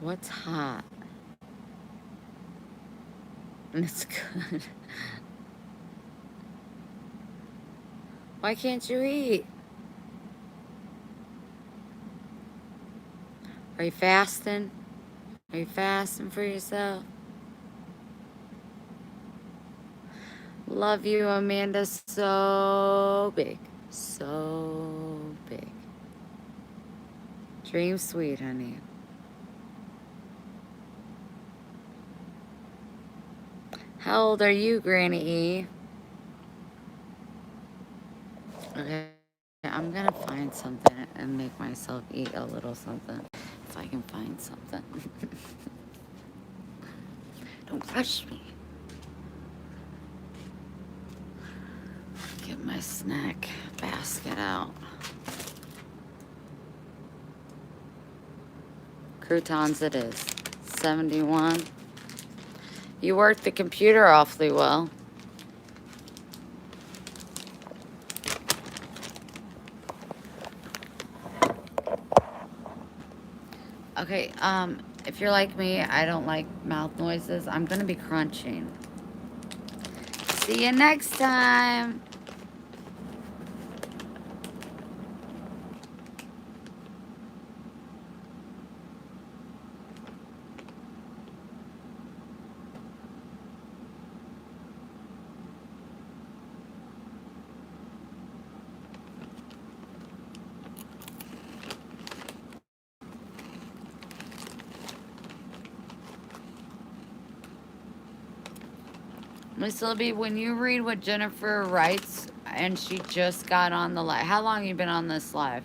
What's hot? And it's good. Why can't you eat? Are you fasting? Are you fasting for yourself? Love you, Amanda, so big. So big. Dream sweet, honey. How old are you, Granny E? Okay, I'm gonna find something and make myself eat a little something. If I can find something. Don't rush me. Get my snack basket out. Croutons it is. 71. You work the computer awfully well. Okay, if you're like me, I don't like mouth noises. I'm gonna be crunching. See you next time. Miss Libby, when you read what Jennifer writes, and she just got on the live. How long have you been on this live?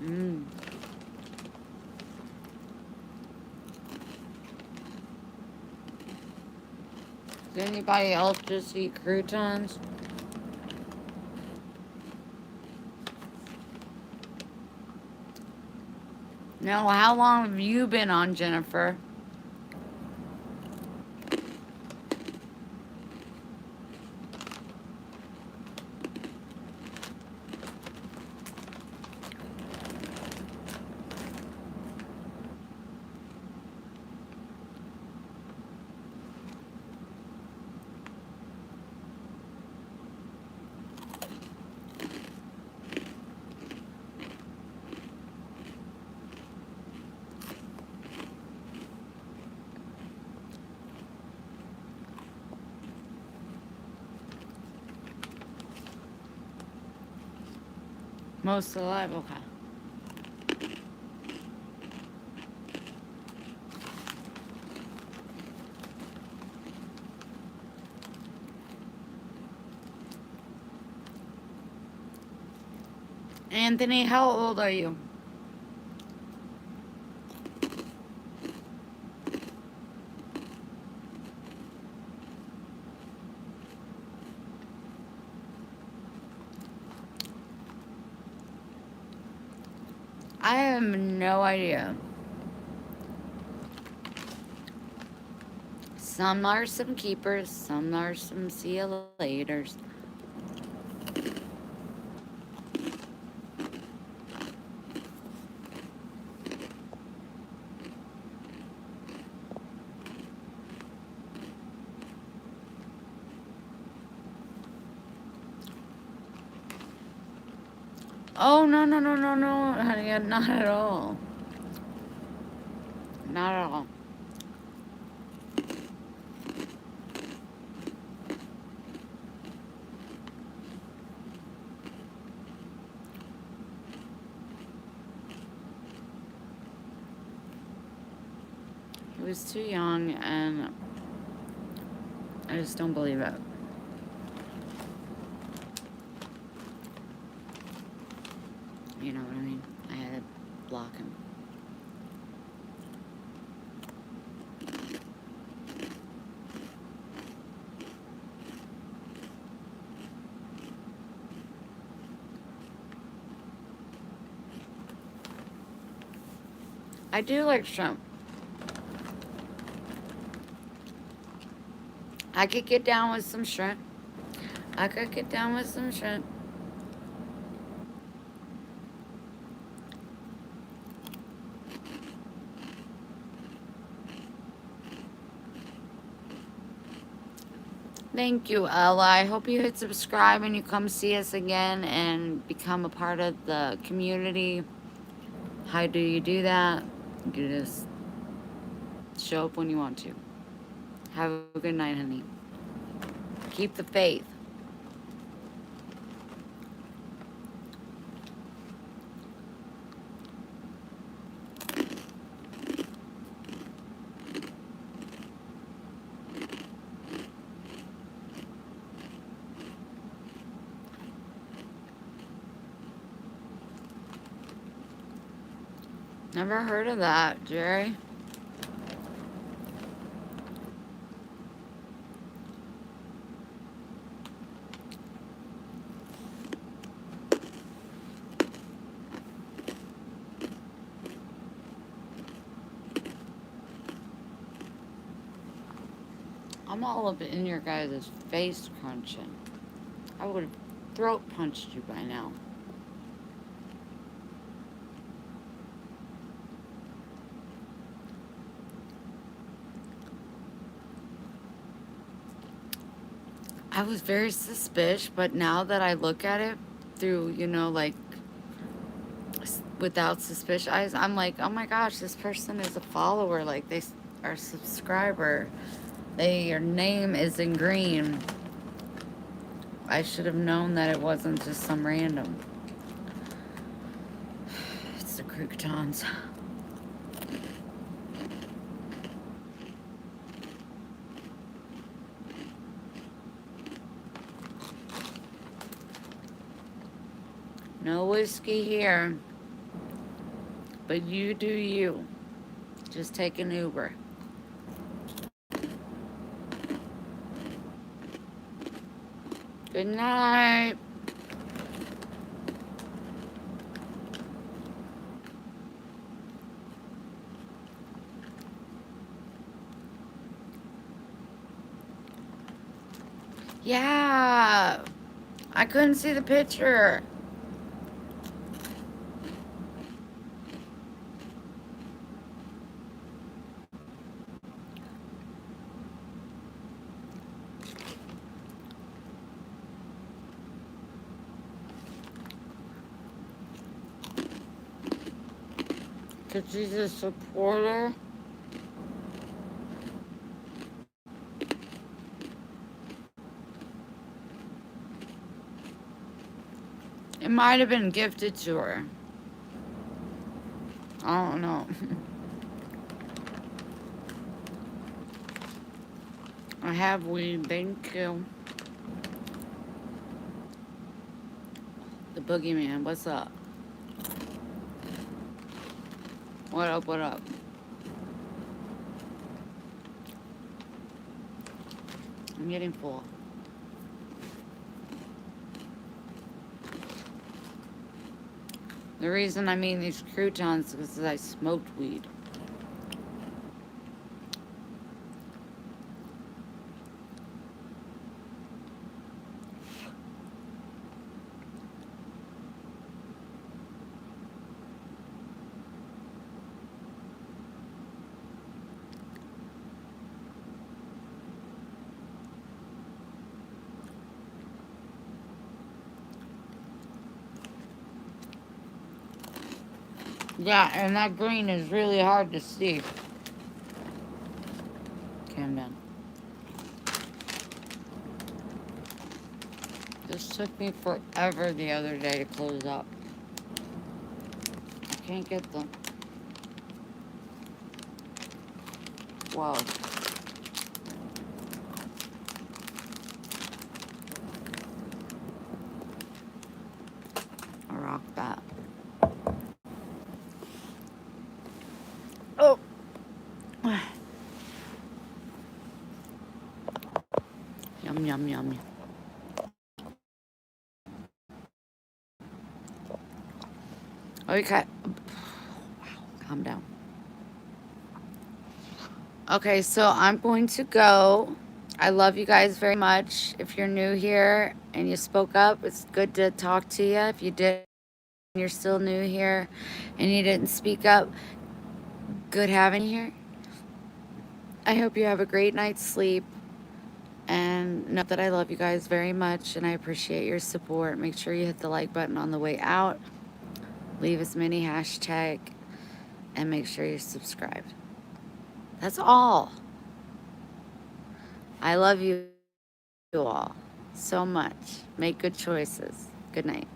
Mm. Does anybody else just eat croutons? No, how long have you been on, Jennifer? Most alive, okay. Anthony, how old are you? I have no idea. Some are some keepers, some are some see you laters. Oh, no, no, no, no, no, honey, not at all. Not at all. He was too young, and I just don't believe it. You know what I mean? I had to block him. I do like shrimp. I could get down with some shrimp. I could get down with some shrimp. Thank you, Ella. I hope you hit subscribe and you come see us again and become a part of the community. How do you do that? You just show up when you want to. Have a good night, honey. Keep the faith. Never heard of that, Jerry. I'm all up in your guys' face crunching. I would have throat punched you by now. I was very suspicious, but now that I look at it through, like without suspicious eyes, I'm like, oh my gosh, this person is a follower. Like they are a subscriber. Their name is in green. I should have known that it wasn't just some random. It's the croutons. No whiskey here. But you do you. Just take an Uber. Good night. Yeah. I couldn't see the picture. Because she's a supporter. It might have been gifted to her. I don't know. I have weed, thank you. The boogeyman, what's up? What up, what up? I'm getting full. The reason I'm eating these croutons is because I smoked weed. Yeah, and that green is really hard to see. Calm down. This took me forever the other day to close up. I can't get them. Whoa. I rocked that. Oh. Yum, yum, yum. Okay. Wow, calm down. Okay, so I'm going to go. I love you guys very much. If you're new here and you spoke up, it's good to talk to you. If you did, and you're still new here and you didn't speak up, good having you here. I hope you have a great night's sleep. And know that I love you guys very much and I appreciate your support. Make sure you hit the like button on the way out. Leave as many hashtag and make sure you're subscribed. That's all. I love you all so much. Make good choices. Good night.